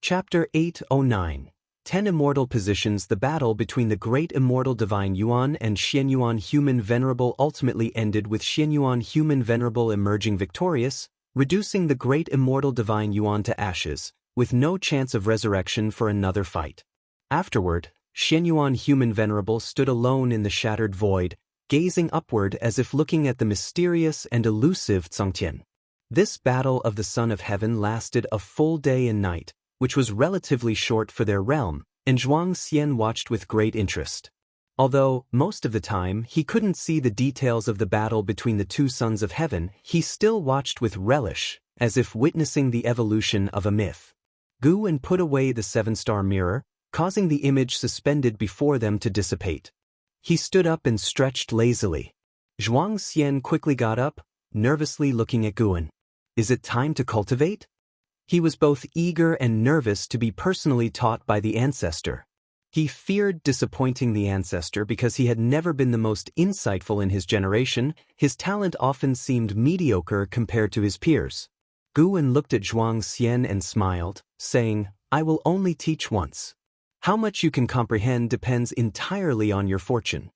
Chapter 809. 10 Immortal Positions. The battle between the great immortal divine Yuan and Xianyuan human venerable ultimately ended with Xianyuan human venerable emerging victorious, reducing the great immortal divine Yuan to ashes, with no chance of resurrection for another fight. Afterward, Xianyuan human venerable stood alone in the shattered void, gazing upward as if looking at the mysterious and elusive Tsangtian. This battle of the Son of Heaven lasted a full day and night, which was relatively short for their realm, and Zhuang Xian watched with great interest. Although, most of the time, he couldn't see the details of the battle between the two sons of heaven, he still watched with relish, as if witnessing the evolution of a myth. Guan put away the seven-star mirror, causing the image suspended before them to dissipate. He stood up and stretched lazily. Zhuang Xian quickly got up, nervously looking at Guan. Is it time to cultivate? He was both eager and nervous to be personally taught by the ancestor. He feared disappointing the ancestor because he had never been the most insightful in his generation. His talent often seemed mediocre compared to his peers. Guan looked at Zhuang Xian and smiled, saying, "I will only teach once. How much you can comprehend depends entirely on your fortune."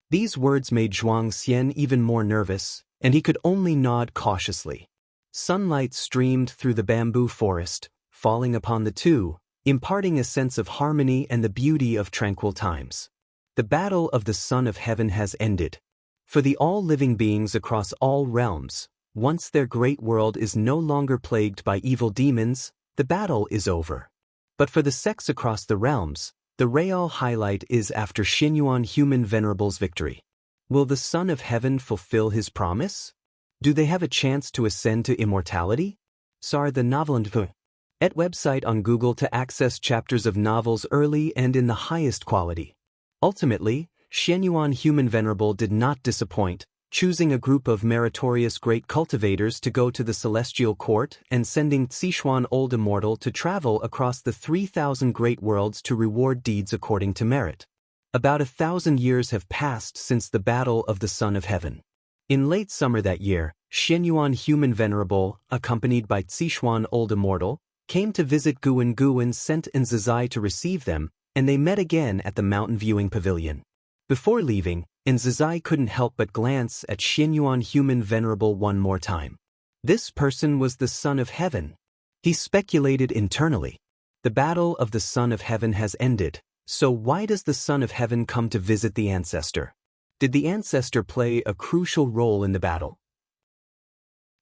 These words made Zhuang Xian even more nervous, and he could only nod cautiously. Sunlight streamed through the bamboo forest, falling upon the two, imparting a sense of harmony and the beauty of tranquil times. The battle of the Son of Heaven has ended. For the all-living beings across all realms, once their great world is no longer plagued by evil demons, the battle is over. But for the sects across the realms, the real highlight is after Xianyuan human venerable's victory. Will the Son of Heaven fulfill his promise? Do they have a chance to ascend to immortality? Sar the novel and at website on Google to access chapters of novels early and in the highest quality. Ultimately, Xianyuan human venerable did not disappoint, choosing a group of meritorious great cultivators to go to the celestial court and sending Zishuan old immortal to travel across the 3,000 great worlds to reward deeds according to merit. About 1,000 years have passed since the battle of the Son of Heaven. In late summer that year, Xianyuan human venerable, accompanied by Zishuan old immortal, came to visit Guan. Guan sent Nzizai to receive them, and they met again at the mountain viewing pavilion. Before leaving, Nzizai couldn't help but glance at Xianyuan human venerable one more time. This person was the Son of Heaven. He speculated internally. The battle of the Son of Heaven has ended, so why does the Son of Heaven come to visit the ancestor? Did the ancestor play a crucial role in the battle?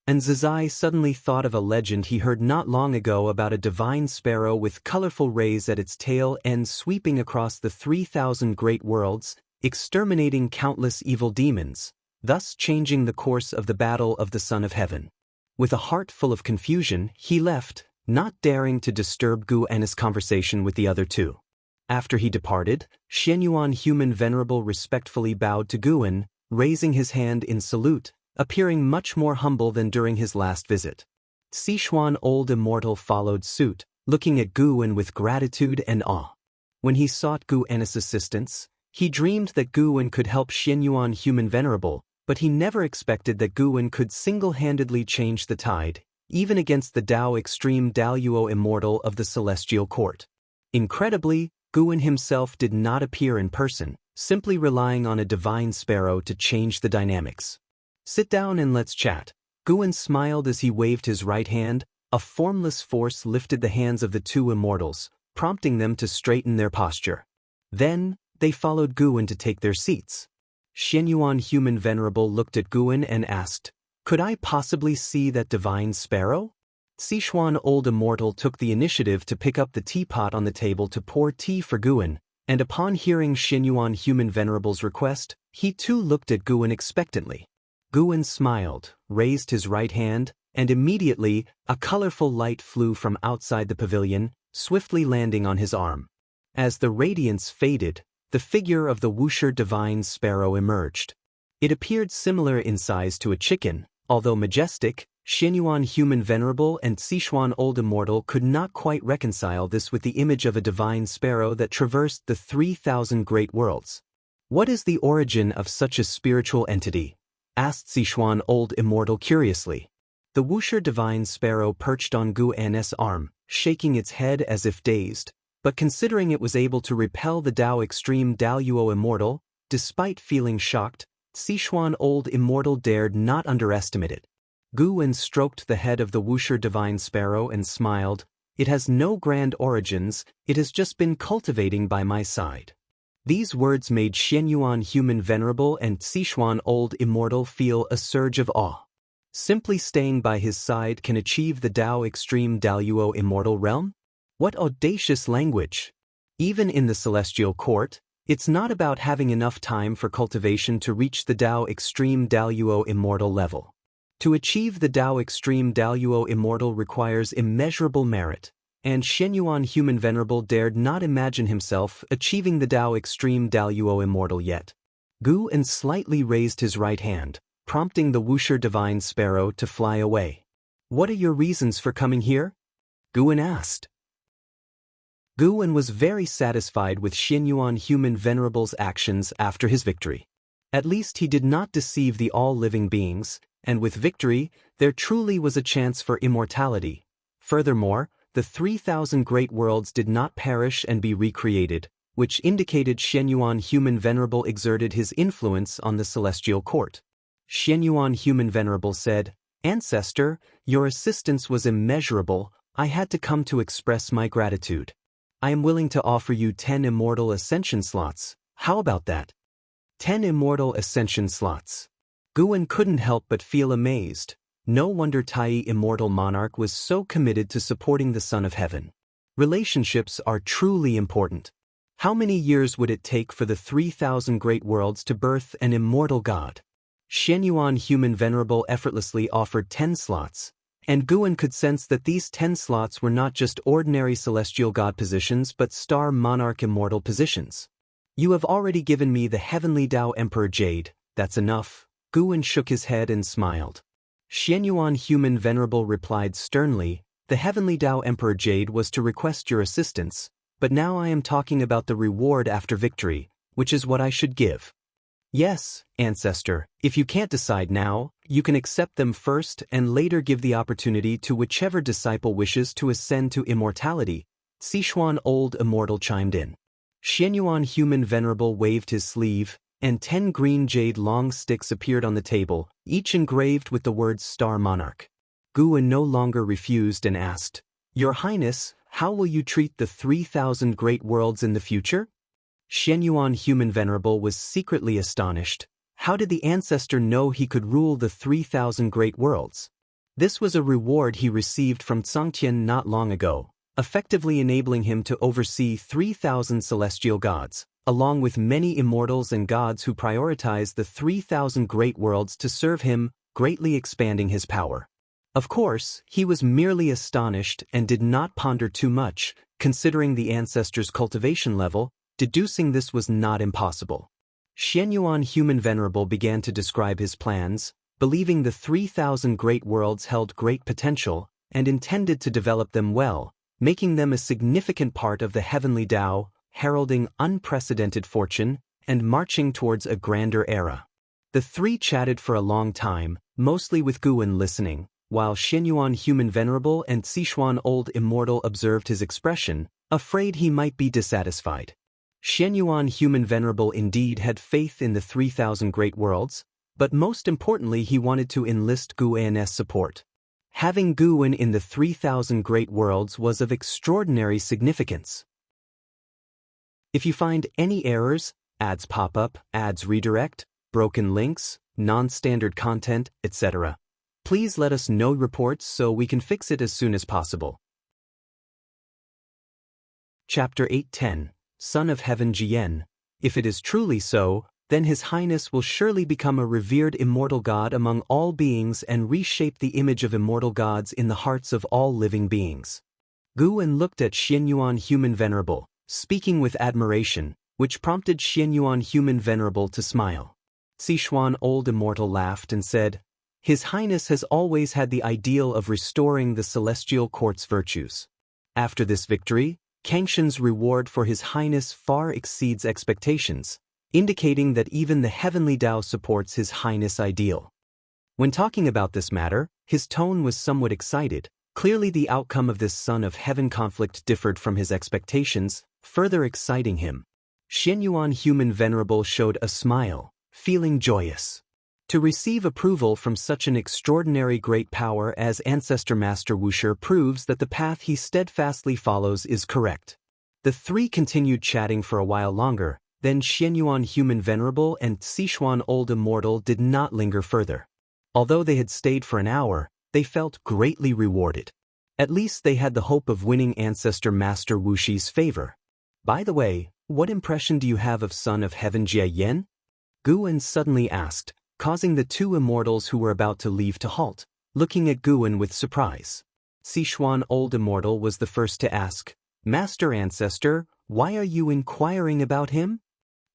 Nzizai suddenly thought of a legend he heard not long ago about a divine sparrow with colorful rays at its tail end sweeping across the 3,000 great worlds, exterminating countless evil demons, thus changing the course of the battle of the Son of Heaven. With a heart full of confusion, he left, not daring to disturb Guan's conversation with the other two. After he departed, Xianyuan human venerable respectfully bowed to Guan, raising his hand in salute, appearing much more humble than during his last visit. Zishuan old immortal followed suit, looking at Guan with gratitude and awe. When he sought Guan's assistance, he dreamed that Guan could help Xianyuan human venerable, but he never expected that Guan could single-handedly change the tide, even against the Dao extreme Daoyuo immortal of the celestial court. Incredibly, Guan himself did not appear in person, simply relying on a divine sparrow to change the dynamics. "Sit down and let's chat." Guan smiled as he waved his right hand. A formless force lifted the hands of the two immortals, prompting them to straighten their posture. Then, they followed Guan to take their seats. Xianyuan human venerable looked at Guan and asked, "Could I possibly see that divine sparrow?" Zishuan old immortal took the initiative to pick up the teapot on the table to pour tea for Guan, and upon hearing Xianyuan human venerable's request, he too looked at Guan expectantly. Guan smiled, raised his right hand, and immediately, a colorful light flew from outside the pavilion, swiftly landing on his arm. As the radiance faded, the figure of the Wuxia divine sparrow emerged. It appeared similar in size to a chicken, although majestic. Xianyuan human venerable and Zishuan old immortal could not quite reconcile this with the image of a divine sparrow that traversed the 3,000 great worlds. "What is the origin of such a spiritual entity?" asked Zishuan old immortal curiously. The Wusher divine sparrow perched on Gu An's arm, shaking its head as if dazed, but considering it was able to repel the Tao Extreme Daluo Immortal, despite feeling shocked, Sichuan Old Immortal dared not underestimate it. Gu An stroked the head of the Wusher divine sparrow and smiled. It has no grand origins, it has just been cultivating by my side. These words made Xianyuan Human Venerable and Sichuan Old Immortal feel a surge of awe. Simply staying by his side can achieve the Tao Extreme Daluo Immortal Realm? What audacious language! Even in the Celestial Court, it's not about having enough time for cultivation to reach the Tao Extreme Daluo Immortal level. To achieve the Tao Extreme Daluo Immortal requires immeasurable merit, and Xianyuan Human Venerable dared not imagine himself achieving the Tao Extreme Daluo Immortal yet. Gu An slightly raised his right hand, prompting the Wusher divine sparrow to fly away. "What are your reasons for coming here?" Gu An asked. Gu An was very satisfied with Xianyuan Human Venerable's actions after his victory. At least he did not deceive the all-living beings, and with victory, there truly was a chance for immortality. Furthermore, the 3,000 great worlds did not perish and be recreated, which indicated Xianyuan Human Venerable exerted his influence on the Celestial Court. Xianyuan Human Venerable said, "Ancestor, your assistance was immeasurable. I had to come to express my gratitude. I am willing to offer you 10 immortal ascension slots. How about that?" 10 immortal ascension slots. Gu An couldn't help but feel amazed. No wonder Tai Immortal Monarch was so committed to supporting the Son of Heaven. Relationships are truly important. How many years would it take for the 3,000 great worlds to birth an immortal god? Xianyuan Human Venerable effortlessly offered 10 slots, and Gu An could sense that these 10 slots were not just ordinary celestial god positions but star monarch immortal positions. "You have already given me the heavenly Tao Emperor Jade, that's enough." Gu An shook his head and smiled. Xianyuan Human Venerable replied sternly, "The heavenly Tao Emperor Jade was to request your assistance, but now I am talking about the reward after victory, which is what I should give." "Yes, Ancestor, if you can't decide now, you can accept them first and later give the opportunity to whichever disciple wishes to ascend to immortality," Sichuan Old Immortal chimed in. Xianyuan Human Venerable waved his sleeve, and 10 green jade long sticks appeared on the table, each engraved with the words Star Monarch. Gu An no longer refused and asked, "Your Highness, how will you treat the 3,000 great worlds in the future?" Xianyuan Human Venerable was secretly astonished. How did the ancestor know he could rule the 3,000 great worlds? This was a reward he received from Tsangtian not long ago, effectively enabling him to oversee 3,000 celestial gods, along with many immortals and gods who prioritize the 3,000 great worlds to serve him, greatly expanding his power. Of course, he was merely astonished and did not ponder too much, considering the ancestor's cultivation level. Deducing this was not impossible. Xianyuan Human Venerable began to describe his plans, believing the 3,000 great worlds held great potential, and intended to develop them well, making them a significant part of the heavenly Tao, heralding unprecedented fortune, and marching towards a grander era. The three chatted for a long time, mostly with Gu An listening, while Xianyuan Human Venerable and Sichuan Old Immortal observed his expression, afraid he might be dissatisfied. Xianyuan Human Venerable indeed had faith in the 3,000 great worlds, but most importantly he wanted to enlist Gu An's support. Having Gu An in the 3,000 great worlds was of extraordinary significance. If you find any errors, ads pop up, ads redirect, broken links, non-standard content, etc., please let us know reports so we can fix it as soon as possible. Chapter 8:10 Son of Heaven Jian. If it is truly so, then His Highness will surely become a revered immortal god among all beings and reshape the image of immortal gods in the hearts of all living beings. Gu An looked at Xianyuan Human Venerable, speaking with admiration, which prompted Xianyuan Human Venerable to smile. Sichuan Old Immortal laughed and said, "His Highness has always had the ideal of restoring the celestial court's virtues. After this victory, Kangshan's reward for His Highness far exceeds expectations, indicating that even the heavenly Tao supports His Highness' ideal." When talking about this matter, his tone was somewhat excited. Clearly the outcome of this Son of Heaven conflict differed from his expectations, further exciting him. Xianyuan Human Venerable showed a smile, feeling joyous. To receive approval from such an extraordinary great power as Ancestor Master Wuxia proves that the path he steadfastly follows is correct. The three continued chatting for a while longer, then Xianyuan Human Venerable and Sichuan Old Immortal did not linger further. Although they had stayed for an hour, they felt greatly rewarded. At least they had the hope of winning Ancestor Master Wuxi's favor. By the way, what impression do you have of Son of Heaven Jie Yen? Guan suddenly asked, causing the two immortals who were about to leave to halt, looking at Guan with surprise. Sichuan Old Immortal was the first to ask, Master Ancestor, why are you inquiring about him?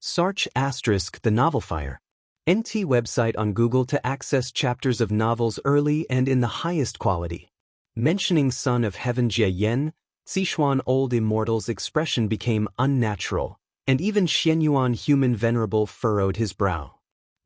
Search * the novel fire. NT website on Google to access chapters of novels early and in the highest quality. Mentioning Son of Heaven Jie Yen, Sichuan Old Immortal's expression became unnatural, and even Xianyuan Human Venerable furrowed his brow.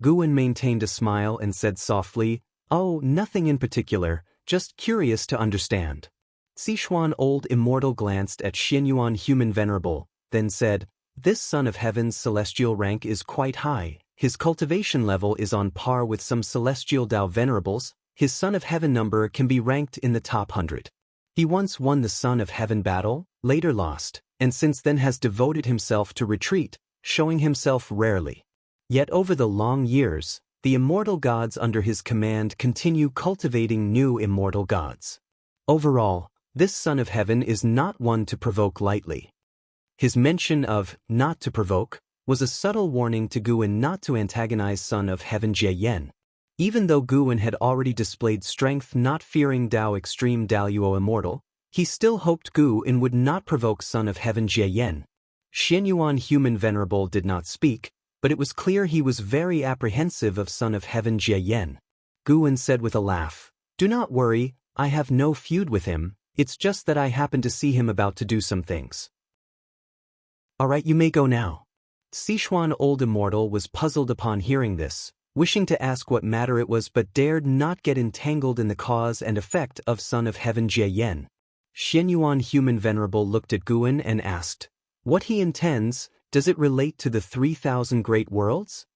Guan maintained a smile and said softly, Oh, nothing in particular, just curious to understand. Sichuan Old Immortal glanced at Xianyuan Human Venerable, then said, This Son of Heaven's celestial rank is quite high. His cultivation level is on par with some celestial Dao venerables. His Son of Heaven number can be ranked in the top 100. He once won the Son of Heaven battle, later lost, and since then has devoted himself to retreat, showing himself rarely. Yet over the long years, the immortal gods under his command continue cultivating new immortal gods. Overall, this Son of Heaven is not one to provoke lightly. His mention of not to provoke was a subtle warning to Guan not to antagonize Son of Heaven Jie Yen. Even though Guan had already displayed strength not fearing Dao Extreme Daluo Immortal, he still hoped Guan would not provoke Son of Heaven Jie Yen. Xianyuan Human Venerable did not speak, but it was clear he was very apprehensive of Son of Heaven Jie Yen. Guan said with a laugh, Do not worry, I have no feud with him, it's just that I happened to see him about to do some things. Alright, you may go now. Sichuan Old Immortal was puzzled upon hearing this, wishing to ask what matter it was but dared not get entangled in the cause and effect of Son of Heaven Jie Yen. Xianyuan Human Venerable looked at Guan and asked, What he intends, does it relate to the 3,000 great worlds?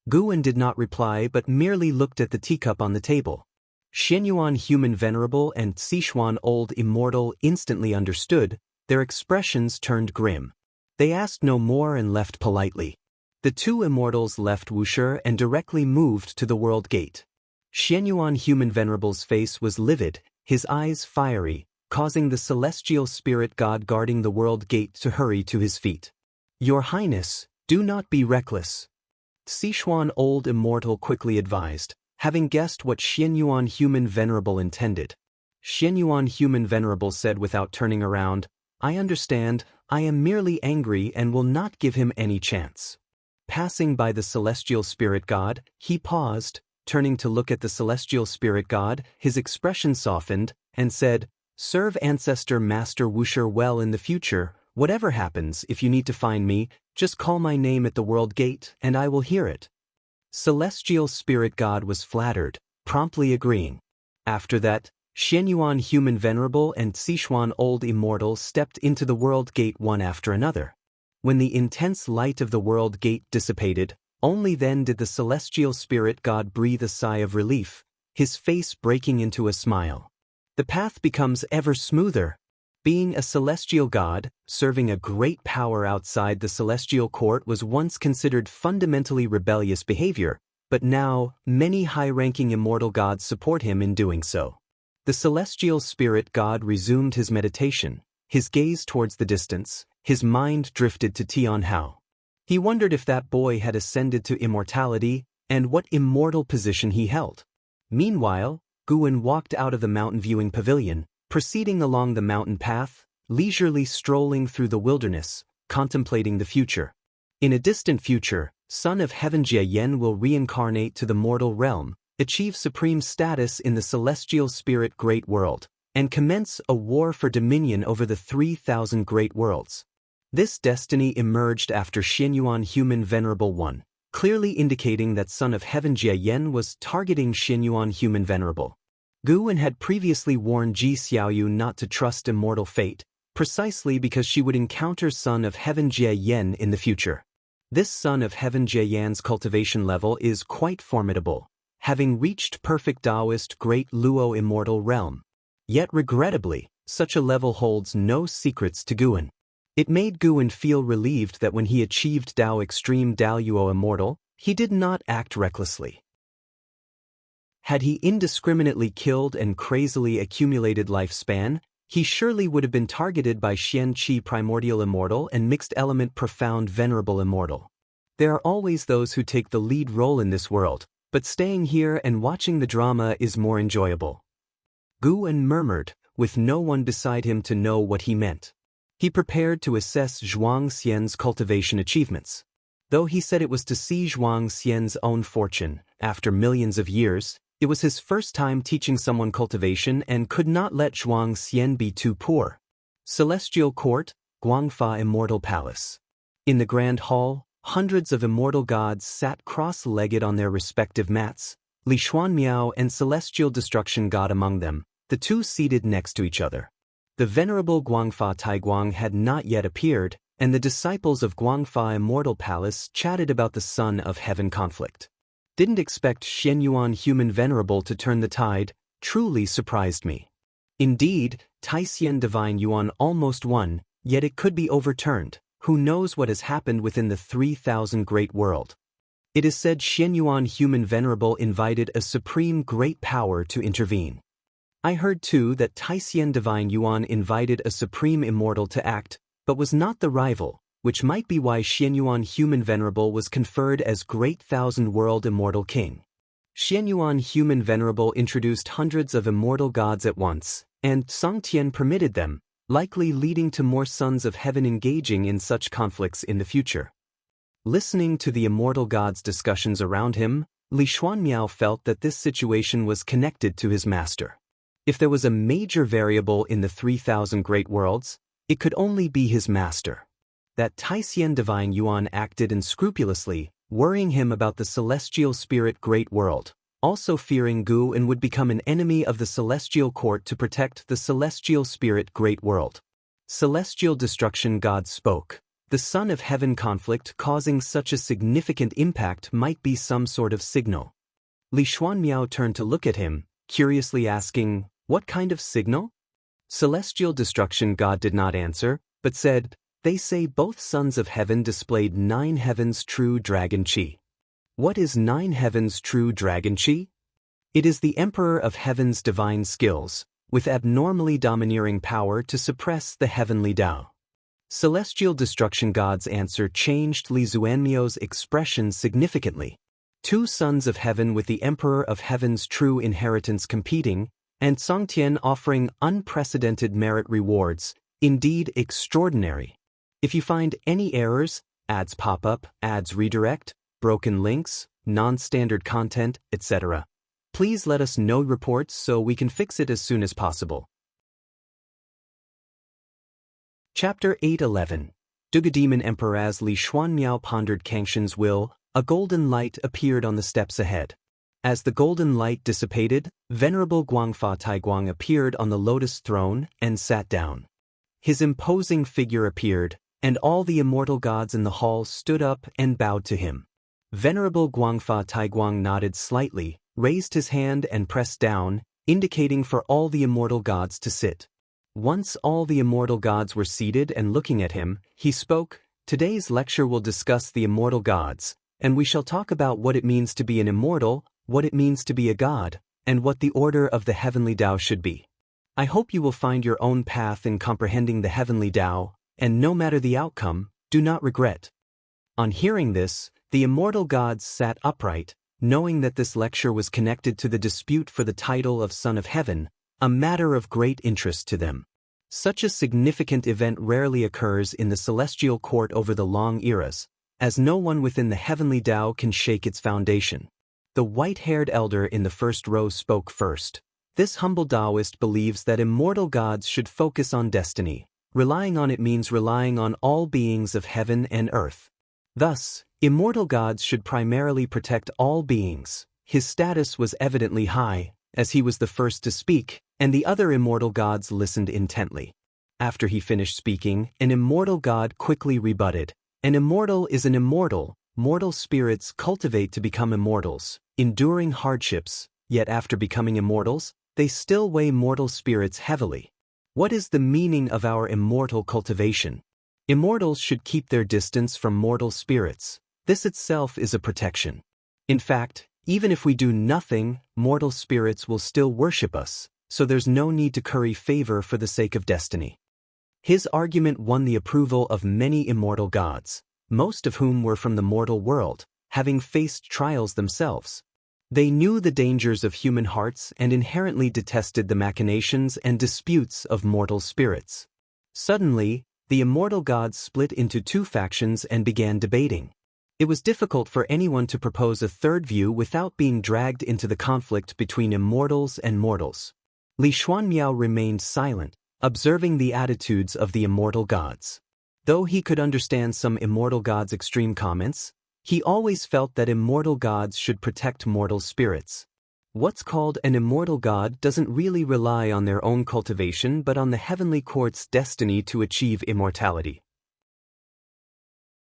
Guan did not reply but merely looked at the teacup on the table. Xianyuan Human Venerable and Sichuan Old Immortal instantly understood, their expressions turned grim. They asked no more and left politely. The two immortals left Wuxia and directly moved to the world gate. Xianyuan Human Venerable's face was livid, his eyes fiery, causing the celestial spirit god guarding the world gate to hurry to his feet. Your Highness, do not be reckless. Sichuan Old Immortal quickly advised, having guessed what Xianyuan Human Venerable intended. Xianyuan Human Venerable said without turning around, I understand, I am merely angry and will not give him any chance. Passing by the celestial spirit god, he paused, turning to look at the celestial spirit god, his expression softened, and said, Serve Ancestor Master Wuxia well in the future, whatever happens if you need to find me, just call my name at the world gate and I will hear it. Celestial spirit god was flattered, promptly agreeing. After that, Xianyuan Human Venerable and Sichuan Old Immortal stepped into the world gate one after another. When the intense light of the world gate dissipated, only then did the celestial spirit god breathe a sigh of relief, his face breaking into a smile. The path becomes ever smoother. Being a celestial god, serving a great power outside the celestial court was once considered fundamentally rebellious behavior, but now, many high-ranking immortal gods support him in doing so. The celestial spirit god resumed his meditation, his gaze towards the distance, his mind drifted to Tian Hao. He wondered if that boy had ascended to immortality, and what immortal position he held. Meanwhile, Guan walked out of the mountain viewing pavilion, proceeding along the mountain path, leisurely strolling through the wilderness, contemplating the future. In a distant future, Son of Heaven Jie Yen will reincarnate to the mortal realm, achieve supreme status in the celestial spirit great world, and commence a war for dominion over the 3,000 great worlds. This destiny emerged after Xianyuan Human Venerable I, clearly indicating that Son of Heaven Jie Yan was targeting Xianyuan Human Venerable. Guan had previously warned Ji Xiaoyu not to trust immortal fate, precisely because she would encounter Son of Heaven Jie Yan in the future. This Son of Heaven Jie Yan's cultivation level is quite formidable, having reached perfect Taoist Great Luo Immortal Realm. Yet regrettably, such a level holds no secrets to Guan. It made Guan feel relieved that when he achieved Dao Extreme Dao Yuo Immortal, he did not act recklessly. Had he indiscriminately killed and crazily accumulated lifespan, he surely would have been targeted by Xian Qi Primordial Immortal and Mixed Element Profound Venerable Immortal. There are always those who take the lead role in this world, but staying here and watching the drama is more enjoyable. Guan murmured, with no one beside him to know what he meant. He prepared to assess Zhuang Xian's cultivation achievements. Though he said it was to see Zhuang Xian's own fortune, after millions of years, it was his first time teaching someone cultivation and could not let Zhuang Xian be too poor. Celestial Court, Guangfa Immortal Palace. In the Grand Hall, hundreds of immortal gods sat cross-legged on their respective mats, Li Xuanmiao and Celestial Destruction God among them, the two seated next to each other. The venerable Guangfa Taiguang had not yet appeared, and the disciples of Guangfa Immortal Palace chatted about the Son of Heaven conflict. Didn't expect Xianyuan Human Venerable to turn the tide, truly surprised me. Indeed, Taixian Divine Yuan almost won, yet it could be overturned. Who knows what has happened within the 3,000 Great World? It is said Xianyuan Human Venerable invited a supreme great power to intervene. I heard too that Taixian Divine Yuan invited a supreme immortal to act, but was not the rival, which might be why Xianyuan Human Venerable was conferred as Great Thousand World Immortal King. Xianyuan Human Venerable introduced hundreds of immortal gods at once, and Songtian permitted them, likely leading to more Sons of Heaven engaging in such conflicts in the future. Listening to the immortal gods' discussions around him, Li Xuanmiao felt that this situation was connected to his master. If there was a major variable in the 3,000 Great Worlds, it could only be his master. That Taixian Divine Yuan acted unscrupulously, worrying him about the Celestial Spirit Great World, also fearing Gu and would become an enemy of the Celestial Court to protect the Celestial Spirit Great World. Celestial Destruction God spoke. The Son of Heaven conflict causing such a significant impact might be some sort of signal. Li Xuanmiao turned to look at him, curiously asking, "What kind of signal?" Celestial Destruction God did not answer, but said, "They say both Sons of Heaven displayed 9 heavens true dragon chi." What is 9 heavens true dragon chi? It is the Emperor of Heaven's divine skills, with abnormally domineering power to suppress the heavenly Tao. Celestial Destruction God's answer changed Li Xuanmiao's expression significantly. 2 Sons of Heaven with the Emperor of Heaven's true inheritance competing, and Songtian offering unprecedented merit rewards, indeed extraordinary. If you find any errors, ads pop up, ads redirect, broken links, non-standard content, etc., please let us know reports so we can fix it as soon as possible. Chapter 8:11. Dugademon Emperor. As Li Xuanmiao pondered Kangshan's will, a golden light appeared on the steps ahead. As the golden light dissipated, Venerable Guangfa Taiguang appeared on the lotus throne and sat down. His imposing figure appeared, and all the immortal gods in the hall stood up and bowed to him. Venerable Guangfa Taiguang nodded slightly, raised his hand and pressed down, indicating for all the immortal gods to sit. Once all the immortal gods were seated and looking at him, he spoke, "Today's lecture will discuss the immortal gods, and we shall talk about what it means to be an immortal, what it means to be a god, and what the order of the heavenly Tao should be. I hope you will find your own path in comprehending the heavenly Tao, and no matter the outcome, do not regret." On hearing this, the immortal gods sat upright, knowing that this lecture was connected to the dispute for the title of Son of Heaven, a matter of great interest to them. Such a significant event rarely occurs in the celestial court over the long eras, as no one within the heavenly Tao can shake its foundation. The white-haired elder in the first row spoke first. This humble Taoist believes that immortal gods should focus on destiny. Relying on it means relying on all beings of heaven and earth. Thus, immortal gods should primarily protect all beings. His status was evidently high, as he was the first to speak, and the other immortal gods listened intently. After he finished speaking, an immortal god quickly rebutted. An immortal is an immortal. Mortal spirits cultivate to become immortals, enduring hardships, yet after becoming immortals, they still weigh mortal spirits heavily. What is the meaning of our immortal cultivation? Immortals should keep their distance from mortal spirits. This itself is a protection. In fact, even if we do nothing, mortal spirits will still worship us, so there's no need to curry favor for the sake of destiny. His argument won the approval of many immortal gods, most of whom were from the mortal world, having faced trials themselves. They knew the dangers of human hearts and inherently detested the machinations and disputes of mortal spirits. Suddenly, the immortal gods split into two factions and began debating. It was difficult for anyone to propose a third view without being dragged into the conflict between immortals and mortals. Li Xuanmiao remained silent, observing the attitudes of the immortal gods. Though he could understand some immortal gods' extreme comments, he always felt that immortal gods should protect mortal spirits. What's called an immortal god doesn't really rely on their own cultivation but on the heavenly court's destiny to achieve immortality.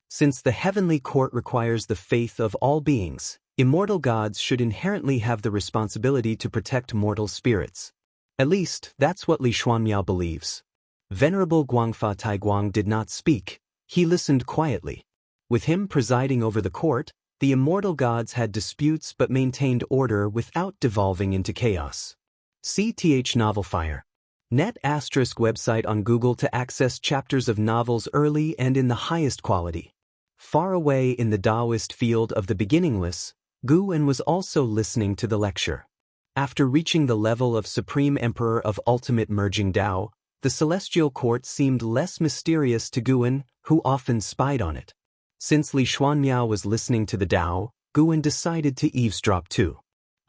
Since the heavenly court requires the faith of all beings, immortal gods should inherently have the responsibility to protect mortal spirits. At least, that's what Li Xuanmiao believes. Venerable Guangfa Taiguang did not speak. He listened quietly. With him presiding over the court, the immortal gods had disputes but maintained order without devolving into chaos. CTH Novelfire. Net ** website on Google to access chapters of novels early and in the highest quality. Far away in the Taoist field of the beginningless, Guan was also listening to the lecture. After reaching the level of Supreme Emperor of Ultimate Merging Tao, the celestial court seemed less mysterious to Guan, who often spied on it. Since Li Xuanmiao was listening to the Tao, Guan decided to eavesdrop too.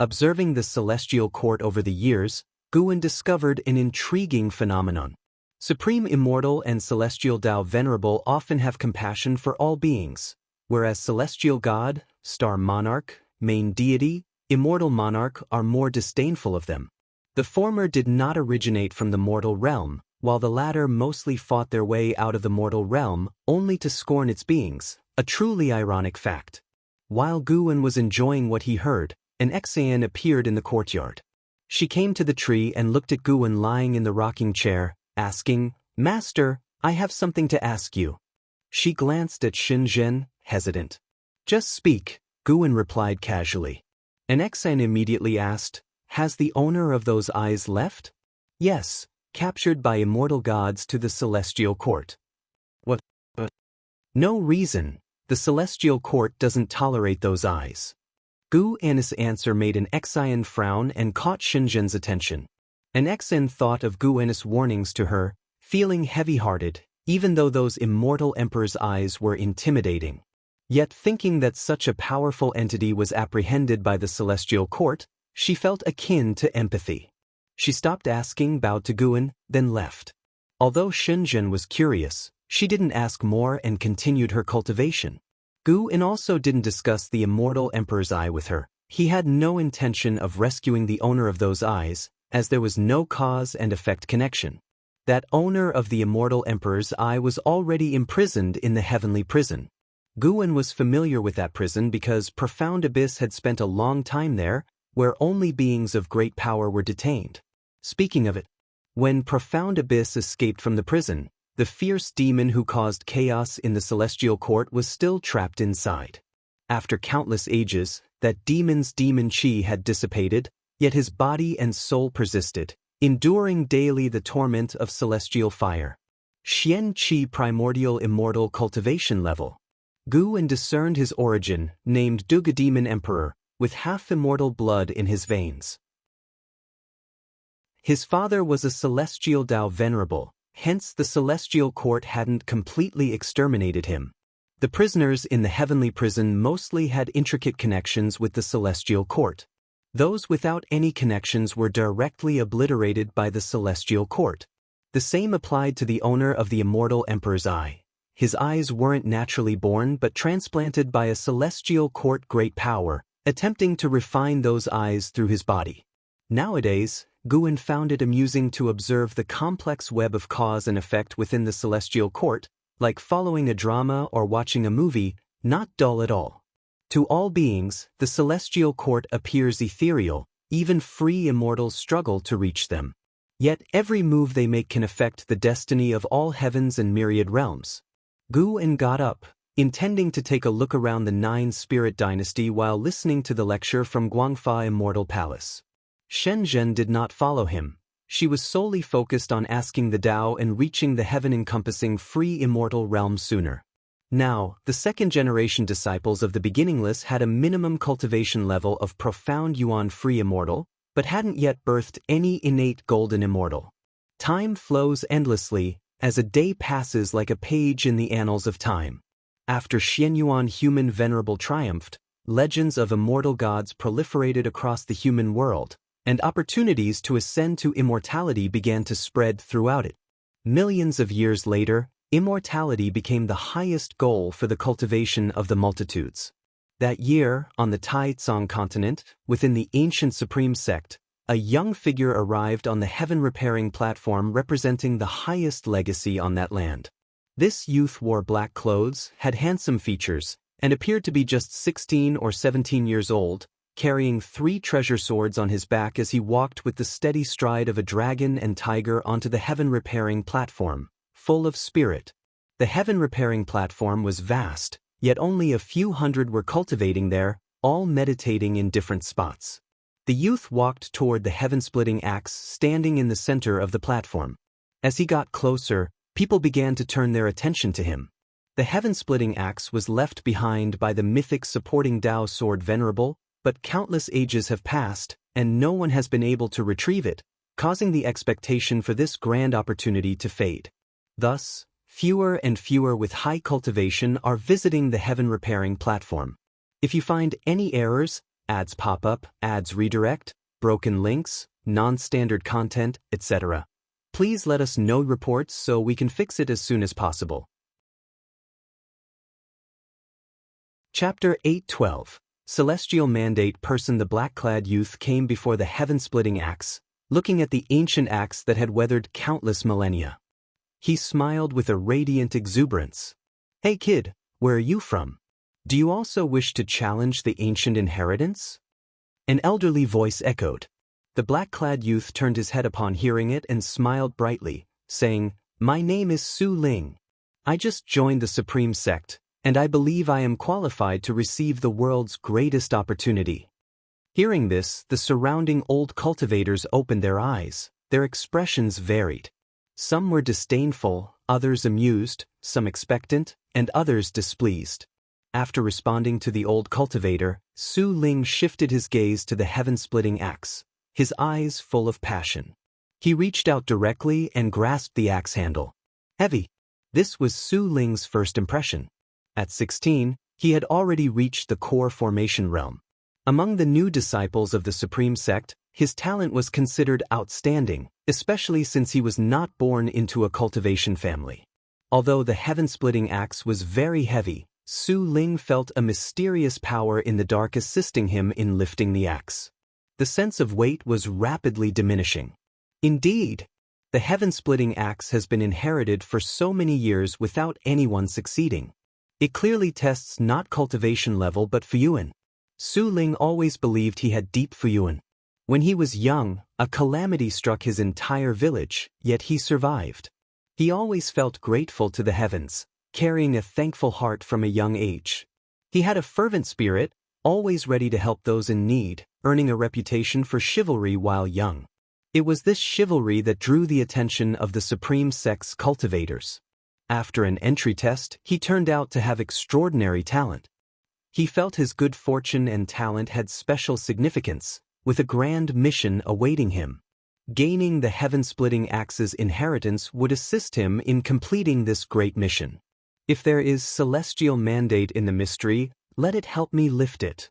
Observing the celestial court over the years, Guan discovered an intriguing phenomenon. Supreme Immortal and Celestial Tao Venerable often have compassion for all beings, whereas Celestial God, Star Monarch, Main Deity, Immortal Monarch are more disdainful of them. The former did not originate from the mortal realm, while the latter mostly fought their way out of the mortal realm only to scorn its beings, a truly ironic fact. While Guan was enjoying what he heard, an Xan appeared in the courtyard. She came to the tree and looked at Guan lying in the rocking chair, asking, "Master, I have something to ask you." She glanced at Shenzhen, hesitant. "Just speak," Guan replied casually. An Xan immediately asked, "Has the owner of those eyes left?" "Yes, captured by immortal gods to the celestial court." "What? No reason. The celestial court doesn't tolerate those eyes." Guan's answer made an Xan frown and caught Shenzhen's attention. An Xan thought of Guan's warnings to her, feeling heavy-hearted, even though those immortal emperor's eyes were intimidating. Yet thinking that such a powerful entity was apprehended by the celestial court, she felt akin to empathy. She stopped asking, bowed to Guan, then left. Although Shenzhen was curious, she didn't ask more and continued her cultivation. Guan also didn't discuss the immortal emperor's eye with her. He had no intention of rescuing the owner of those eyes, as there was no cause and effect connection. That owner of the immortal emperor's eye was already imprisoned in the heavenly prison. Guan was familiar with that prison because Profound Abyss had spent a long time there, where only beings of great power were detained. Speaking of it, when Profound Abyss escaped from the prison, the fierce demon who caused chaos in the celestial court was still trapped inside. After countless ages, that demon's demon chi had dissipated, yet his body and soul persisted, enduring daily the torment of celestial fire. Xian Qi Primordial Immortal Cultivation Level. Guan discerned his origin, named Duga Demon Emperor, with half-immortal blood in his veins. His father was a celestial Tao Venerable, hence the celestial court hadn't completely exterminated him. The prisoners in the heavenly prison mostly had intricate connections with the celestial court. Those without any connections were directly obliterated by the celestial court. The same applied to the owner of the immortal emperor's eye. his eyes weren't naturally born but transplanted by a celestial court great power, attempting to refine those eyes through his body. Nowadays, Guan found it amusing to observe the complex web of cause and effect within the celestial court, like following a drama or watching a movie, not dull at all. To all beings, the celestial court appears ethereal, even free immortals struggle to reach them. Yet every move they make can affect the destiny of all heavens and myriad realms. Guan got up, intending to take a look around the Nine-Spirit dynasty while listening to the lecture from Guangfa Immortal Palace. Shenzhen did not follow him. She was solely focused on asking the Tao and reaching the heaven-encompassing free immortal realm sooner. Now, the second-generation disciples of the Beginningless had a minimum cultivation level of profound Yuan free immortal, but hadn't yet birthed any innate golden immortal. Time flows endlessly, as a day passes like a page in the annals of time. After Xianyuan human venerable triumphed, legends of immortal gods proliferated across the human world, and opportunities to ascend to immortality began to spread throughout it. Millions of years later, immortality became the highest goal for the cultivation of the multitudes. That year, on the Taizong continent, within the ancient Supreme Sect, a young figure arrived on the heaven-repairing platform representing the highest legacy on that land. This youth wore black clothes, had handsome features, and appeared to be just 16 or 17 years old, carrying 3 treasure swords on his back as he walked with the steady stride of a dragon and tiger onto the heaven-repairing platform, full of spirit. The heaven-repairing platform was vast, yet only a few hundred were cultivating there, all meditating in different spots. The youth walked toward the heaven-splitting axe standing in the center of the platform. As he got closer, people began to turn their attention to him. The heaven-splitting axe was left behind by the mythic supporting Tao sword venerable, but countless ages have passed, and no one has been able to retrieve it, causing the expectation for this grand opportunity to fade. Thus, fewer and fewer with high cultivation are visiting the heaven-repairing platform. If you find any errors, ads pop up, ads redirect, broken links, non-standard content, etc., please let us know reports so we can fix it as soon as possible. Chapter 8:12 Celestial Mandate Person. The black-clad youth came before the heaven-splitting axe, looking at the ancient axe that had weathered countless millennia. He smiled with a radiant exuberance. "Hey kid, where are you from? Do you also wish to challenge the ancient inheritance?" An elderly voice echoed. The black-clad youth turned his head upon hearing it and smiled brightly, saying, "My name is Su Ling. I just joined the Supreme Sect, and I believe I am qualified to receive the world's greatest opportunity." Hearing this, the surrounding old cultivators opened their eyes. Their expressions varied. Some were disdainful, others amused, some expectant, and others displeased. After responding to the old cultivator, Su Ling shifted his gaze to the heaven-splitting axe, his eyes full of passion. He reached out directly and grasped the axe handle. Heavy. This was Su Ling's first impression. At 16, he had already reached the core formation realm. Among the new disciples of the Supreme Sect, his talent was considered outstanding, especially since he was not born into a cultivation family. Although the heaven-splitting axe was very heavy, Su Ling felt a mysterious power in the dark assisting him in lifting the axe. The sense of weight was rapidly diminishing. Indeed, the heaven-splitting axe has been inherited for so many years without anyone succeeding. It clearly tests not cultivation level but Fuyuan. Su Ling always believed he had deep Fuyuan. When he was young, a calamity struck his entire village, yet he survived. He always felt grateful to the heavens, carrying a thankful heart from a young age. He had a fervent spirit, always ready to help those in need, earning a reputation for chivalry while young. It was this chivalry that drew the attention of the Supreme Sect's cultivators. After an entry test, he turned out to have extraordinary talent. He felt his good fortune and talent had special significance, with a grand mission awaiting him. Gaining the heaven-splitting axe's inheritance would assist him in completing this great mission. If there is celestial mandate in the mystery, let it help me lift it.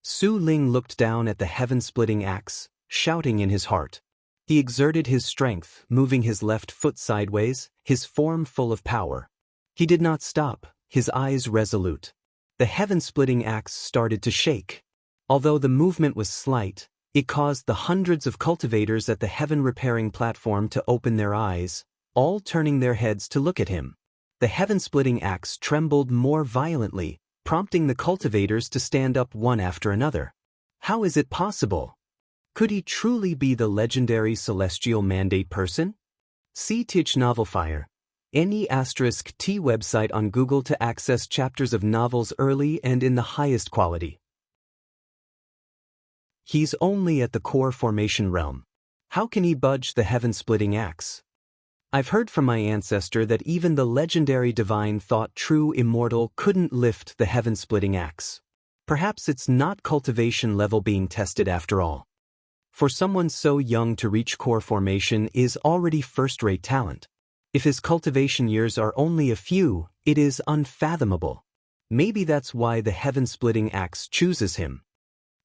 Su Ling looked down at the heaven-splitting axe, shouting in his heart. He exerted his strength, moving his left foot sideways, his form full of power. He did not stop, his eyes resolute. The heaven-splitting axe started to shake. Although the movement was slight, it caused the hundreds of cultivators at the heaven-repairing platform to open their eyes, all turning their heads to look at him. The heaven-splitting axe trembled more violently, prompting the cultivators to stand up one after another. How is it possible? Could he truly be the legendary celestial mandate person? See Tich Novel Fire. Any *T website on Google to access chapters of novels early and in the highest quality. He's only at the core formation realm. How can he budge the heaven-splitting axe? I've heard from my ancestor that even the legendary divine thought true immortal couldn't lift the heaven-splitting axe. Perhaps it's not cultivation level being tested after all. For someone so young to reach core formation is already first-rate talent. If his cultivation years are only a few, it is unfathomable. Maybe that's why the heaven-splitting axe chooses him.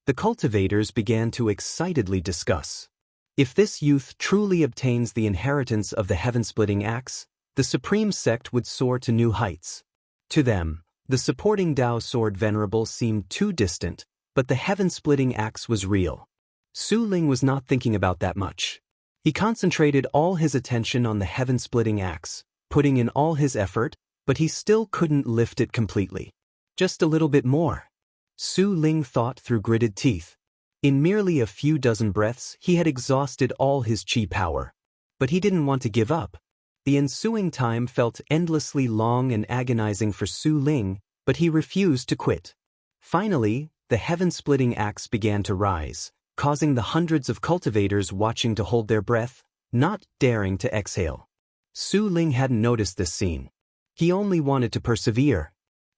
The cultivators began to excitedly discuss. If this youth truly obtains the inheritance of the heaven-splitting axe, the supreme sect would soar to new heights. To them, the supporting Dao sword venerable seemed too distant, but the heaven-splitting axe was real. Su Ling was not thinking about that much. He concentrated all his attention on the heaven-splitting axe, putting in all his effort, but he still couldn't lift it completely. Just a little bit more. Su Ling thought through gritted teeth. In merely a few dozen breaths, he had exhausted all his chi power. But he didn't want to give up. The ensuing time felt endlessly long and agonizing for Su Ling, but he refused to quit. Finally, the heaven-splitting axe began to rise, causing the hundreds of cultivators watching to hold their breath, not daring to exhale. Su Ling hadn't noticed this scene. He only wanted to persevere.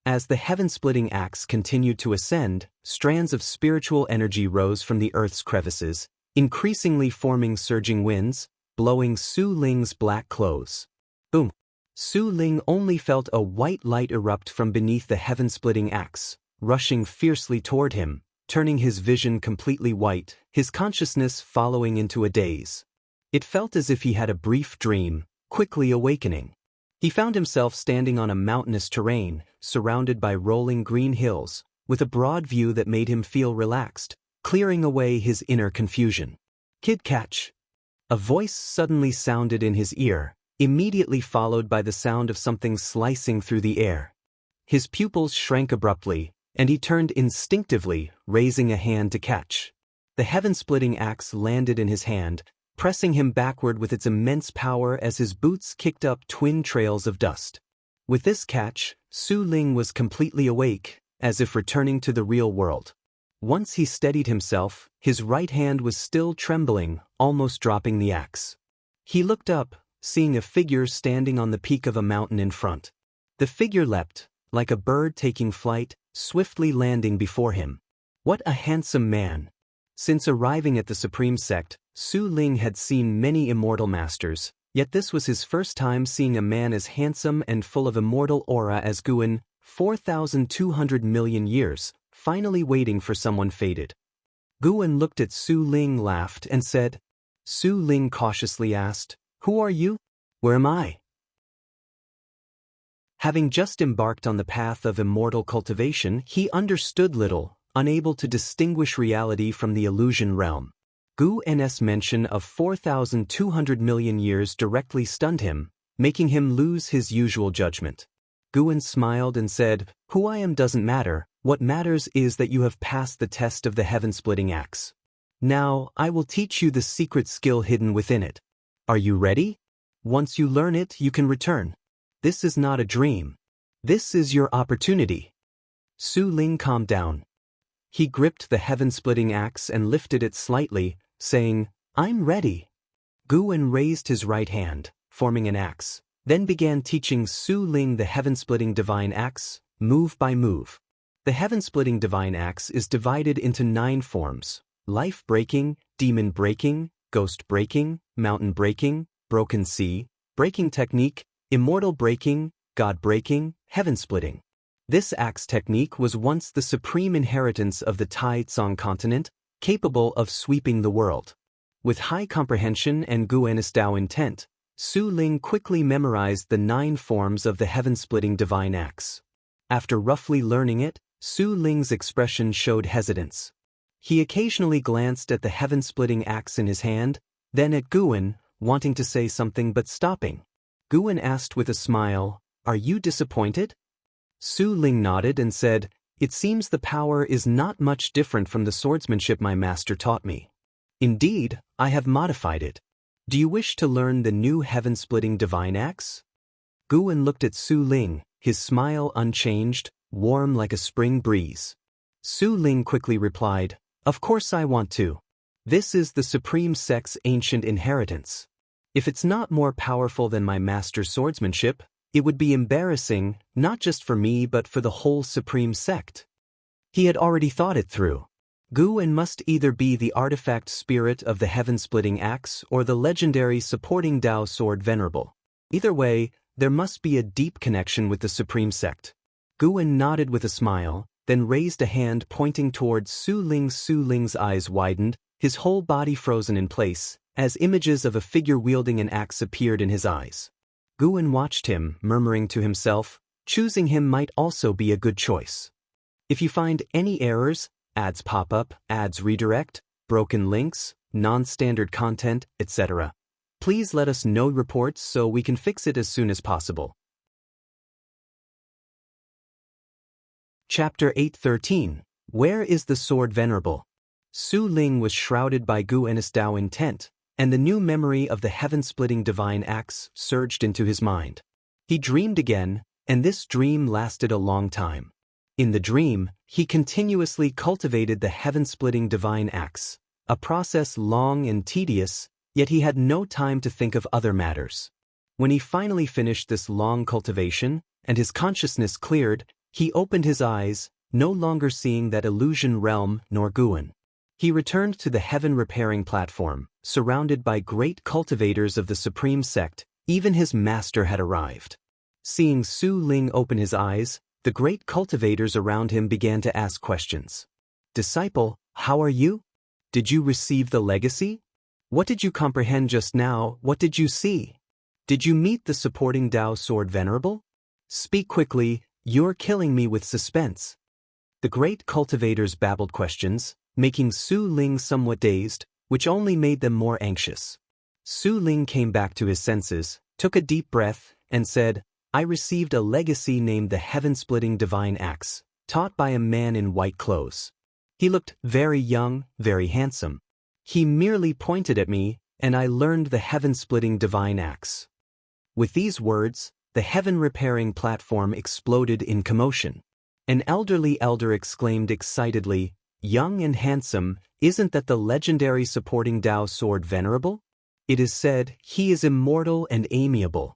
As the heaven-splitting axe continued to ascend, strands of spiritual energy rose from the earth's crevices, increasingly forming surging winds, blowing Su Ling's black clothes. Boom! Su Ling only felt a white light erupt from beneath the heaven-splitting axe, rushing fiercely toward him, turning his vision completely white, his consciousness following into a daze. It felt as if he had a brief dream, quickly awakening. He found himself standing on a mountainous terrain, surrounded by rolling green hills, with a broad view that made him feel relaxed, clearing away his inner confusion. "Kid catch!" A voice suddenly sounded in his ear, immediately followed by the sound of something slicing through the air. His pupils shrank abruptly, and he turned instinctively, raising a hand to catch. The heaven-splitting axe landed in his hand, pressing him backward with its immense power as his boots kicked up twin trails of dust. With this catch, Su Ling was completely awake, as if returning to the real world. Once he steadied himself, his right hand was still trembling, almost dropping the axe. He looked up, seeing a figure standing on the peak of a mountain in front. The figure leapt, like a bird taking flight, swiftly landing before him. What a handsome man! Since arriving at the Supreme Sect, Su Ling had seen many immortal masters, yet this was his first time seeing a man as handsome and full of immortal aura as Guan, 4,200 million years, finally waiting for someone fated. Guan looked at Su Ling, laughed, and said. Su Ling cautiously asked, "Who are you? Where am I?" Having just embarked on the path of immortal cultivation, he understood little, unable to distinguish reality from the illusion realm. Guan's mention of 4,200 million years directly stunned him, making him lose his usual judgment. Guan smiled and said, "Who I am doesn't matter, what matters is that you have passed the test of the heaven-splitting axe. Now, I will teach you the secret skill hidden within it. Are you ready? Once you learn it, you can return. This is not a dream. This is your opportunity." Su Ling calmed down. He gripped the heaven-splitting axe and lifted it slightly, saying, "I'm ready." Guan raised his right hand, forming an axe, then began teaching Su Ling the heaven-splitting divine axe, move by move. The heaven-splitting divine axe is divided into 9 forms: life-breaking, demon-breaking, ghost-breaking, mountain-breaking, broken sea, breaking technique, immortal-breaking, god-breaking, heaven-splitting. This axe technique was once the supreme inheritance of the Tai Tsong continent, capable of sweeping the world. With high comprehension and Guanis Dao intent, Su Ling quickly memorized the 9 forms of the heaven-splitting divine axe. After roughly learning it, Su Ling's expression showed hesitance. He occasionally glanced at the heaven-splitting axe in his hand, then at Guan, wanting to say something but stopping. Guan asked with a smile, "Are you disappointed?" Su Ling nodded and said, "It seems the power is not much different from the swordsmanship my master taught me. Indeed, I have modified it. Do you wish to learn the new heaven-splitting divine axe?" Guan looked at Su Ling, his smile unchanged, warm like a spring breeze. Su Ling quickly replied, "Of course I want to. This is the Supreme Sect's ancient inheritance. If it's not more powerful than my master's swordsmanship, it would be embarrassing, not just for me but for the whole Supreme Sect." He had already thought it through. Guan must either be the artifact spirit of the heaven-splitting axe or the legendary supporting Dao sword venerable. Either way, there must be a deep connection with the Supreme Sect. Guan nodded with a smile, then raised a hand pointing towards Su Ling. Su Ling's eyes widened, his whole body frozen in place, as images of a figure wielding an axe appeared in his eyes. Guan watched him, murmuring to himself, choosing him might also be a good choice. If you find any errors, ads pop up, ads redirect, broken links, non-standard content, etc., please let us know reports so we can fix it as soon as possible. Chapter 8:13. Where is the sword venerable? Su Ling was shrouded by Guan's Dao intent, and the new memory of the heaven-splitting divine axe surged into his mind. He dreamed again, and this dream lasted a long time. In the dream, he continuously cultivated the heaven-splitting divine axe, a process long and tedious, yet he had no time to think of other matters. When he finally finished this long cultivation, and his consciousness cleared, he opened his eyes, no longer seeing that illusion realm nor Guan. He returned to the heaven-repairing platform, surrounded by great cultivators of the Supreme Sect. Even his master had arrived. Seeing Su Ling open his eyes, the great cultivators around him began to ask questions. "Disciple, how are you? Did you receive the legacy? What did you comprehend just now? What did you see? Did you meet the supporting Dao sword venerable? Speak quickly, you're killing me with suspense." The great cultivators babbled questions, making Su Ling somewhat dazed, which only made them more anxious. Su Ling came back to his senses, took a deep breath, and said, "I received a legacy named the heaven-splitting divine axe, taught by a man in white clothes. He looked very young, very handsome. He merely pointed at me, and I learned the heaven-splitting divine axe." With these words, the heaven-repairing platform exploded in commotion. An elderly elder exclaimed excitedly, "Young and handsome, isn't that the legendary supporting Dao sword venerable? It is said, he is immortal and amiable."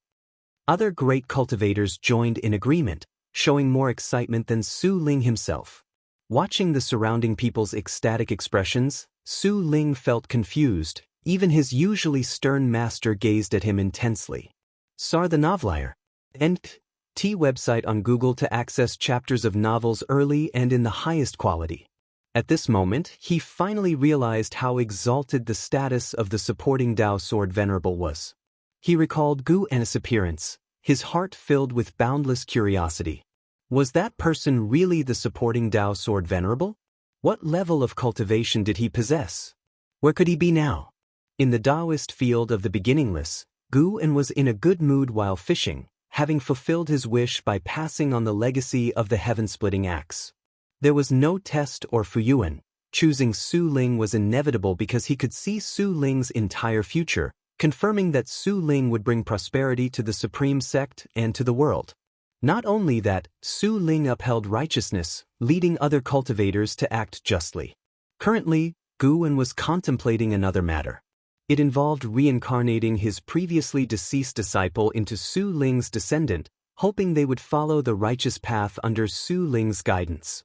Other great cultivators joined in agreement, showing more excitement than Su Ling himself. Watching the surrounding people's ecstatic expressions, Su Ling felt confused. Even his usually stern master gazed at him intensely. Sar the Novelier. NT website on Google to access chapters of novels early and in the highest quality. At this moment, he finally realized how exalted the status of the supporting Dao sword venerable was. He recalled Guan's appearance, his heart filled with boundless curiosity. Was that person really the supporting Dao sword venerable? What level of cultivation did he possess? Where could he be now? In the Taoist field of the beginningless, Guan was in a good mood while fishing, having fulfilled his wish by passing on the legacy of the heaven-splitting axe. There was no test or fuyuan. Choosing Su Ling was inevitable because he could see Su Ling's entire future, confirming that Su Ling would bring prosperity to the Supreme Sect and to the world. Not only that, Su Ling upheld righteousness, leading other cultivators to act justly. Currently, Guan was contemplating another matter. It involved reincarnating his previously deceased disciple into Su Ling's descendant, hoping they would follow the righteous path under Su Ling's guidance.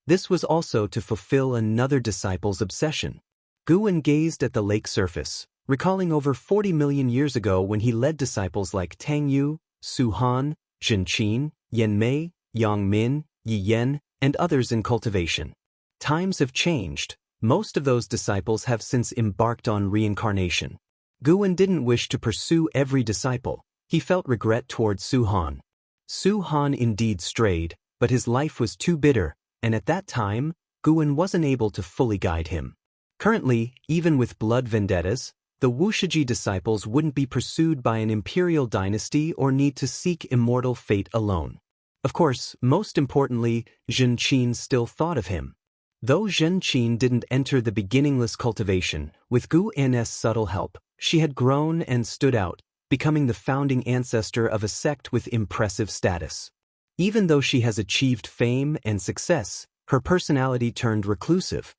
This was also to fulfill another disciple's obsession. Guan gazed at the lake surface, recalling over 40 million years ago when he led disciples like Tang Yu, Su Han, Zhen Qin, Yan Mei, Yang Min, Yi Yan, and others in cultivation. Times have changed. Most of those disciples have since embarked on reincarnation. Guwen didn't wish to pursue every disciple. He felt regret towards Su Han. Su Han indeed strayed, but his life was too bitter, and at that time, Guwen wasn't able to fully guide him. Currently, even with blood vendettas, the Wushiji disciples wouldn't be pursued by an imperial dynasty or need to seek immortal fate alone. Of course, most importantly, Zhen Qin still thought of him. Though Zhen Qin didn't enter the beginningless cultivation, with Gu N's subtle help, she had grown and stood out, becoming the founding ancestor of a sect with impressive status. Even though she has achieved fame and success, her personality turned reclusive.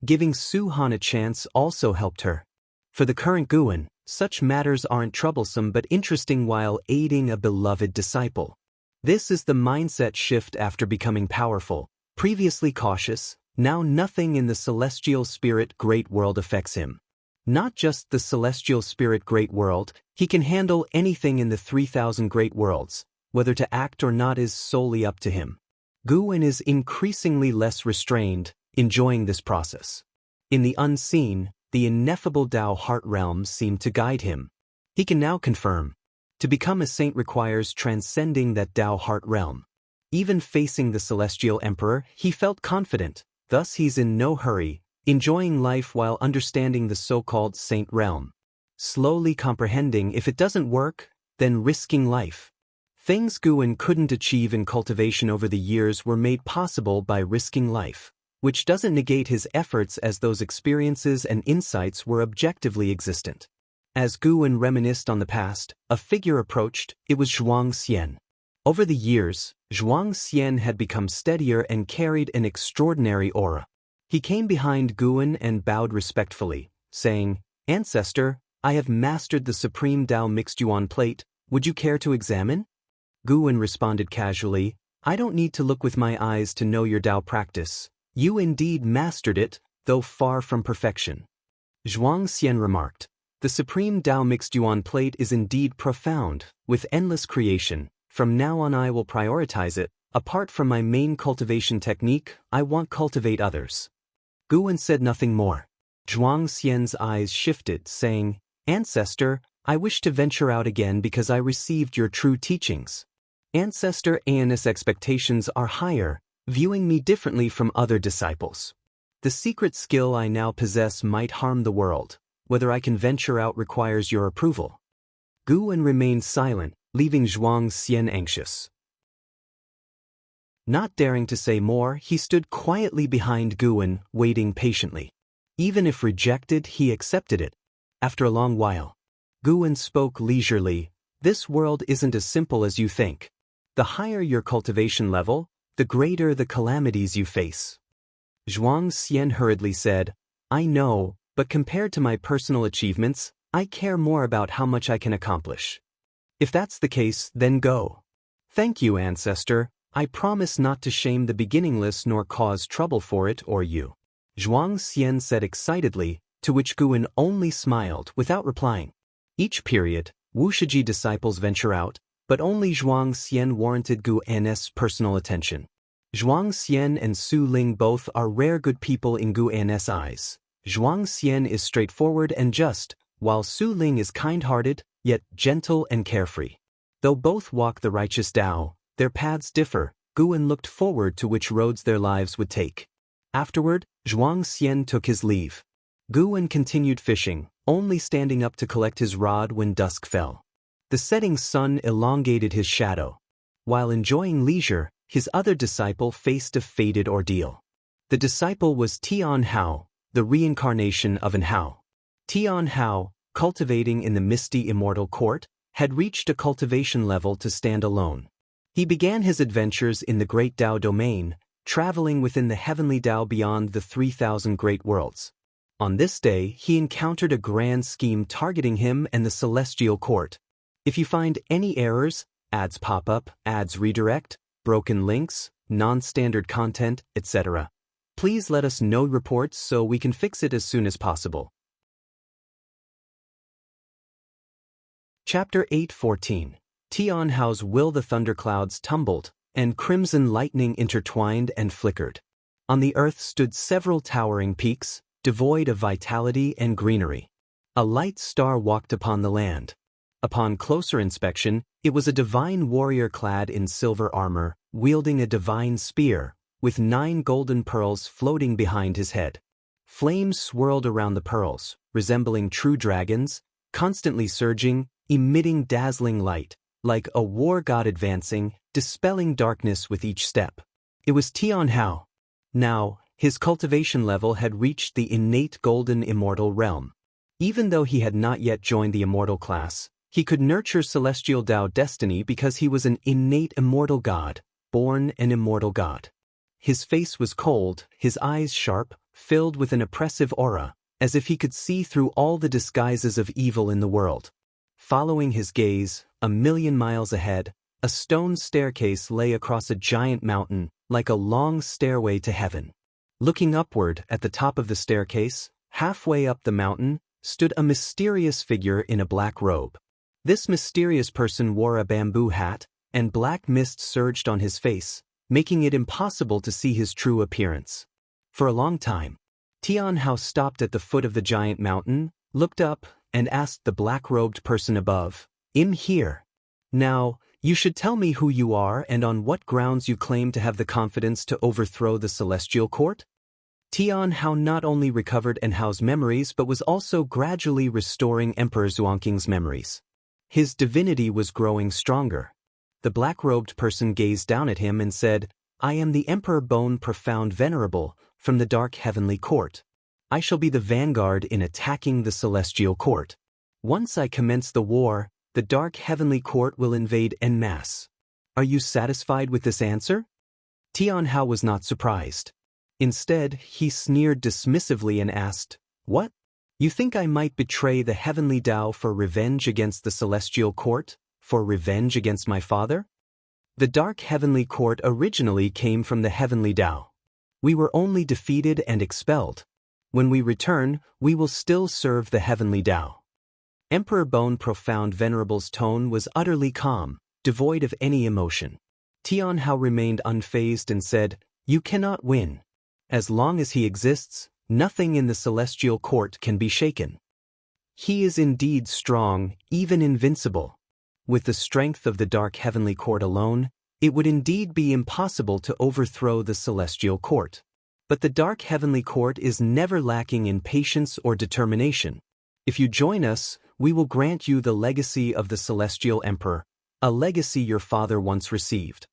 Giving Su Han a chance also helped her. For the current Guwen, such matters aren't troublesome but interesting while aiding a beloved disciple. This is the mindset shift after becoming powerful. Previously cautious, now nothing in the celestial spirit great world affects him. Not just the celestial spirit great world, he can handle anything in the 3,000 great worlds. Whether to act or not is solely up to him. Guwen is increasingly less restrained, enjoying this process. In the unseen, the ineffable Tao heart realms seem to guide him. He can now confirm. To become a saint requires transcending that Tao heart realm. Even facing the celestial emperor, he felt confident, thus he's in no hurry, enjoying life while understanding the so-called saint realm. Slowly comprehending if it doesn't work, then risking life. Things Guwen couldn't achieve in cultivation over the years were made possible by risking life, which doesn't negate his efforts as those experiences and insights were objectively existent. As Guwen reminisced on the past, a figure approached. It was Zhuang Xian. Over the years, Zhuang Xian had become steadier and carried an extraordinary aura. He came behind Guwen and bowed respectfully, saying, "Ancestor, I have mastered the supreme Tao mixed yuan plate. Would you care to examine?" Guwen responded casually, "I don't need to look with my eyes to know your Tao practice. You indeed mastered it, though far from perfection." Zhuang Xian remarked, "The supreme Tao mixed yuan plate is indeed profound, with endless creation. From now on I will prioritize it. Apart from my main cultivation technique, I want cultivate others." Guwen said nothing more. Zhuang Xian's eyes shifted, saying, "Ancestor, I wish to venture out again because I received your true teachings. Ancestor An's expectations are higher, viewing me differently from other disciples. The secret skill I now possess might harm the world. Whether I can venture out requires your approval." Guwen remained silent, leaving Zhuang Xian anxious. Not daring to say more, he stood quietly behind Guwen, waiting patiently. Even if rejected, he accepted it. After a long while, Guwen spoke leisurely, "This world isn't as simple as you think. The higher your cultivation level, the greater the calamities you face." Zhuang Xian hurriedly said, "I know, but compared to my personal achievements, I care more about how much I can accomplish." "If that's the case, then go." "Thank you, Ancestor. I promise not to shame the beginningless nor cause trouble for it or you," Zhuang Xian said excitedly, to which Guwen only smiled without replying. Each period, Wushiji disciples venture out, but only Zhuang Xian warranted Gu N's personal attention. Zhuang Xian and Su Ling both are rare good people in Gu N's eyes. Zhuang Xian is straightforward and just, while Su Ling is kind-hearted, yet gentle and carefree. Though both walk the righteous Tao, their paths differ. Guwen looked forward to which roads their lives would take. Afterward, Zhuang Xian took his leave. Guwen continued fishing, only standing up to collect his rod when dusk fell. The setting sun elongated his shadow. While enjoying leisure, his other disciple faced a fated ordeal. The disciple was Tian Hao, the reincarnation of an Hao. Tian Hao, cultivating in the misty immortal court, had reached a cultivation level to stand alone. He began his adventures in the great Tao domain, traveling within the heavenly Tao beyond the 3,000 great worlds. On this day, he encountered a grand scheme targeting him and the celestial court. If you find any errors, ads pop up, ads redirect, broken links, non-standard content, etc., please let us know reports so we can fix it as soon as possible. Chapter 8:14. Tian Hao's will. The thunderclouds tumbled, and crimson lightning intertwined and flickered. On the earth stood several towering peaks, devoid of vitality and greenery. A light star walked upon the land. Upon closer inspection, it was a divine warrior clad in silver armor, wielding a divine spear, with 9 golden pearls floating behind his head. Flames swirled around the pearls, resembling true dragons, constantly surging, emitting dazzling light, like a war god advancing, dispelling darkness with each step. It was Tian Hao. Now, his cultivation level had reached the innate golden immortal realm. Even though he had not yet joined the immortal class, he could nurture celestial Tao destiny because he was an innate immortal god, born an immortal god. His face was cold, his eyes sharp, filled with an oppressive aura, as if he could see through all the disguises of evil in the world. Following his gaze, 1,000,000 miles ahead, a stone staircase lay across a giant mountain, like a long stairway to heaven. Looking upward at the top of the staircase, halfway up the mountain, stood a mysterious figure in a black robe. This mysterious person wore a bamboo hat, and black mist surged on his face, making it impossible to see his true appearance. For a long time, Tian Hao stopped at the foot of the giant mountain, looked up, and asked the black-robed person above, "I'm here. Now, you should tell me who you are and on what grounds you claim to have the confidence to overthrow the celestial court?" Tian Hao not only recovered Enhao's memories but was also gradually restoring Emperor Xuanqing's memories. His divinity was growing stronger. The black-robed person gazed down at him and said, "I am the Emperor Bone Profound Venerable, from the Dark Heavenly Court. I shall be the vanguard in attacking the Celestial Court. Once I commence the war, the Dark Heavenly Court will invade en masse. Are you satisfied with this answer?" Tian Hao was not surprised. Instead, he sneered dismissively and asked, "What? You think I might betray the Heavenly Tao for revenge against the Celestial Court? For revenge against my father?" The Dark Heavenly Court originally came from the Heavenly Tao. We were only defeated and expelled. When we return, we will still serve the Heavenly Tao. Emperor Bone Profound Venerable's tone was utterly calm, devoid of any emotion. Tian Hao remained unfazed and said, "You cannot win. As long as he exists, nothing in the Celestial Court can be shaken. He is indeed strong, even invincible. With the strength of the Dark Heavenly Court alone, it would indeed be impossible to overthrow the Celestial Court. But the Dark Heavenly Court is never lacking in patience or determination. If you join us, we will grant you the legacy of the Celestial Emperor, a legacy your father once received.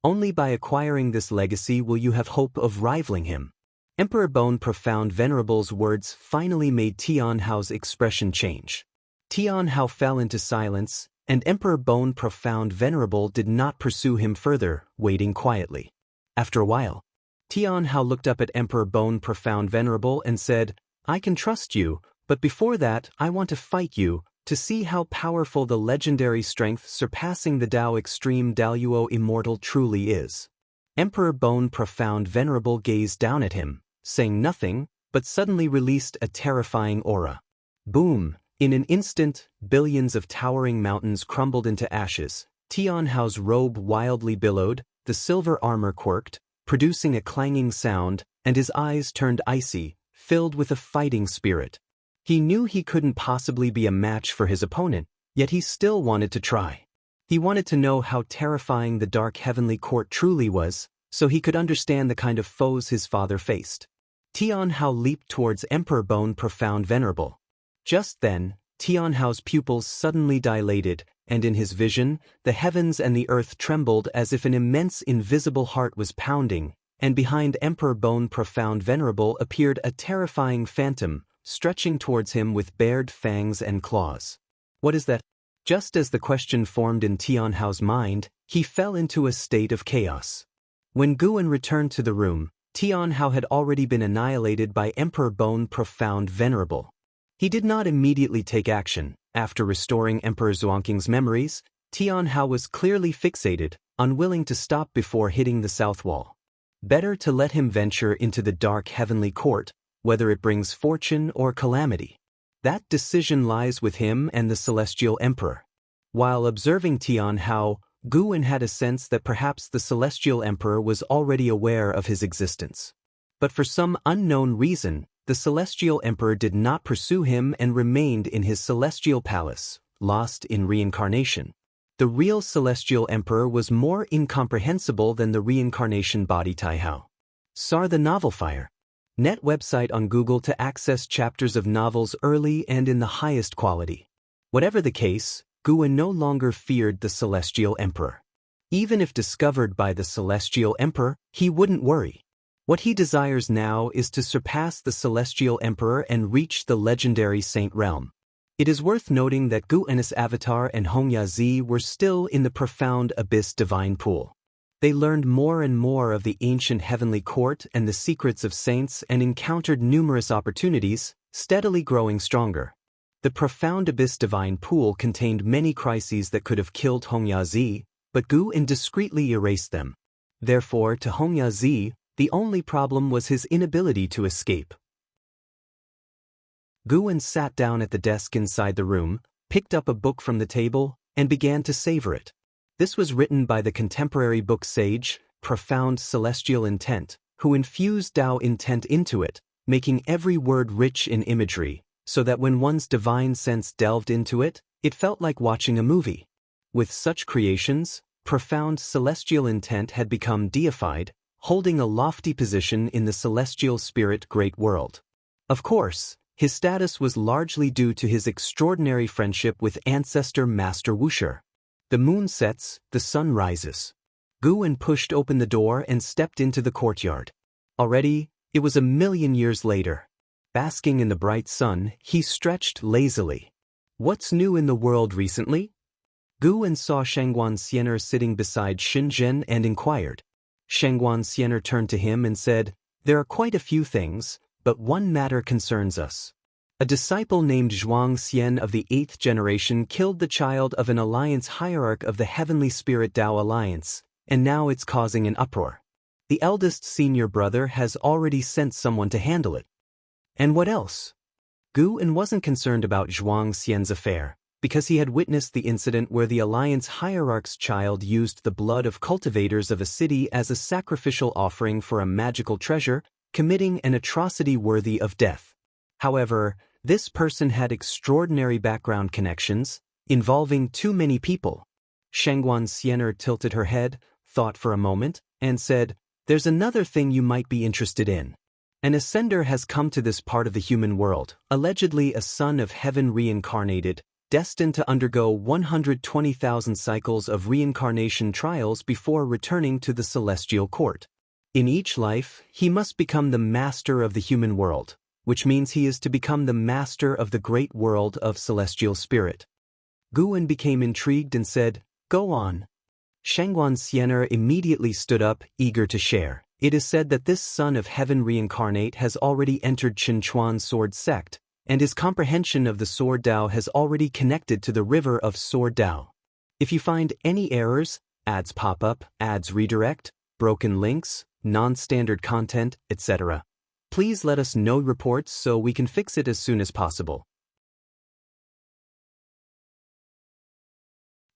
Only by acquiring this legacy will you have hope of rivaling him." Emperor Bone Profound Venerable's words finally made Tian Hao's expression change. Tian Hao fell into silence, and Emperor Bone Profound Venerable did not pursue him further, waiting quietly. After a while, Tian Hao looked up at Emperor Bone Profound Venerable and said, "I can trust you, but before that I want to fight you, to see how powerful the legendary strength surpassing the Tao Extreme Daluo Immortal truly is." Emperor Bone Profound Venerable gazed down at him, saying nothing, but suddenly released a terrifying aura. Boom! In an instant, billions of towering mountains crumbled into ashes. Tian Hao's robe wildly billowed, the silver armor quirked, producing a clanging sound, and his eyes turned icy, filled with a fighting spirit. He knew he couldn't possibly be a match for his opponent, yet he still wanted to try. He wanted to know how terrifying the Dark Heavenly Court truly was, so he could understand the kind of foes his father faced. Tian Hao leaped towards Emperor Bone Profound Venerable. Just then, Tian Hao's pupils suddenly dilated, and in his vision, the heavens and the earth trembled as if an immense invisible heart was pounding, and behind Emperor Bone Profound Venerable appeared a terrifying phantom, stretching towards him with bared fangs and claws. "What is that?" Just as the question formed in Tian Hao's mind, he fell into a state of chaos. When Guan returned to the room, Tian Hao had already been annihilated by Emperor Bone Profound Venerable. He did not immediately take action. After restoring Emperor Xuanqing's memories, Tian Hao was clearly fixated, unwilling to stop before hitting the south wall. Better to let him venture into the Dark Heavenly Court, whether it brings fortune or calamity. That decision lies with him and the Celestial Emperor. While observing Tian Hao, Guan had a sense that perhaps the Celestial Emperor was already aware of his existence. But for some unknown reason, The celestial emperor did not pursue him and remained in his celestial palace, lost in reincarnation. The real celestial emperor was more incomprehensible than the reincarnation body Taihao. Sar the Novel Fire. Net website on Google to access chapters of novels early and in the highest quality. Whatever the case, Guan no longer feared the celestial emperor. Even if discovered by the celestial emperor, he wouldn't worry. What he desires now is to surpass the celestial emperor and reach the legendary saint realm. It is worth noting that Guan's avatar and Hongyazi were still in the profound abyss divine pool. They learned more and more of the ancient heavenly court and the secrets of saints and encountered numerous opportunities, steadily growing stronger. The profound abyss divine pool contained many crises that could have killed Hongyazi, but Guan discreetly erased them. Therefore, to Hongyazi, the only problem was his inability to escape. Guan sat down at the desk inside the room, picked up a book from the table, and began to savor it. This was written by the contemporary book sage, Profound Celestial Intent, who infused Tao intent into it, making every word rich in imagery, so that when one's divine sense delved into it, it felt like watching a movie. With such creations, Profound Celestial Intent had become deified, holding a lofty position in the celestial spirit great world. Of course, his status was largely due to his extraordinary friendship with ancestor Master Wuxia. The moon sets, the sun rises. Guan pushed open the door and stepped into the courtyard. Already, it was 1,000,000 years later. Basking in the bright sun, he stretched lazily. What's new in the world recently? Guan saw Shangguan Xiener sitting beside Shenzhen and inquired. Shangguan Xiener turned to him and said, "There are quite a few things, but one matter concerns us. A disciple named Zhuang Xian of the 8th generation killed the child of an alliance hierarch of the Heavenly Spirit Tao Alliance, and now it's causing an uproar. The eldest senior brother has already sent someone to handle it." And what else? Guan wasn't concerned about Zhuang Xian's affair, because he had witnessed the incident where the alliance hierarch's child used the blood of cultivators of a city as a sacrificial offering for a magical treasure, committing an atrocity worthy of death. However, this person had extraordinary background connections, involving too many people. Shangguan Xiener tilted her head, thought for a moment, and said, "There's another thing you might be interested in. An ascender has come to this part of the human world, allegedly a son of heaven reincarnated, destined to undergo 120,000 cycles of reincarnation trials before returning to the celestial court. In each life, he must become the master of the human world, which means he is to become the master of the great world of celestial spirit." Guan became intrigued and said, "Go on." Shangguan Xiener immediately stood up, eager to share. "It is said that this son of heaven reincarnate has already entered Qinchuan sword sect, and his comprehension of the sword Tao has already connected to the river of sword Tao. If you find any errors, ads pop up, ads redirect, broken links, non-standard content, etc., please let us know reports so we can fix it as soon as possible."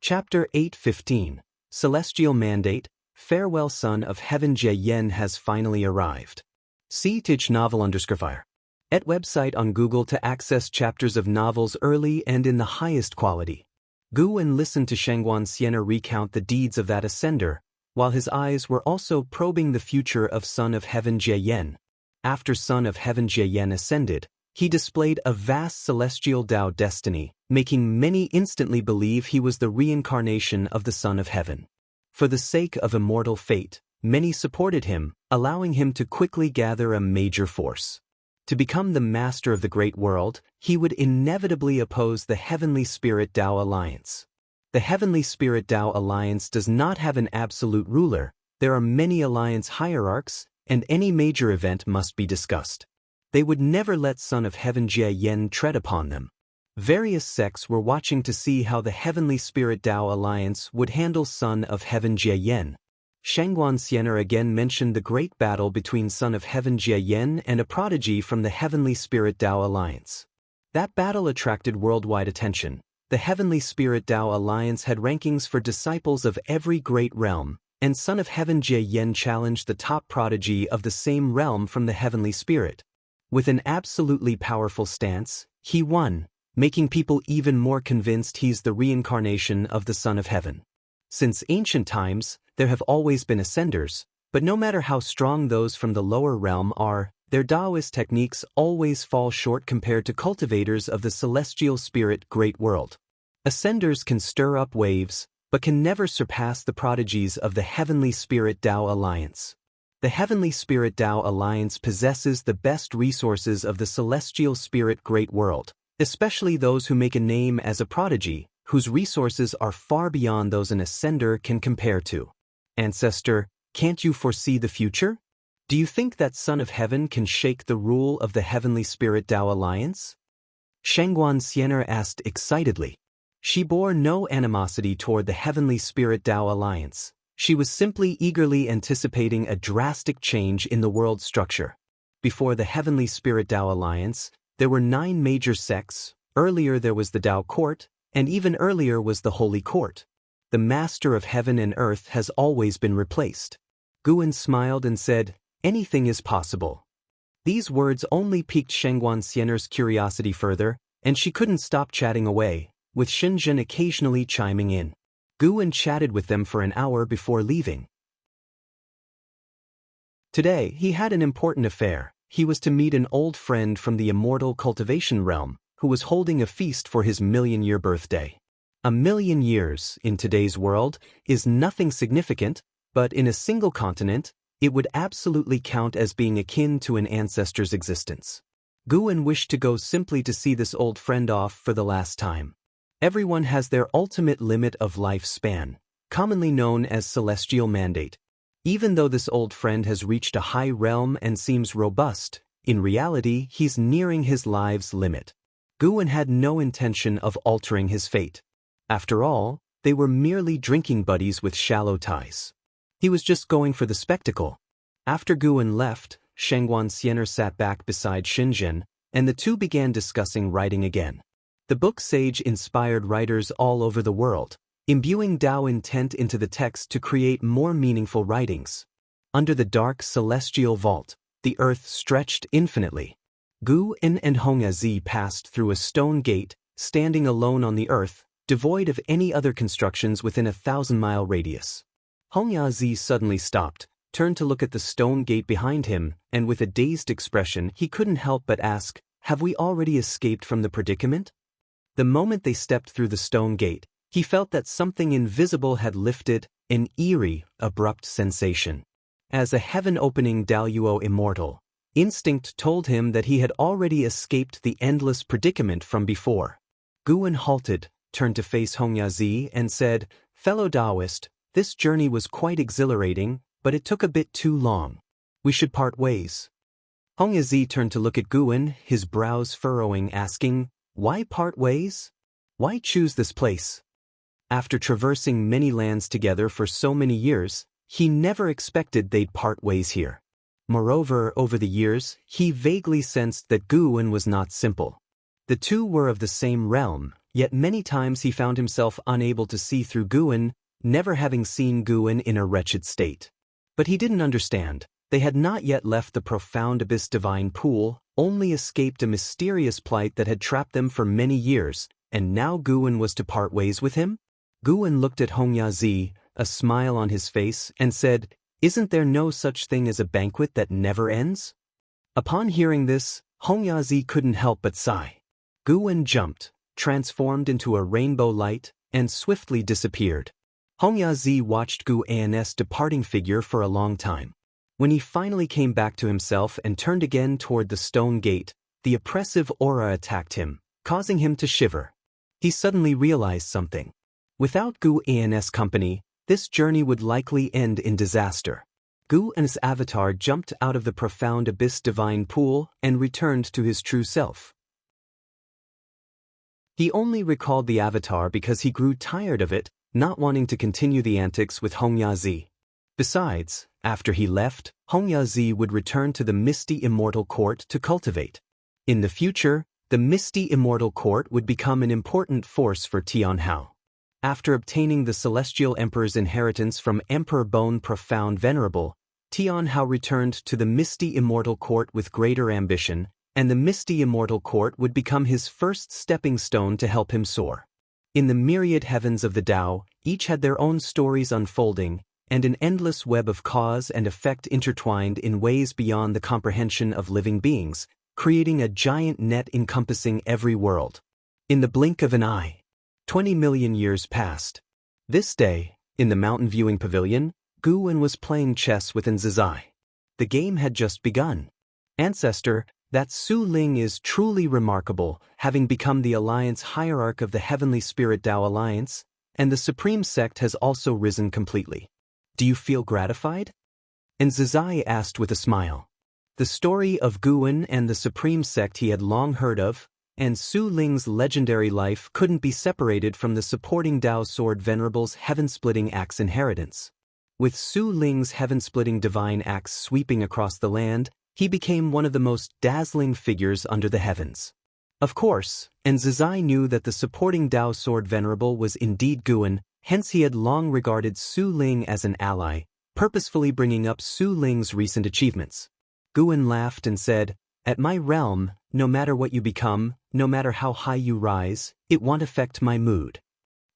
Chapter 8:15 Celestial Mandate, Farewell Son of Heaven Jie Yen has finally arrived. See Tich Novel _fire. At website on Google to access chapters of novels early and in the highest quality. Guan listened to Shangguan Xiener recount the deeds of that ascender, while his eyes were also probing the future of Son of Heaven Jie Yen. After Son of Heaven Jie Yen ascended, he displayed a vast celestial Tao destiny, making many instantly believe he was the reincarnation of the Son of Heaven. For the sake of immortal fate, many supported him, allowing him to quickly gather a major force. To become the master of the great world, he would inevitably oppose the Heavenly Spirit Tao Alliance. The Heavenly Spirit Tao Alliance does not have an absolute ruler, there are many alliance hierarchs, and any major event must be discussed. They would never let Son of Heaven Jie Yen tread upon them. Various sects were watching to see how the Heavenly Spirit Tao Alliance would handle Son of Heaven Jie Yen. Shangguan Xiener again mentioned the great battle between Son of Heaven Jie Yen and a prodigy from the Heavenly Spirit Tao Alliance. That battle attracted worldwide attention. The Heavenly Spirit Tao Alliance had rankings for disciples of every great realm, and Son of Heaven Jie Yen challenged the top prodigy of the same realm from the Heavenly Spirit. With an absolutely powerful stance, he won, making people even more convinced he's the reincarnation of the Son of Heaven. Since ancient times, there have always been ascenders, but no matter how strong those from the lower realm are, their Taoist techniques always fall short compared to cultivators of the celestial spirit great world. Ascenders can stir up waves, but can never surpass the prodigies of the Heavenly Spirit Tao Alliance. The Heavenly Spirit Tao Alliance possesses the best resources of the celestial spirit great world, especially those who make a name as a prodigy, whose resources are far beyond those an ascender can compare to. Ancestor, can't you foresee the future? Do you think that Son of Heaven can shake the rule of the Heavenly Spirit Tao Alliance? Shangguan Xiener asked excitedly. She bore no animosity toward the Heavenly Spirit Tao Alliance. She was simply eagerly anticipating a drastic change in the world structure. Before the Heavenly Spirit Tao Alliance, there were 9 major sects. Earlier there was the Tao Court, and even earlier was the Holy Court. The Master of Heaven and Earth has always been replaced. Guan smiled and said, "Anything is possible." These words only piqued Shangguan Xiener's curiosity further, and she couldn't stop chatting away, with Shenzhen occasionally chiming in. Guan chatted with them for an hour before leaving. Today, he had an important affair. He was to meet an old friend from the immortal cultivation realm, who was holding a feast for his million-year birthday. A million years, in today's world, is nothing significant, but in a single continent, it would absolutely count as being akin to an ancestor's existence. Guan wished to go simply to see this old friend off for the last time. Everyone has their ultimate limit of lifespan, commonly known as celestial mandate. Even though this old friend has reached a high realm and seems robust, in reality he's nearing his life's limit. Guan had no intention of altering his fate. After all, they were merely drinking buddies with shallow ties. He was just going for the spectacle. After Guan left, Shangguan Xiener sat back beside Shenzhen, and the two began discussing writing again. The book sage inspired writers all over the world, imbuing Tao intent into the text to create more meaningful writings. Under the dark celestial vault, the earth stretched infinitely. Guan and Hongyazi passed through a stone gate, standing alone on the earth, devoid of any other constructions within a 1,000-mile radius. Hongyazi suddenly stopped, turned to look at the stone gate behind him, and with a dazed expression he couldn't help but ask, "Have we already escaped from the predicament?" The moment they stepped through the stone gate, he felt that something invisible had lifted, an eerie, abrupt sensation. As a heaven-opening Daluo immortal, instinct told him that he had already escaped the endless predicament from before. Guan halted, turned to face Hongyazi, and said, "Fellow Taoist, this journey was quite exhilarating, but it took a bit too long. We should part ways." Hongyazi turned to look at Guan, his brows furrowing, asking, "Why part ways? Why choose this place?" After traversing many lands together for so many years, he never expected they'd part ways here. Moreover, over the years, he vaguely sensed that Guan was not simple. The two were of the same realm, yet many times he found himself unable to see through Guan, never having seen Guan in a wretched state. But he didn't understand. They had not yet left the profound abyss divine pool, only escaped a mysterious plight that had trapped them for many years, and now Guan was to part ways with him? Guan looked at Hongyazi, a smile on his face, and said, "Isn't there no such thing as a banquet that never ends?" Upon hearing this, Hongyazi couldn't help but sigh. Guan jumped, transformed into a rainbow light, and swiftly disappeared. Hongyazi watched Guan's departing figure for a long time. When he finally came back to himself and turned again toward the stone gate, the oppressive aura attacked him, causing him to shiver. He suddenly realized something. Without Guan's company, this journey would likely end in disaster. Guan's avatar jumped out of the profound abyss divine pool and returned to his true self. He only recalled the avatar because he grew tired of it, not wanting to continue the antics with Hongyazi. Besides, after he left, Hongyazi would return to the Misty Immortal Court to cultivate. In the future, the Misty Immortal Court would become an important force for Tianhao. After obtaining the Celestial Emperor's inheritance from Emperor Bone Profound Venerable, Tianhao returned to the Misty Immortal Court with greater ambition, and the misty immortal court would become his first stepping stone to help him soar. In the myriad heavens of the Tao, each had their own stories unfolding, and an endless web of cause and effect intertwined in ways beyond the comprehension of living beings, creating a giant net encompassing every world. In the blink of an eye, 20 million years passed. This day, in the mountain viewing pavilion, Guwen was playing chess with Nzazai. The game had just begun. Ancestor, that Su Ling is truly remarkable, having become the alliance hierarch of the Heavenly Spirit Tao Alliance, and the Supreme Sect has also risen completely. Do you feel gratified? Nzazai asked with a smile. The story of Guwen and the Supreme Sect he had long heard of, and Su Ling's legendary life couldn't be separated from the supporting Tao Sword Venerable's heaven-splitting axe inheritance. With Su Ling's heaven-splitting divine axe sweeping across the land, he became one of the most dazzling figures under the heavens. Of course, Nzazai knew that the supporting Tao Sword Venerable was indeed Guwen, hence he had long regarded Su Ling as an ally, purposefully bringing up Su Ling's recent achievements. Guwen laughed and said, "At my realm, no matter what you become, no matter how high you rise, it won't affect my mood."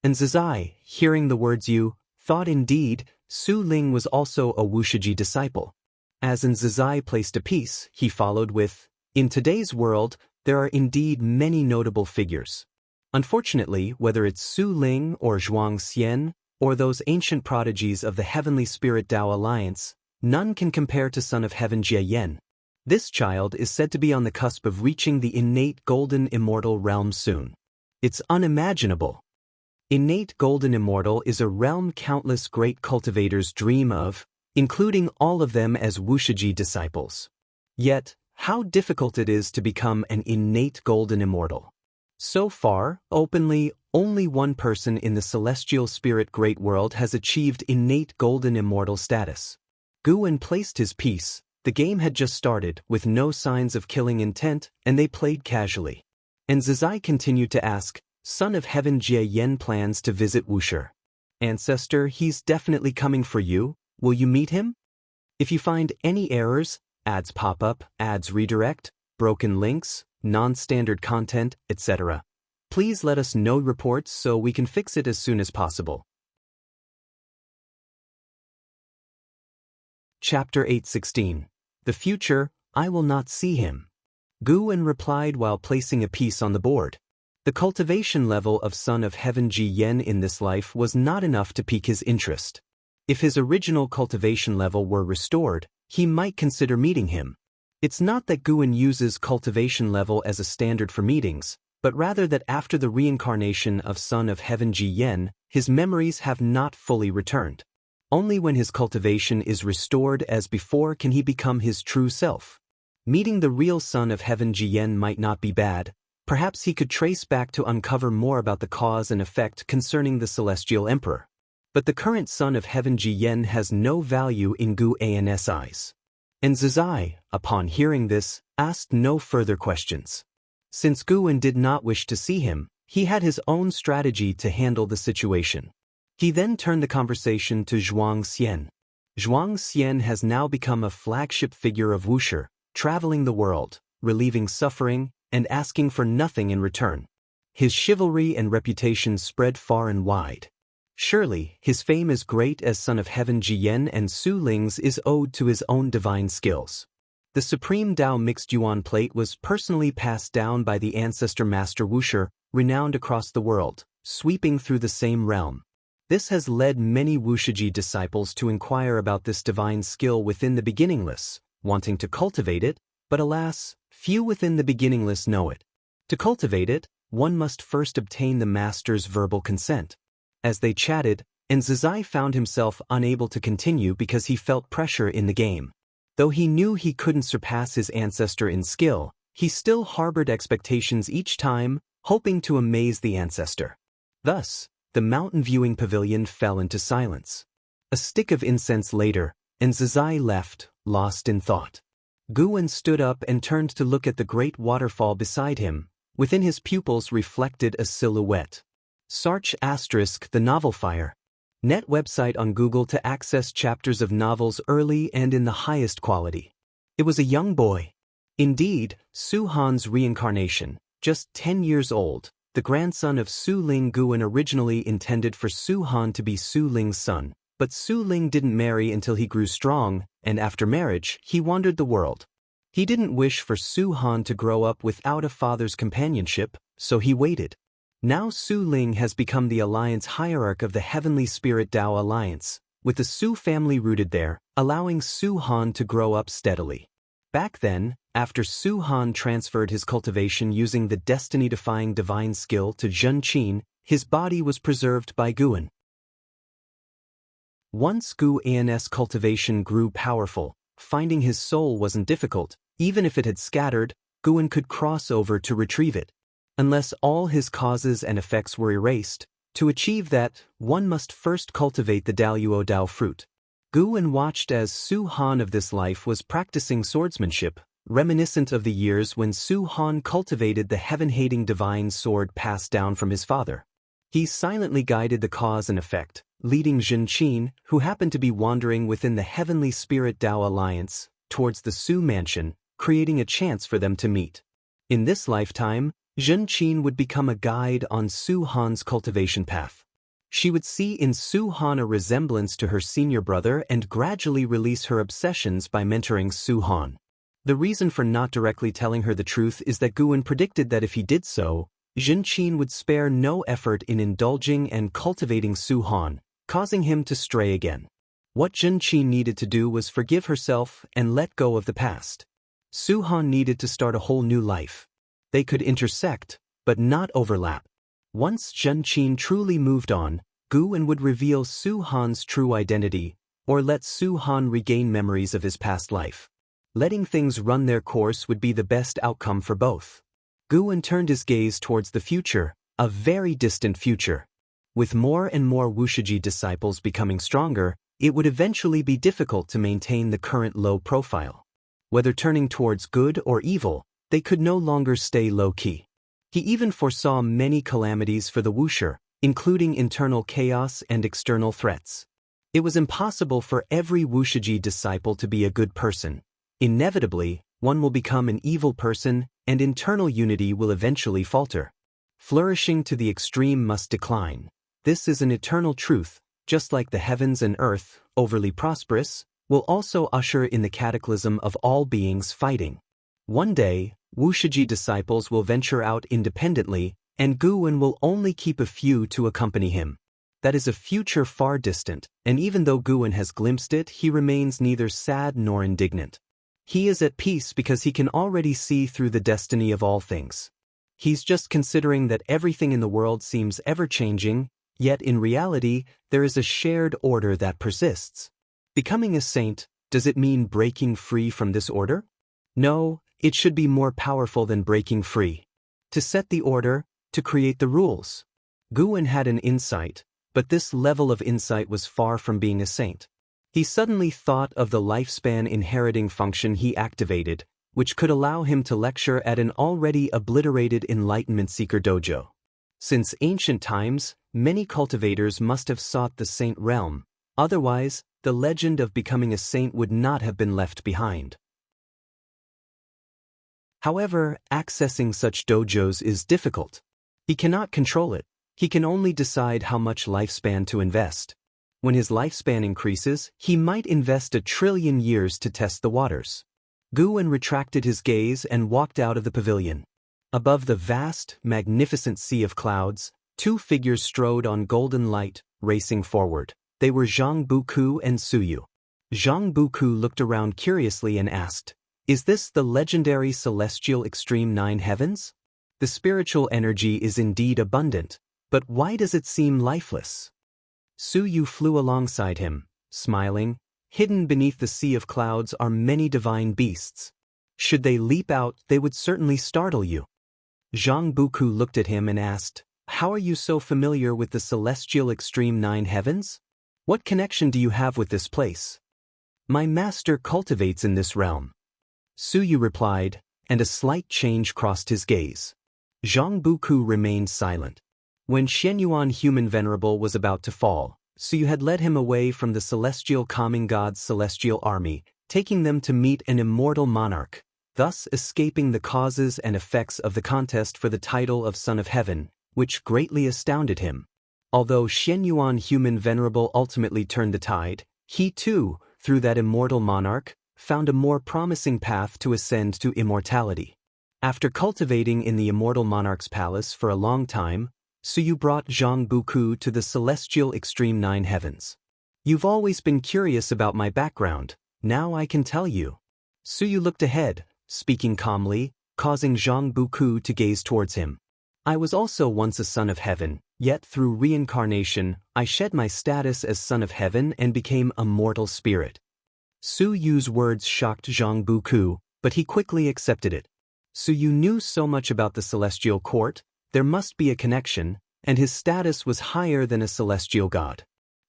Nzazai, hearing the words you, thought indeed, Su Ling was also a Wushiji disciple. As Nzazai placed a piece, he followed with, "In today's world, there are indeed many notable figures. Unfortunately, whether it's Su Ling or Zhuang Xian, or those ancient prodigies of the Heavenly Spirit Tao Alliance, none can compare to Son of Heaven Jie Yen. This child is said to be on the cusp of reaching the innate golden immortal realm soon. It's unimaginable. Innate golden immortal is a realm countless great cultivators dream of, including all of them as Wushiji disciples. Yet, how difficult it is to become an innate golden immortal. So far, openly, only one person in the celestial spirit great world has achieved innate golden immortal status. Guwen placed his piece. The game had just started, with no signs of killing intent, and they played casually. Nzazai continued to ask, "Son of Heaven Jie Yen plans to visit Wusher. Ancestor, he's definitely coming for you. Will you meet him? If you find any errors, ads pop up, ads redirect, broken links, non-standard content, etc., please let us know reports so we can fix it as soon as possible." Chapter 816. The Future, I Will Not See Him. Guwen replied while placing a piece on the board. The cultivation level of Son of Heaven Ji Yen in this life was not enough to pique his interest. If his original cultivation level were restored, he might consider meeting him. It's not that Guwen uses cultivation level as a standard for meetings, but rather that after the reincarnation of Son of Heaven Ji Yen, his memories have not fully returned. Only when his cultivation is restored as before can he become his true self. Meeting the real Son of Heaven Ji Yen might not be bad. Perhaps he could trace back to uncover more about the cause and effect concerning the Celestial Emperor. But the current Son of Heaven Ji Yen has no value in Guwen's eyes. Nzazai, upon hearing this, asked no further questions. Since Guwen did not wish to see him, he had his own strategy to handle the situation. He then turned the conversation to Zhuang Xian. Zhuang Xian has now become a flagship figure of Wusher, traveling the world, relieving suffering, and asking for nothing in return. His chivalry and reputation spread far and wide. Surely, his fame as great as Son of Heaven Ji Yen and Su Ling's is owed to his own divine skills. The Supreme Tao Mixed Yuan plate was personally passed down by the ancestor Master Wusher, renowned across the world, sweeping through the same realm. This has led many Wushiji disciples to inquire about this divine skill within the beginningless, wanting to cultivate it, but alas, few within the beginningless know it. To cultivate it, one must first obtain the Master's verbal consent. As they chatted, Nzazai found himself unable to continue because he felt pressure in the game. Though he knew he couldn't surpass his ancestor in skill, he still harbored expectations each time, hoping to amaze the ancestor. Thus, the mountain viewing pavilion fell into silence. A stick of incense later, Nzazai left, lost in thought. Guwen stood up and turned to look at the great waterfall beside him. Within his pupils reflected a silhouette. Sarch * the Novel Fire. Net website on Google to access chapters of novels early and in the highest quality. It was a young boy. Indeed, Su Han's reincarnation, just 10 years old, the grandson of Su Ling. Guan originally intended for Su Han to be Su Ling's son, but Su Ling didn't marry until he grew strong, and after marriage, he wandered the world. He didn't wish for Su Han to grow up without a father's companionship, so he waited. Now Su Ling has become the alliance hierarch of the Heavenly Spirit Tao Alliance, with the Su family rooted there, allowing Su Han to grow up steadily. Back then, after Su Han transferred his cultivation using the destiny-defying divine skill to Zhen Qin, his body was preserved by Guan. Once Guan's cultivation grew powerful, finding his soul wasn't difficult. Even if it had scattered, Guan could cross over to retrieve it. Unless all his causes and effects were erased, to achieve that, one must first cultivate the Daluo Dao fruit. Guan watched as Su Han of this life was practicing swordsmanship, reminiscent of the years when Su Han cultivated the heaven-hating divine sword passed down from his father. He silently guided the cause and effect, leading Zhen Qin, who happened to be wandering within the Heavenly Spirit Tao Alliance, towards the Su mansion, creating a chance for them to meet. In this lifetime, Zhen Qin would become a guide on Su Han's cultivation path. She would see in Su Han a resemblance to her senior brother and gradually release her obsessions by mentoring Su Han. The reason for not directly telling her the truth is that Guan predicted that if he did so, Zhen Qin would spare no effort in indulging and cultivating Su Han, causing him to stray again. What Zhen Qin needed to do was forgive herself and let go of the past. Su Han needed to start a whole new life. They could intersect, but not overlap. Once Zhen Qin truly moved on, Guan would reveal Su Han's true identity, or let Su Han regain memories of his past life. Letting things run their course would be the best outcome for both. Guan turned his gaze towards the future, a very distant future. With more and more Wushiji disciples becoming stronger, it would eventually be difficult to maintain the current low profile. Whether turning towards good or evil, they could no longer stay low-key. He even foresaw many calamities for the Wusher, including internal chaos and external threats. It was impossible for every Wushiji disciple to be a good person. Inevitably, one will become an evil person, and internal unity will eventually falter. Flourishing to the extreme must decline. This is an eternal truth, just like the heavens and earth, overly prosperous, will also usher in the cataclysm of all beings fighting. One day, Wushiji disciples will venture out independently, and Guan will only keep a few to accompany him. That is a future far distant, and even though Guan has glimpsed it, he remains neither sad nor indignant. He is at peace because he can already see through the destiny of all things. He's just considering that everything in the world seems ever-changing, yet in reality, there is a shared order that persists. Becoming a saint, does it mean breaking free from this order? No, it should be more powerful than breaking free. To set the order, to create the rules. Guan had an insight, but this level of insight was far from being a saint. He suddenly thought of the lifespan inheriting function he activated, which could allow him to lecture at an already obliterated enlightenment seeker dojo. Since ancient times, many cultivators must have sought the saint realm, otherwise, the legend of becoming a saint would not have been left behind. However, accessing such dojos is difficult. He cannot control it. He can only decide how much lifespan to invest. When his lifespan increases, he might invest 1 trillion years to test the waters. Guan retracted his gaze and walked out of the pavilion. Above the vast, magnificent sea of clouds, two figures strode on golden light, racing forward. They were Zhang Buku and Suyu. Zhang Buku looked around curiously and asked, "Is this the legendary celestial extreme 9 heavens? The spiritual energy is indeed abundant, but why does it seem lifeless?" Suyu flew alongside him, smiling. "Hidden beneath the sea of clouds are many divine beasts. Should they leap out, they would certainly startle you." Zhang Buku looked at him and asked, "How are you so familiar with the celestial extreme 9 heavens? What connection do you have with this place?" "My master cultivates in this realm," Suyu replied, and a slight change crossed his gaze. Zhang Buku remained silent. When Xianyuan Human Venerable was about to fall, Suyu had led him away from the celestial calming god's celestial army, taking them to meet an immortal monarch, thus escaping the causes and effects of the contest for the title of Son of Heaven, which greatly astounded him. Although Xianyuan Human Venerable ultimately turned the tide, he too, through that immortal monarch, found a more promising path to ascend to immortality. After cultivating in the immortal monarch's palace for a long time, Suyu brought Zhang Buku to the celestial extreme 9 heavens. You've always been curious about my background, now I can tell you. Suyu looked ahead, speaking calmly, causing Zhang Buku to gaze towards him. I was also once a son of heaven, yet through reincarnation, I shed my status as son of heaven and became a mortal spirit. Suyu's words shocked Zhang Buku, but he quickly accepted it. Suyu knew so much about the celestial court, there must be a connection, and his status was higher than a celestial god.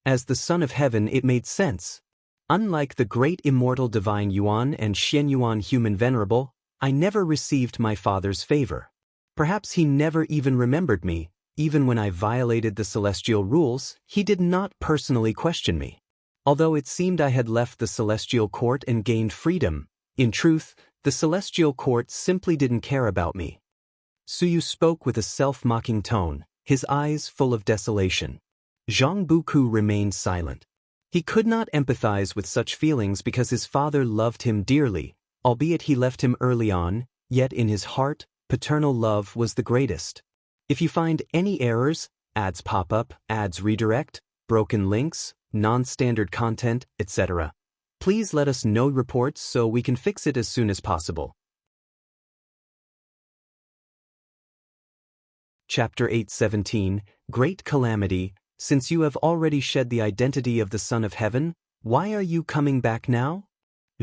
As the son of heaven, it made sense. Unlike the great immortal divine Yuan and Xianyuan Human Venerable, I never received my father's favor. Perhaps he never even remembered me. Even when I violated the celestial rules, he did not personally question me. Although it seemed I had left the celestial court and gained freedom, in truth, the celestial court simply didn't care about me. Suyu spoke with a self-mocking tone, his eyes full of desolation. Zhang Buku remained silent. He could not empathize with such feelings because his father loved him dearly, albeit he left him early on, yet in his heart, paternal love was the greatest. If you find any errors, ads pop up, ads redirect, broken links, non-standard content, etc., please let us know reports so we can fix it as soon as possible. Chapter 8:17, Great Calamity. Since you have already shed the identity of the Son of Heaven, why are you coming back now?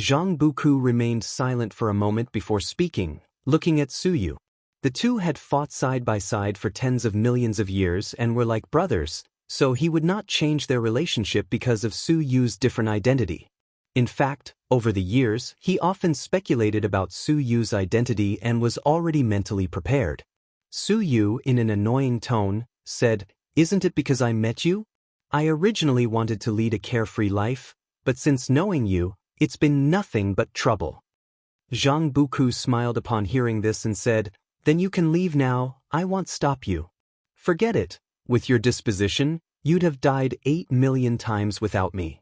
Zhang Buku remained silent for a moment before speaking, looking at Suyu. The two had fought side by side for tens of millions of years and were like brothers, so he would not change their relationship because of Suyu's different identity. In fact, over the years, he often speculated about Suyu's identity and was already mentally prepared. Suyu, in an annoying tone, said, "Isn't it because I met you? I originally wanted to lead a carefree life, but since knowing you, it's been nothing but trouble." Zhang Buku smiled upon hearing this and said, "Then you can leave now, I won't stop you. Forget it, with your disposition, you'd have died 8 million times without me.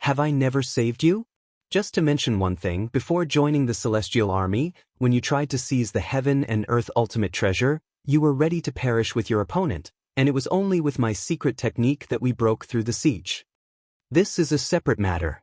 Have I never saved you? Just to mention one thing, before joining the Celestial Army, when you tried to seize the heaven and earth ultimate treasure, you were ready to perish with your opponent, and it was only with my secret technique that we broke through the siege. This is a separate matter."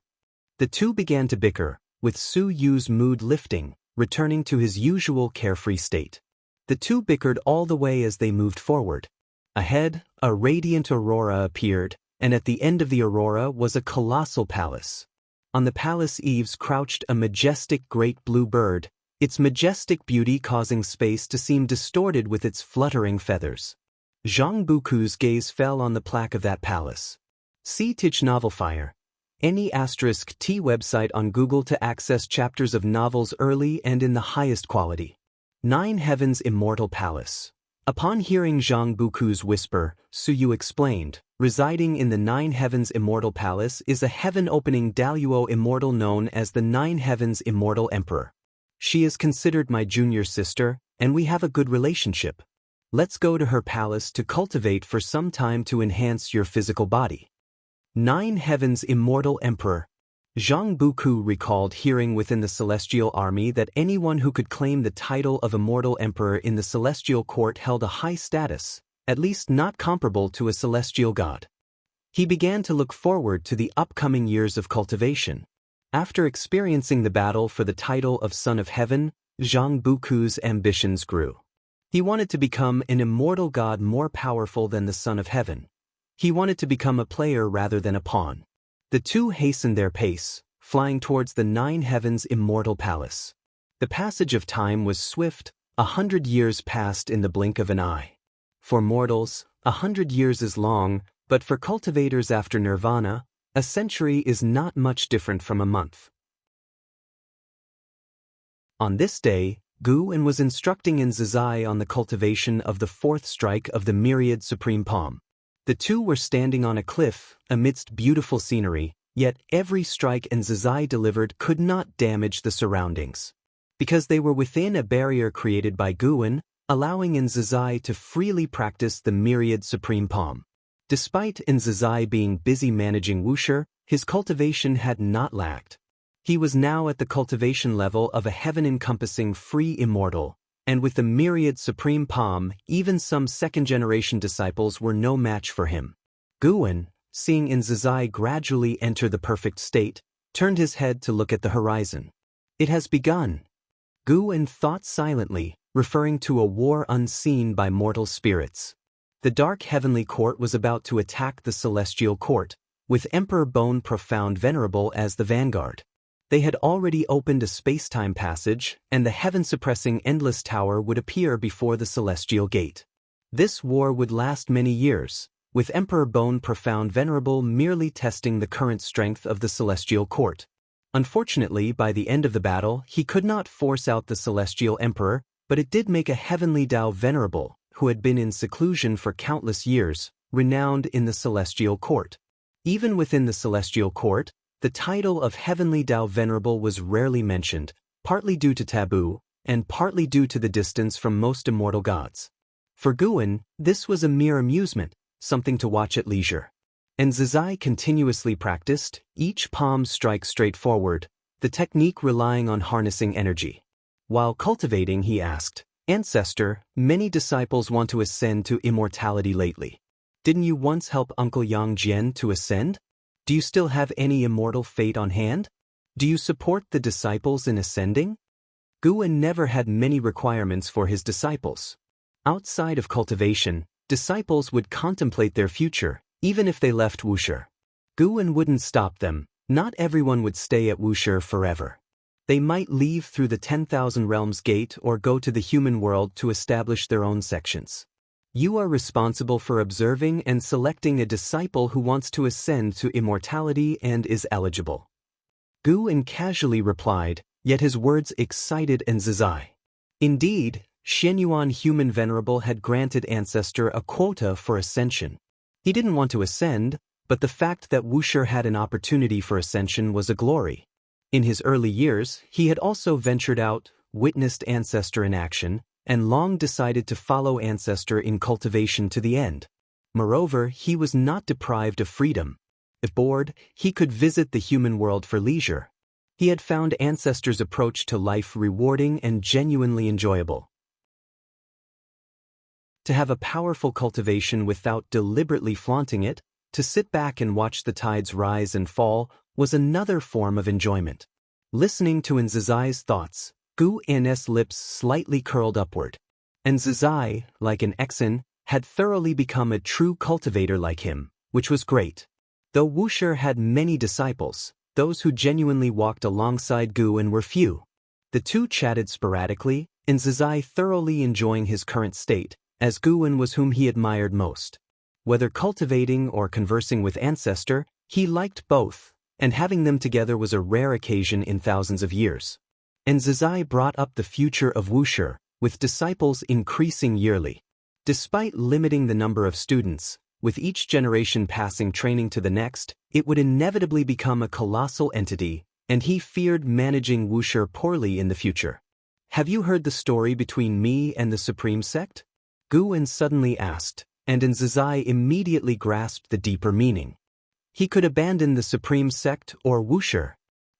The two began to bicker, with Suyu's mood lifting, returning to his usual carefree state. The two bickered all the way as they moved forward. Ahead, a radiant aurora appeared, and at the end of the aurora was a colossal palace. On the palace eaves crouched a majestic great blue bird, its majestic beauty causing space to seem distorted with its fluttering feathers. Zhang Buku's gaze fell on the plaque of that palace. See Tich Novelfire. Any *T website on Google to access chapters of novels early and in the highest quality. 9 Heavens Immortal Palace. Upon hearing Zhang Buku's whisper, Suyu explained, residing in the 9 Heavens Immortal Palace is a heaven-opening Daluo immortal known as the 9 Heavens Immortal Emperor. She is considered my junior sister, and we have a good relationship. Let's go to her palace to cultivate for some time to enhance your physical body. 9 Heavens Immortal Emperor. Zhang Buku recalled hearing within the Celestial Army that anyone who could claim the title of Immortal Emperor in the Celestial Court held a high status, at least not comparable to a celestial god. He began to look forward to the upcoming years of cultivation. After experiencing the battle for the title of Son of Heaven, Zhang Buku's ambitions grew. He wanted to become an immortal god more powerful than the Son of Heaven. He wanted to become a player rather than a pawn. The two hastened their pace, flying towards the 9 Heavens Immortal Palace. The passage of time was swift, 100 years passed in the blink of an eye. For mortals, 100 years is long, but for cultivators after nirvana, a century is not much different from a month. On this day, Gu was instructing in Zizai on the cultivation of the 4th strike of the myriad supreme palm. The two were standing on a cliff, amidst beautiful scenery, yet every strike Zizai delivered could not damage the surroundings. because they were within a barrier created by Guan, allowing Nzazai to freely practice the myriad supreme palm. Despite Nzazai being busy managing wuxia, his cultivation had not lacked. He was now at the cultivation level of a heaven-encompassing free immortal, and with the myriad supreme palm, even some second-generation disciples were no match for him. Guan, seeing Nzazai gradually enter the perfect state, turned his head to look at the horizon. It has begun. Guan thought silently, referring to a war unseen by mortal spirits. The dark heavenly court was about to attack the celestial court, with Emperor Bone Profound Venerable as the vanguard. They had already opened a space-time passage, and the heaven-suppressing endless tower would appear before the celestial gate. This war would last many years, with Emperor Bone Profound Venerable merely testing the current strength of the celestial court. Unfortunately, by the end of the battle, he could not force out the celestial emperor, but it did make a heavenly Tao Venerable, who had been in seclusion for countless years, renowned in the celestial court. Even within the celestial court, the title of Heavenly Tao Venerable was rarely mentioned, partly due to taboo, and partly due to the distance from most immortal gods. For Guan, this was a mere amusement, something to watch at leisure. Nzazai continuously practiced, each palm strike straight forward, the technique relying on harnessing energy. While cultivating, he asked, "Ancestor, many disciples want to ascend to immortality lately. Didn't you once help Uncle Yang Jian to ascend? Do you still have any immortal fate on hand? Do you support the disciples in ascending?" Guan never had many requirements for his disciples. Outside of cultivation, disciples would contemplate their future, even if they left wuxia. Guan wouldn't stop them. Not everyone would stay at wuxia forever. They might leave through the 10,000 Realms gate or go to the human world to establish their own sections. You are responsible for observing and selecting a disciple who wants to ascend to immortality and is eligible. Guan casually replied, yet his words excited Nzazai. Indeed, Xianyuan Human Venerable had granted Ancestor a quota for ascension. He didn't want to ascend, but the fact that wuxia had an opportunity for ascension was a glory. In his early years, he had also ventured out, witnessed Ancestor in action, and long decided to follow Ancestor in cultivation to the end. Moreover, he was not deprived of freedom. If bored, he could visit the human world for leisure. He had found Ancestor's approach to life rewarding and genuinely enjoyable. To have a powerful cultivation without deliberately flaunting it, to sit back and watch the tides rise and fall, was another form of enjoyment. Listening to Nzazai's thoughts, Guan's lips slightly curled upward. Nzazai, like an Exan, had thoroughly become a true cultivator like him, which was great. Though wuxia had many disciples, those who genuinely walked alongside Guan were few. The two chatted sporadically, Nzazai thoroughly enjoying his current state, as Guan was whom he admired most. Whether cultivating or conversing with Ancestor, he liked both, and having them together was a rare occasion in thousands of years. Nzazai brought up the future of wuxia, with disciples increasing yearly. Despite limiting the number of students, with each generation passing training to the next, it would inevitably become a colossal entity, and he feared managing wuxia poorly in the future. "Have you heard the story between me and the Supreme Sect?" Guan suddenly asked, and Nzazai immediately grasped the deeper meaning. He could abandon the Supreme Sect or wuxia.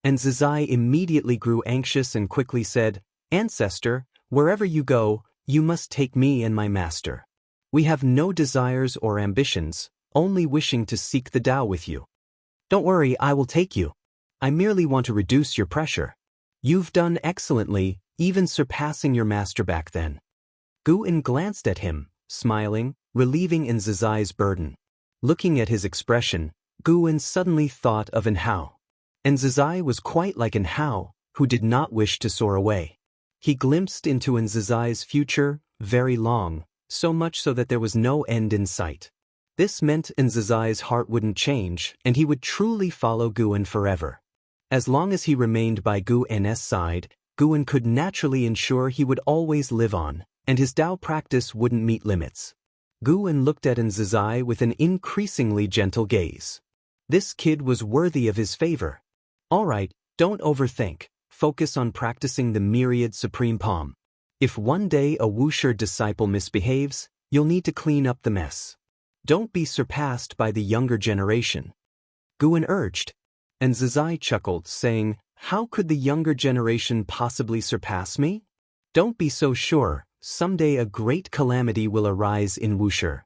Nzazai immediately grew anxious and quickly said, "Ancestor, wherever you go, you must take me and my master. We have no desires or ambitions, only wishing to seek the Tao with you. Don't worry, I will take you. I merely want to reduce your pressure. You've done excellently, even surpassing your master back then." Guan glanced at him, smiling, relieving Nzazai's burden. Looking at his expression, Guan suddenly thought of An Hao. Nzazai was quite like An Hao, who did not wish to soar away. He glimpsed into Nzazai's future, very long, so much so that there was no end in sight. This meant Nzazai's heart wouldn't change, and he would truly follow Guan forever. As long as he remained by Guan's side, Guan could naturally ensure he would always live on, and his Tao practice wouldn't meet limits. Guan looked at Nzazai with an increasingly gentle gaze. This kid was worthy of his favor. "All right, don't overthink. focus on practicing the myriad supreme palm. If one day a Wusher disciple misbehaves, you'll need to clean up the mess. Don't be surpassed by the younger generation. Guan urged. And Zizai chuckled, saying, how could the younger generation possibly surpass me? Don't be so sure, someday a great calamity will arise in Wusher.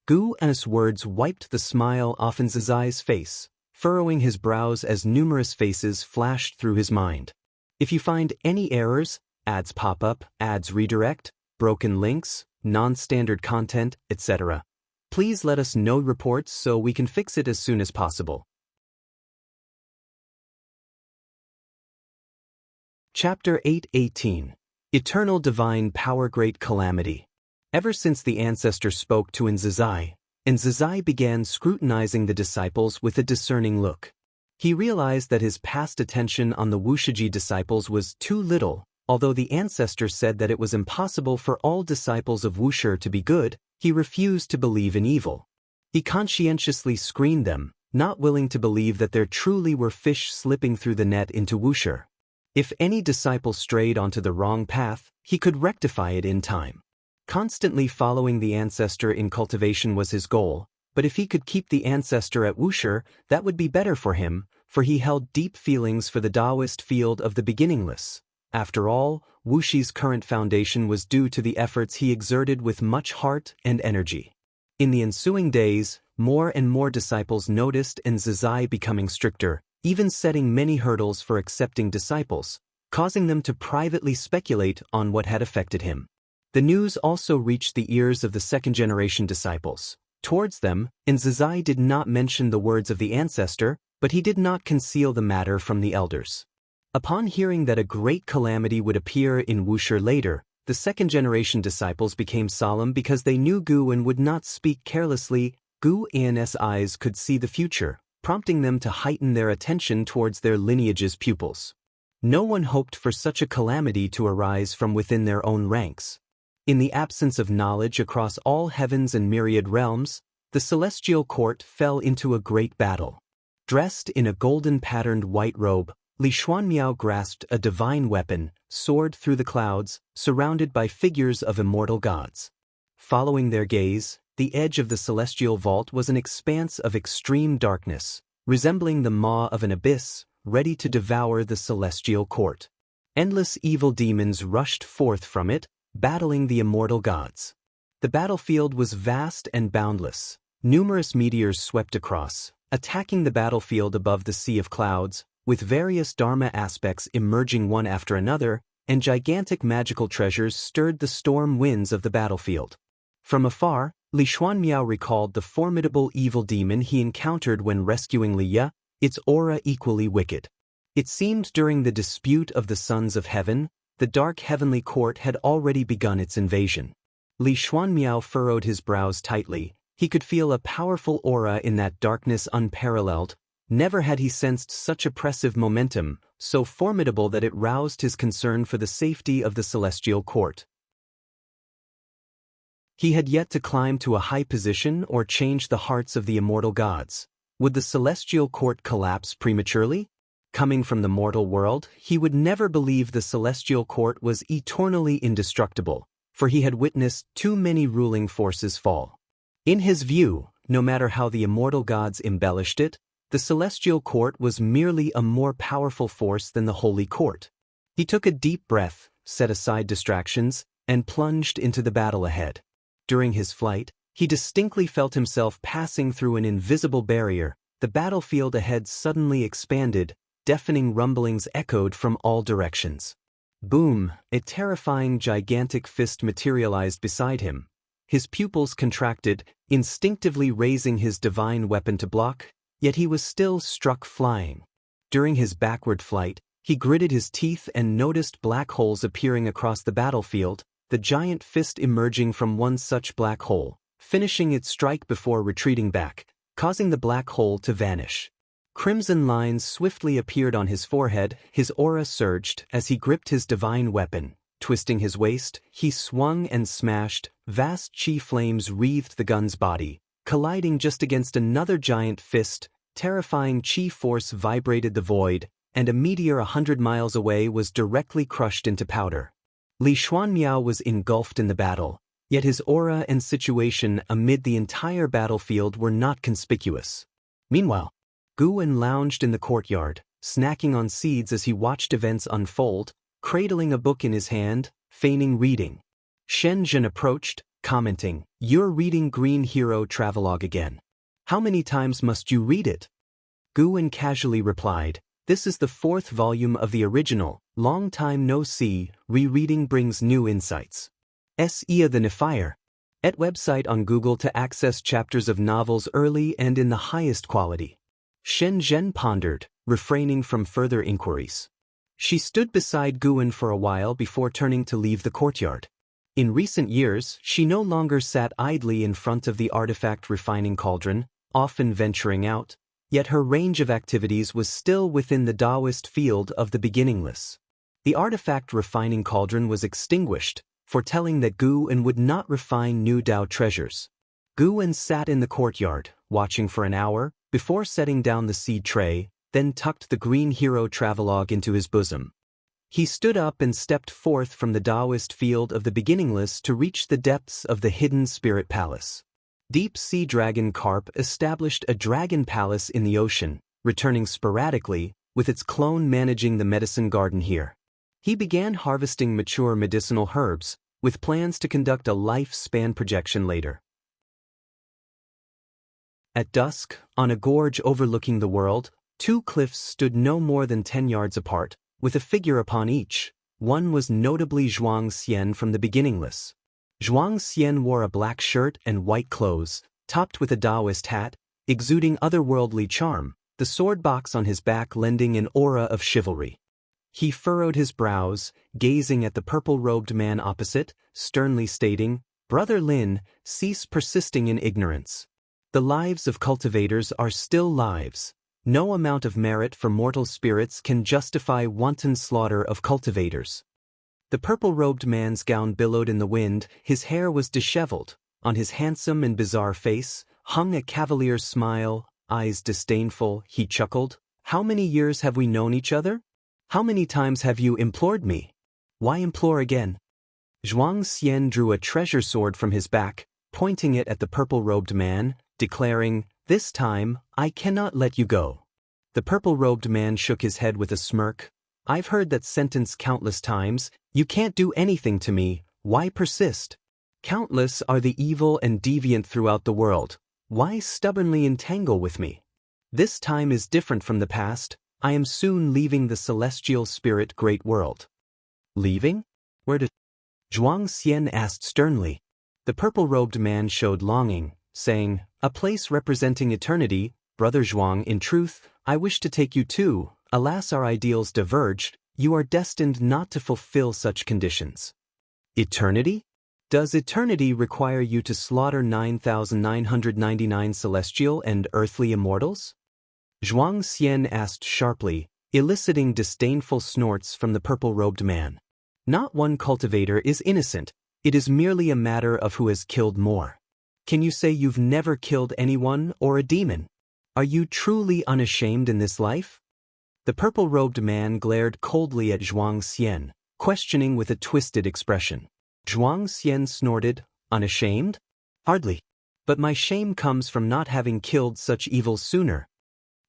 Guan's words wiped the smile off in Zizai's face, furrowing his brows as numerous faces flashed through his mind. If you find any errors, ads pop up, ads redirect, broken links, non-standard content, etc., please let us know reports so we can fix it as soon as possible. Chapter 8:18 Eternal Divine Power Great Calamity. Ever since the ancestor spoke to Zizai began scrutinizing the disciples with a discerning look. He realized that his past attention on the Wushiji disciples was too little. Although the ancestor said that it was impossible for all disciples of Wusher to be good, he refused to believe in evil. He conscientiously screened them, not willing to believe that there truly were fish slipping through the net into Wusher. If any disciple strayed onto the wrong path, he could rectify it in time. Constantly following the ancestor in cultivation was his goal, but if he could keep the ancestor at Wusher, that would be better for him, for he held deep feelings for the Taoist field of the beginningless. After all, Wushi's current foundation was due to the efforts he exerted with much heart and energy. In the ensuing days, more and more disciples noticed Zizai becoming stricter, even setting many hurdles for accepting disciples, causing them to privately speculate on what had affected him. The news also reached the ears of the second-generation disciples. Towards them, Zizai did not mention the words of the ancestor, but he did not conceal the matter from the elders. Upon hearing that a great calamity would appear in Wusher later, the second-generation disciples became solemn because they knew Guan would not speak carelessly. Guan's eyes could see the future, prompting them to heighten their attention towards their lineage's pupils. No one hoped for such a calamity to arise from within their own ranks. In the absence of knowledge across all heavens and myriad realms, the celestial court fell into a great battle. Dressed in a golden-patterned white robe, Li Xuanmiao grasped a divine weapon, soared through the clouds, surrounded by figures of immortal gods. Following their gaze, the edge of the celestial vault was an expanse of extreme darkness, resembling the maw of an abyss, ready to devour the celestial court. Endless evil demons rushed forth from it, battling the immortal gods. The battlefield was vast and boundless. Numerous meteors swept across, attacking the battlefield above the sea of clouds, with various Dharma aspects emerging one after another, and gigantic magical treasures stirred the storm winds of the battlefield. From afar, Li Xuanmiao recalled the formidable evil demon he encountered when rescuing Liya, its aura equally wicked. It seemed during the dispute of the sons of heaven, the dark heavenly court had already begun its invasion. Li Xuanmiao furrowed his brows tightly. He could feel a powerful aura in that darkness unparalleled. Never had he sensed such oppressive momentum, so formidable that it roused his concern for the safety of the celestial court. He had yet to climb to a high position or change the hearts of the immortal gods. Would the celestial court collapse prematurely? Coming from the mortal world, he would never believe the celestial court was eternally indestructible, for he had witnessed too many ruling forces fall. In his view, no matter how the immortal gods embellished it, the celestial court was merely a more powerful force than the holy court. He took a deep breath, set aside distractions, and plunged into the battle ahead. During his flight, he distinctly felt himself passing through an invisible barrier. The battlefield ahead suddenly expanded, deafening rumblings echoed from all directions. Boom! A terrifying gigantic fist materialized beside him. His pupils contracted, instinctively raising his divine weapon to block, yet he was still struck flying. During his backward flight, he gritted his teeth and noticed black holes appearing across the battlefield, the giant fist emerging from one such black hole, finishing its strike before retreating back, causing the black hole to vanish. Crimson lines swiftly appeared on his forehead, his aura surged as he gripped his divine weapon. Twisting his waist, he swung and smashed. Vast chi flames wreathed the gun's body, colliding just against another giant fist. Terrifying chi force vibrated the void, and a meteor 100 miles away was directly crushed into powder. Li Xuanmiao was engulfed in the battle, yet his aura and situation amid the entire battlefield were not conspicuous. Meanwhile, Guan lounged in the courtyard, snacking on seeds as he watched events unfold, cradling a book in his hand, feigning reading. Shen Zhen approached, commenting, "You're reading Green Hero Travelogue again. How many times must you read it?" Guan casually replied, "This is the 4th volume of the original, long time no see, rereading brings new insights." Ia the Nefire. Et website on Google to access chapters of novels early and in the highest quality. Shen Zhen pondered, refraining from further inquiries. She stood beside Guan for a while before turning to leave the courtyard. In recent years, she no longer sat idly in front of the artifact refining cauldron, often venturing out, yet her range of activities was still within the Taoist field of the beginningless. The artifact refining cauldron was extinguished, foretelling that Guan would not refine new Tao treasures. Guan sat in the courtyard, watching for an hour, before setting down the seed tray, then tucked the Green Hero Travelogue into his bosom. He stood up and stepped forth from the Taoist field of the beginningless to reach the depths of the hidden spirit palace. Deep sea dragon carp established a dragon palace in the ocean, returning sporadically, with its clone managing the medicine garden here. He began harvesting mature medicinal herbs, with plans to conduct a lifespan projection later. At dusk, on a gorge overlooking the world, 2 cliffs stood no more than 10 yards apart, with a figure upon each. One was notably Zhuang Xian from the beginningless. Zhuang Xian wore a black shirt and white clothes, topped with a Taoist hat, exuding otherworldly charm, the sword box on his back lending an aura of chivalry. He furrowed his brows, gazing at the purple-robed man opposite, sternly stating, "Brother Lin, cease persisting in ignorance. The lives of cultivators are still lives. No amount of merit for mortal spirits can justify wanton slaughter of cultivators." The purple-robed man's gown billowed in the wind, his hair was disheveled. On his handsome and bizarre face hung a cavalier's smile, eyes disdainful. He chuckled, "How many years have we known each other? How many times have you implored me? Why implore again?" Zhuang Xian drew a treasure sword from his back, pointing it at the purple-robed man, declaring, "This time, I cannot let you go." The purple-robed man shook his head with a smirk. "I've heard that sentence countless times. You can't do anything to me. Why persist? Countless are the evil and deviant throughout the world. Why stubbornly entangle with me? This time is different from the past. I am soon leaving the celestial spirit great world." "Leaving? Where to?" Zhuang Xian asked sternly. The purple-robed man showed longing, saying, "A place representing eternity, Brother Zhuang. In truth, I wish to take you too. Alas, our ideals diverged. You are destined not to fulfill such conditions." "Eternity? Does eternity require you to slaughter 9,999 celestial and earthly immortals?" Zhuang Xian asked sharply, eliciting disdainful snorts from the purple-robed man. "Not one cultivator is innocent. It is merely a matter of who has killed more. Can you say you've never killed anyone or a demon? Are you truly unashamed in this life?" The purple-robed man glared coldly at Zhuang Xian, questioning with a twisted expression. Zhuang Xian snorted, "Unashamed? Hardly. But my shame comes from not having killed such evils sooner."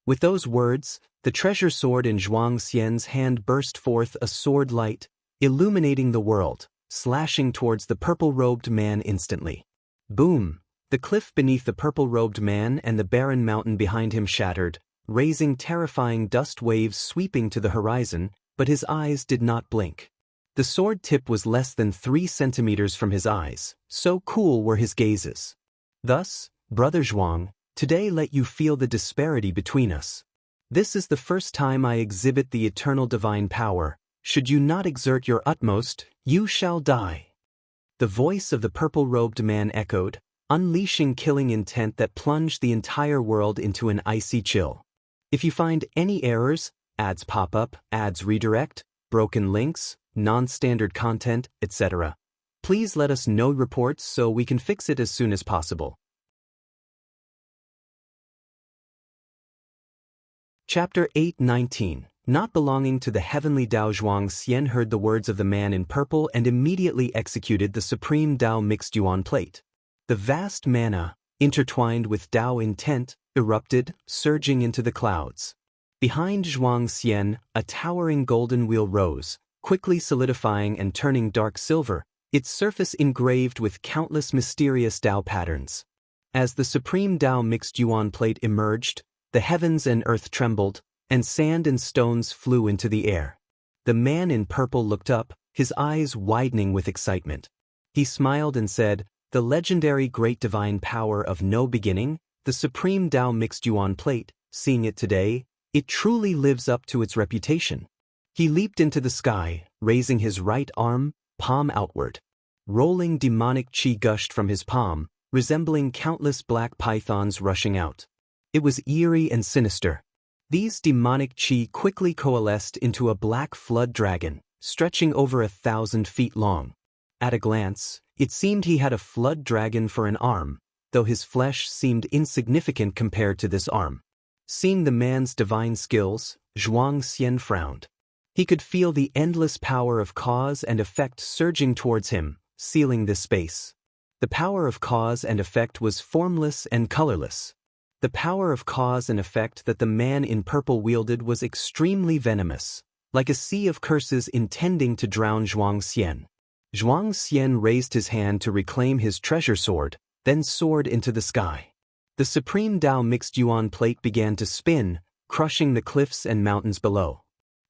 With those words, the treasure sword in Zhuang Xian's hand burst forth a sword light, illuminating the world, slashing towards the purple-robed man instantly. Boom! The cliff beneath the purple-robed man and the barren mountain behind him shattered, raising terrifying dust waves sweeping to the horizon, but his eyes did not blink. The sword tip was less than 3 centimeters from his eyes, so cool were his gazes. "Thus, Brother Zhuang, today let you feel the disparity between us. This is the first time I exhibit the eternal divine power. Should you not exert your utmost, you shall die." The voice of the purple-robed man echoed, unleashing killing intent that plunged the entire world into an icy chill. If you find any errors, ads pop up, ads redirect, broken links, non-standard content, etc., please let us know reports so we can fix it as soon as possible. Chapter 8:19 not belonging to the heavenly Dao. Zhuang Xian heard the words of the man in purple and immediately executed the supreme Dao mixed yuan plate. The vast mana, intertwined with Dao intent, erupted, surging into the clouds. Behind Zhuang Xian, a towering golden wheel rose, quickly solidifying and turning dark silver, its surface engraved with countless mysterious Dao patterns. As the supreme Dao mixed yuan plate emerged, the heavens and earth trembled, and sand and stones flew into the air. The man in purple looked up, his eyes widening with excitement. He smiled and said, "The legendary great divine power of no beginning, the supreme Dao mixed yuan plate, seeing it today, it truly lives up to its reputation." He leaped into the sky, raising his right arm, palm outward. Rolling demonic chi gushed from his palm, resembling countless black pythons rushing out. It was eerie and sinister. These demonic chi quickly coalesced into a black flood dragon, stretching over 1,000 feet long. At a glance, it seemed he had a flood dragon for an arm, though his flesh seemed insignificant compared to this arm. Seeing the man's divine skills, Zhuang Xian frowned. He could feel the endless power of cause and effect surging towards him, sealing this space. The power of cause and effect was formless and colorless. The power of cause and effect that the man in purple wielded was extremely venomous, like a sea of curses intending to drown Zhuang Xian. Zhuang Xian raised his hand to reclaim his treasure sword, then soared into the sky. The supreme Dao mixed yuan plate began to spin, crushing the cliffs and mountains below.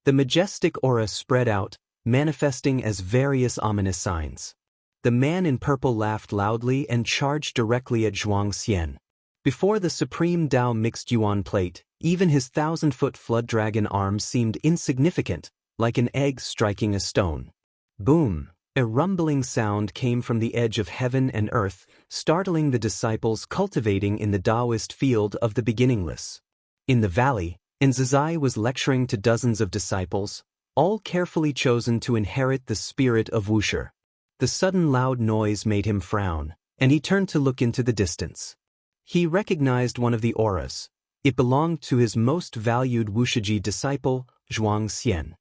The majestic aura spread out, manifesting as various ominous signs. The man in purple laughed loudly and charged directly at Zhuang Xian. Before the supreme Dao mixed yuan plate, even his 1,000-foot flood dragon arm seemed insignificant, like an egg striking a stone. Boom! A rumbling sound came from the edge of heaven and earth, startling the disciples cultivating in the Taoist field of the beginningless. In the valley, Zizai was lecturing to dozens of disciples, all carefully chosen to inherit the spirit of Wuxia. The sudden loud noise made him frown, and he turned to look into the distance. He recognized one of the auras. It belonged to his most valued Wuxiji disciple, Zhuang Xian.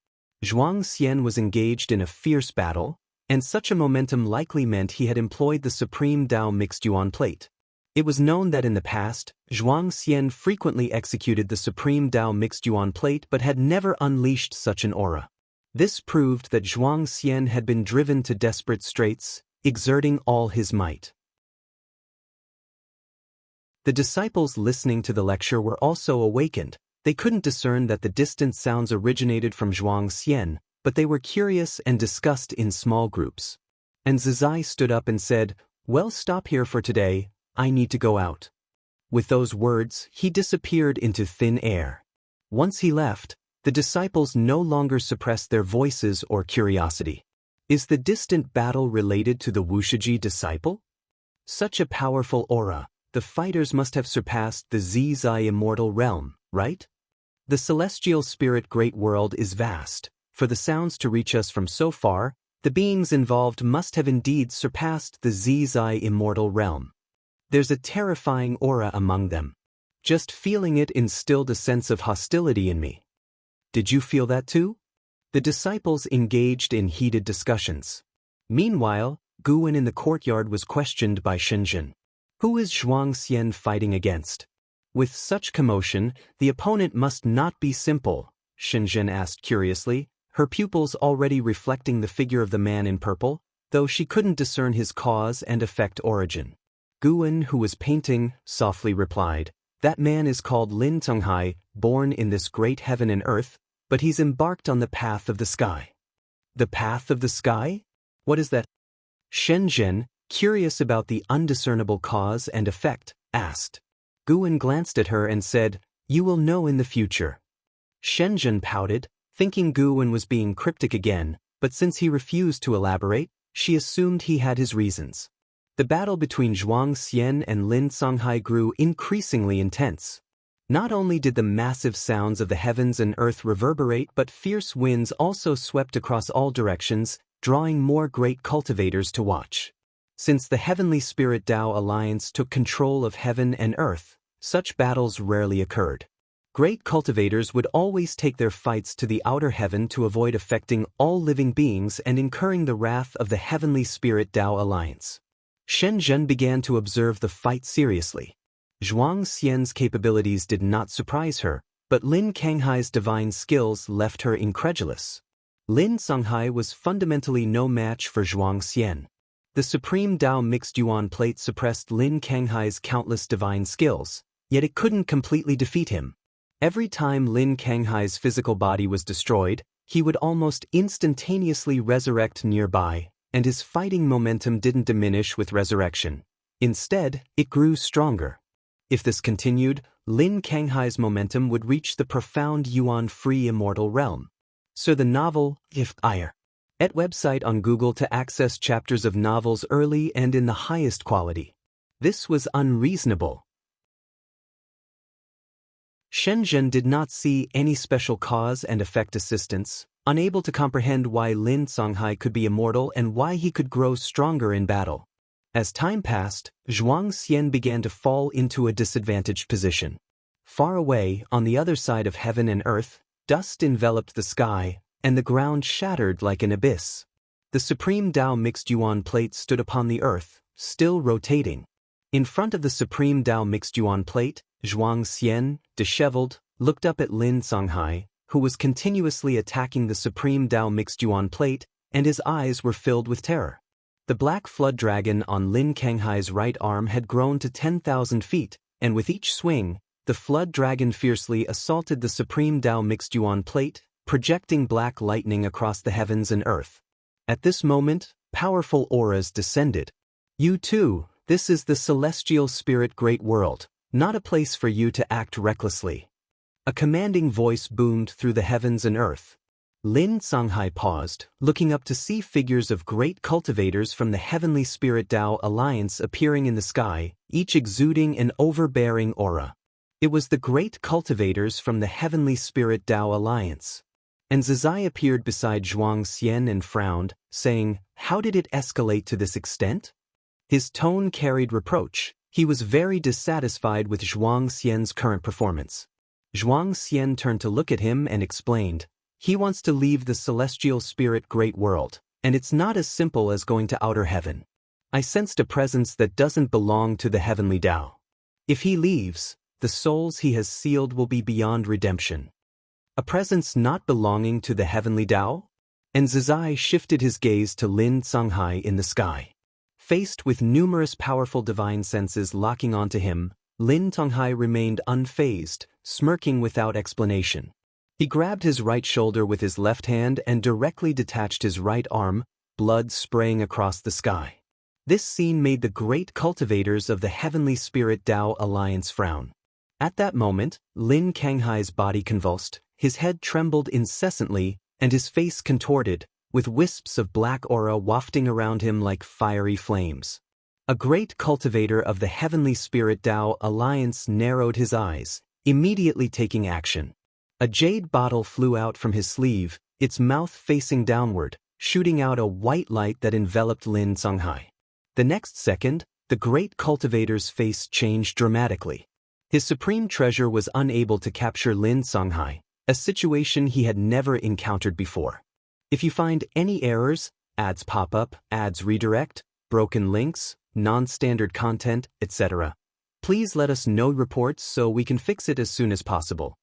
Zhuang Xian was engaged in a fierce battle, and such a momentum likely meant he had employed the supreme Dao mixed yuan plate. It was known that in the past, Zhuang Xian frequently executed the supreme Dao mixed yuan plate but had never unleashed such an aura. This proved that Zhuang Xian had been driven to desperate straits, exerting all his might. The disciples listening to the lecture were also awakened. They couldn't discern that the distant sounds originated from Zhuang Xian, but they were curious and discussed in small groups. And Zizai stood up and said, "Well, stop here for today, I need to go out." With those words, he disappeared into thin air. Once he left, the disciples no longer suppressed their voices or curiosity. Is the distant battle related to the Wuxiji disciple? Such a powerful aura, the fighters must have surpassed the Zizai immortal realm, right? The celestial spirit great world is vast. For the sounds to reach us from so far, the beings involved must have indeed surpassed the Zizai immortal realm. There's a terrifying aura among them. Just feeling it instilled a sense of hostility in me. Did you feel that too? The disciples engaged in heated discussions. Meanwhile, Guwen in the courtyard was questioned by Shenzhen. Who is Zhuang Xian fighting against? With such commotion, the opponent must not be simple, Shenzhen asked curiously, her pupils already reflecting the figure of the man in purple, though she couldn't discern his cause and effect origin. Guwen, who was painting, softly replied, "That man is called Lin Tonghai, born in this great heaven and earth, but he's embarked on the path of the sky." The path of the sky? What is that? Shenzhen, curious about the undiscernible cause and effect, asked. Guwen glanced at her and said, "You will know in the future." Shenzhen pouted, thinking Guwen was being cryptic again, but since he refused to elaborate, she assumed he had his reasons. The battle between Zhuang Xian and Lin Songhai grew increasingly intense. Not only did the massive sounds of the heavens and earth reverberate, but fierce winds also swept across all directions, drawing more great cultivators to watch. Since the Heavenly Spirit Tao Alliance took control of heaven and earth, such battles rarely occurred. Great cultivators would always take their fights to the outer heaven to avoid affecting all living beings and incurring the wrath of the heavenly spirit Tao alliance. Shen Zhen began to observe the fight seriously. Zhuang Xian's capabilities did not surprise her, but Lin Canghai's divine skills left her incredulous. Lin Songhai was fundamentally no match for Zhuang Xian. The supreme Tao mixed yuan plate suppressed Lin Canghai's countless divine skills, yet it couldn't completely defeat him. Every time Lin Canghai's physical body was destroyed, he would almost instantaneously resurrect nearby, and his fighting momentum didn't diminish with resurrection. Instead, it grew stronger. If this continued, Lin Canghai's momentum would reach the profound yuan-free immortal realm. So the novel, If Ire. At website on Google to access chapters of novels early and in the highest quality. This was unreasonable. Shen Zhen did not see any special cause and effect assistance, unable to comprehend why Lin Songhai could be immortal and why he could grow stronger in battle. As time passed, Zhuang Xian began to fall into a disadvantaged position. Far away, on the other side of heaven and earth, dust enveloped the sky, and the ground shattered like an abyss. The supreme Tao mixed yuan plate stood upon the earth, still rotating. In front of the supreme Tao mixed yuan plate, Zhuang Xian, disheveled, looked up at Lin Songhai, who was continuously attacking the supreme Tao mixed yuan plate, and his eyes were filled with terror. The black flood dragon on Lin Canghai's right arm had grown to 10,000 feet, and with each swing, the flood dragon fiercely assaulted the supreme Tao mixed yuan plate, projecting black lightning across the heavens and earth. At this moment, powerful auras descended. You too, this is the celestial spirit great world, not a place for you to act recklessly. A commanding voice boomed through the heavens and earth. Lin Songhai paused, looking up to see figures of great cultivators from the heavenly spirit Tao alliance appearing in the sky, each exuding an overbearing aura. It was the great cultivators from the heavenly spirit Tao alliance. And Zizai appeared beside Zhuang Xian and frowned, saying, "How did it escalate to this extent?" His tone carried reproach. He was very dissatisfied with Zhuang Xian's current performance. Zhuang Xian turned to look at him and explained, "He wants to leave the celestial spirit great world, and it's not as simple as going to outer heaven. I sensed a presence that doesn't belong to the heavenly Tao. If he leaves, the souls he has sealed will be beyond redemption." A presence not belonging to the heavenly Tao? And Zizai shifted his gaze to Lin Songhai in the sky. Faced with numerous powerful divine senses locking onto him, Lin Songhai remained unfazed, smirking without explanation. He grabbed his right shoulder with his left hand and directly detached his right arm, blood spraying across the sky. This scene made the great cultivators of the heavenly spirit Tao alliance frown. At that moment, Lin Canghai's body convulsed, his head trembled incessantly, and his face contorted, with wisps of black aura wafting around him like fiery flames. A great cultivator of the heavenly spirit Tao alliance narrowed his eyes, immediately taking action. A jade bottle flew out from his sleeve, its mouth facing downward, shooting out a white light that enveloped Lin Songhai. The next second, the great cultivator's face changed dramatically. His supreme treasure was unable to capture Lin Songhai, a situation he had never encountered before. If you find any errors, ads pop up, ads redirect, broken links, non-standard content, etc., please let us know reports so we can fix it as soon as possible.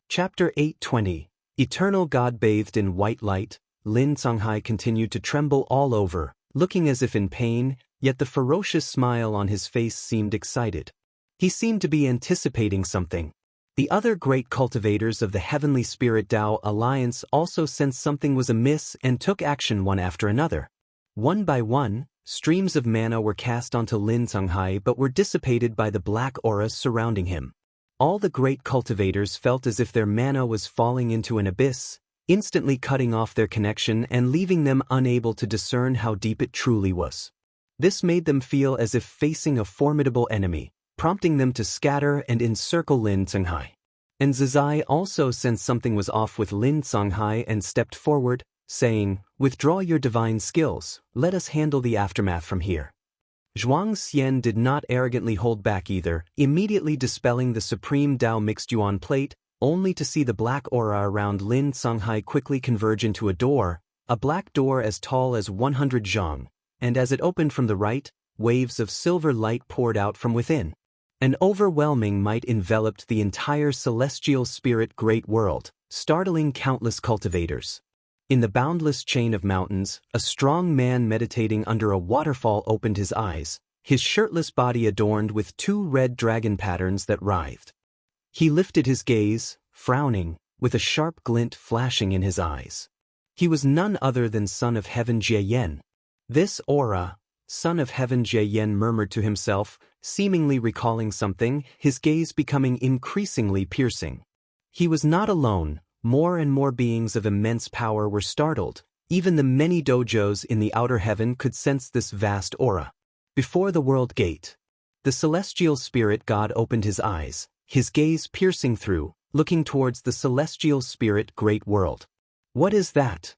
Chapter 820. Eternal God bathed in white light, Lin Songhai continued to tremble all over, looking as if in pain, yet the ferocious smile on his face seemed excited. He seemed to be anticipating something. The other great cultivators of the heavenly spirit Tao alliance also sensed something was amiss and took action one after another. One by one, streams of mana were cast onto Lin Songhai but were dissipated by the black auras surrounding him. All the great cultivators felt as if their mana was falling into an abyss, instantly cutting off their connection and leaving them unable to discern how deep it truly was. This made them feel as if facing a formidable enemy, prompting them to scatter and encircle Lin Songhai. And Zizai also sensed something was off with Lin Songhai and stepped forward, saying, "Withdraw your divine skills, let us handle the aftermath from here." Zhuang Xian did not arrogantly hold back either, immediately dispelling the supreme Dao mixed yuan plate, only to see the black aura around Lin Songhai quickly converge into a black door as tall as 100 zhang, and as it opened from the right, waves of silver light poured out from within. An overwhelming might enveloped the entire celestial spirit great world, startling countless cultivators. In the boundless chain of mountains, a strong man meditating under a waterfall opened his eyes, his shirtless body adorned with 2 red dragon patterns that writhed. He lifted his gaze, frowning, with a sharp glint flashing in his eyes. He was none other than Son of Heaven Jieyan. This aura, Son of Heaven Jieyan murmured to himself, seemingly recalling something, his gaze becoming increasingly piercing. He was not alone. More and more beings of immense power were startled. Even the many dojos in the outer heaven could sense this vast aura. Before the world gate, the celestial spirit god opened his eyes, his gaze piercing through, looking towards the celestial spirit great world. What is that?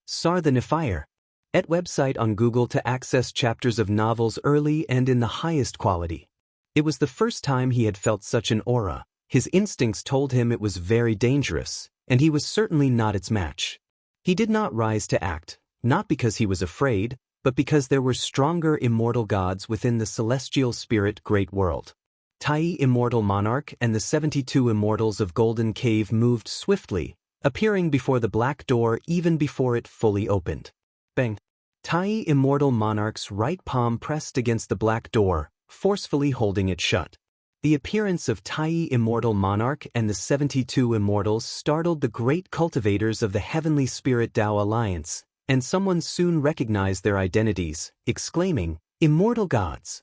Sar the Nifire. At website on Google to access chapters of novels early and in the highest quality. It was the first time he had felt such an aura. His instincts told him it was very dangerous, and he was certainly not its match. He did not rise to act, not because he was afraid, but because there were stronger immortal gods within the celestial spirit great world. Tai Immortal Monarch and the 72 immortals of Golden Cave moved swiftly, appearing before the black door even before it fully opened. Bang! Tai Immortal Monarch's right palm pressed against the black door, forcefully holding it shut. The appearance of Tai Immortal Monarch and the 72 immortals startled the great cultivators of the Heavenly Spirit Tao Alliance, and someone soon recognized their identities, exclaiming, "Immortal gods!"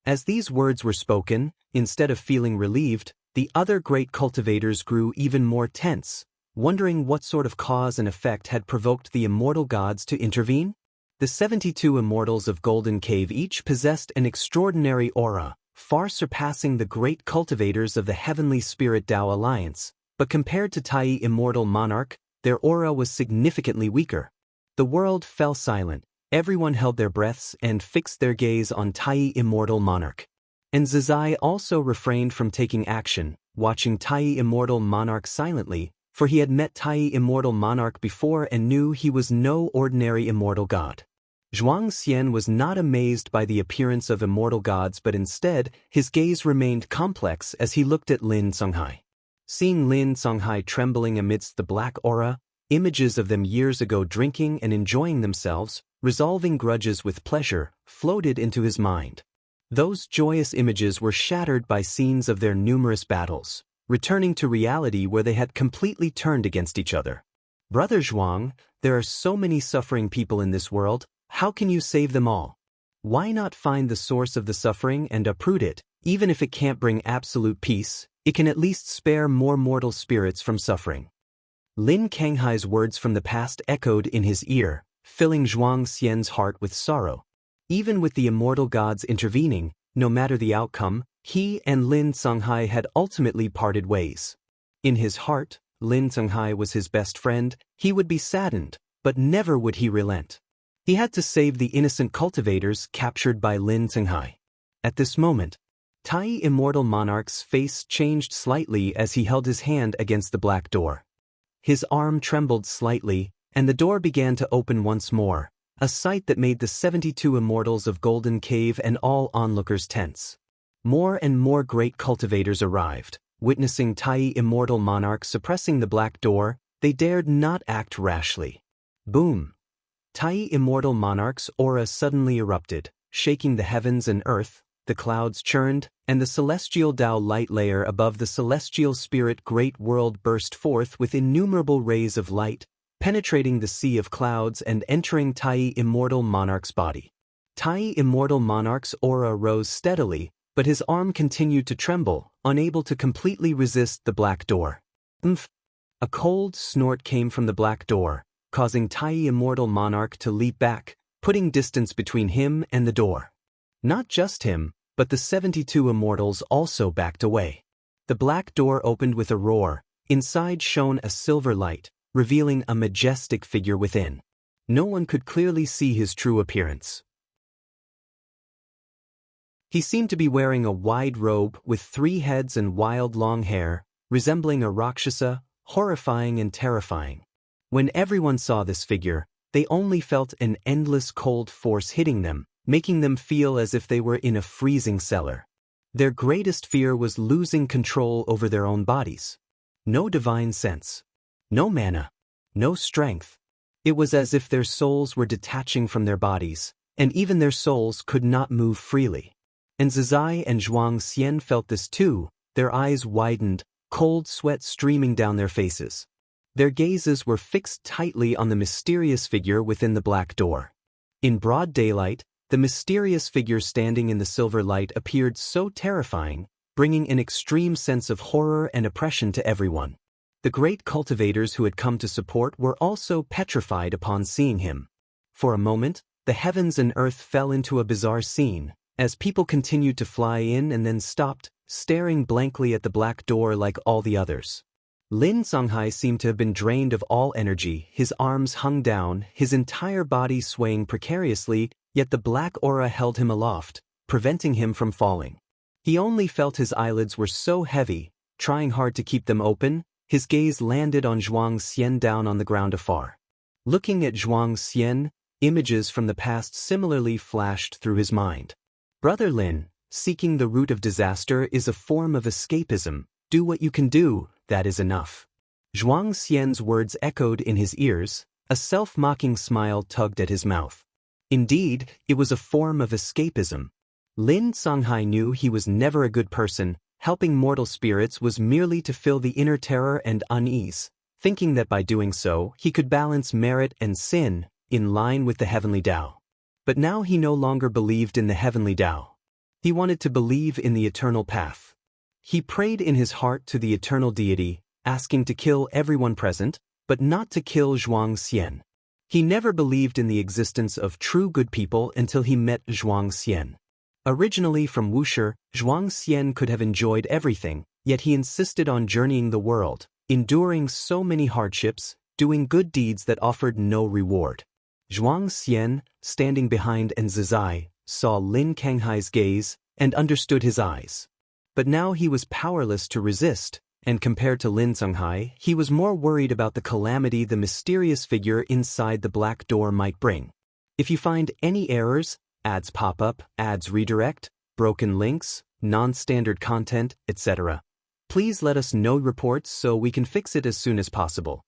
As these words were spoken, instead of feeling relieved, the other great cultivators grew even more tense, wondering what sort of cause and effect had provoked the immortal gods to intervene. The 72 immortals of Golden Cave each possessed an extraordinary aura, far surpassing the great cultivators of the Heavenly Spirit Tao Alliance, but compared to Tai Immortal Monarch, their aura was significantly weaker. The world fell silent, everyone held their breaths and fixed their gaze on Tai Immortal Monarch. And Zizai also refrained from taking action, watching Tai Immortal Monarch silently, for he had met Tai Immortal Monarch before and knew he was no ordinary immortal god. Zhuang Xian was not amazed by the appearance of immortal gods, but instead, his gaze remained complex as he looked at Lin Songhai. Seeing Lin Songhai trembling amidst the black aura, images of them years ago drinking and enjoying themselves, resolving grudges with pleasure, floated into his mind. Those joyous images were shattered by scenes of their numerous battles, returning to reality where they had completely turned against each other. Brother Zhuang, there are so many suffering people in this world. How can you save them all? Why not find the source of the suffering and uproot it? Even if it can't bring absolute peace, it can at least spare more mortal spirits from suffering. Lin Kanghai's words from the past echoed in his ear, filling Zhuang Xian's heart with sorrow. Even with the immortal gods intervening, no matter the outcome, he and Lin Songhai had ultimately parted ways. In his heart, Lin Songhai was his best friend. He would be saddened, but never would he relent. He had to save the innocent cultivators captured by Lin Songhai. At this moment, Tai Immortal Monarch's face changed slightly as he held his hand against the black door. His arm trembled slightly, and the door began to open once more, a sight that made the 72 immortals of Golden Cave and all onlookers tense. More and more great cultivators arrived. Witnessing Tai Immortal Monarch suppressing the black door, they dared not act rashly. Boom! Tai Immortal Monarch's aura suddenly erupted, shaking the heavens and earth. The clouds churned, and the celestial Tao light layer above the celestial spirit great world burst forth with innumerable rays of light, penetrating the sea of clouds and entering Tai Immortal Monarch's body. Tai Immortal Monarch's aura rose steadily, but his arm continued to tremble, unable to completely resist the black door. Umph! A cold snort came from the black door, causing Tai Immortal Monarch to leap back, putting distance between him and the door. Not just him, but the 72 immortals also backed away. The black door opened with a roar. Inside shone a silver light, revealing a majestic figure within. No one could clearly see his true appearance. He seemed to be wearing a wide robe with 3 heads and wild long hair, resembling a Rakshasa, horrifying and terrifying. When everyone saw this figure, they only felt an endless cold force hitting them, making them feel as if they were in a freezing cellar. Their greatest fear was losing control over their own bodies. No divine sense. No mana. No strength. It was as if their souls were detaching from their bodies, and even their souls could not move freely. And Zizai and Zhuang Xian felt this too, their eyes widened, cold sweat streaming down their faces. Their gazes were fixed tightly on the mysterious figure within the black door. In broad daylight, the mysterious figure standing in the silver light appeared so terrifying, bringing an extreme sense of horror and oppression to everyone. The great cultivators who had come to support were also petrified upon seeing him. For a moment, the heavens and earth fell into a bizarre scene, as people continued to fly in and then stopped, staring blankly at the black door like all the others. Lin Songhai seemed to have been drained of all energy, his arms hung down, his entire body swaying precariously, yet the black aura held him aloft, preventing him from falling. He only felt his eyelids were so heavy, trying hard to keep them open, his gaze landed on Zhuang Xian down on the ground afar. Looking at Zhuang Xian, images from the past similarly flashed through his mind. Brother Lin, seeking the root of disaster is a form of escapism. Do what you can do, that is enough. Zhuang Xian's words echoed in his ears, a self-mocking smile tugged at his mouth. Indeed, it was a form of escapism. Lin Songhai knew he was never a good person, helping mortal spirits was merely to fill the inner terror and unease, thinking that by doing so he could balance merit and sin, in line with the heavenly Tao. But now he no longer believed in the heavenly Tao. He wanted to believe in the eternal path. He prayed in his heart to the eternal deity, asking to kill everyone present, but not to kill Zhuang Xian. He never believed in the existence of true good people until he met Zhuang Xian. Originally from Wushi, Zhuang Xian could have enjoyed everything, yet he insisted on journeying the world, enduring so many hardships, doing good deeds that offered no reward. Zhuang Xian, standing behind Zizai, saw Lin Kanghai's gaze and understood his eyes. But now he was powerless to resist, and compared to Lin Songhai, he was more worried about the calamity the mysterious figure inside the black door might bring. If you find any errors, ads pop up, ads redirect, broken links, non-standard content, etc., please let us know reports so we can fix it as soon as possible.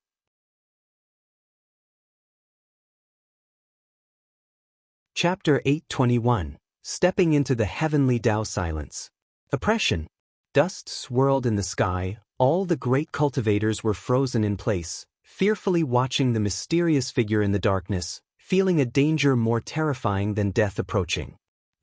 Chapter 821. Stepping into the Heavenly Tao Silence. Oppression. Dust swirled in the sky, all the great cultivators were frozen in place, fearfully watching the mysterious figure in the darkness, feeling a danger more terrifying than death approaching.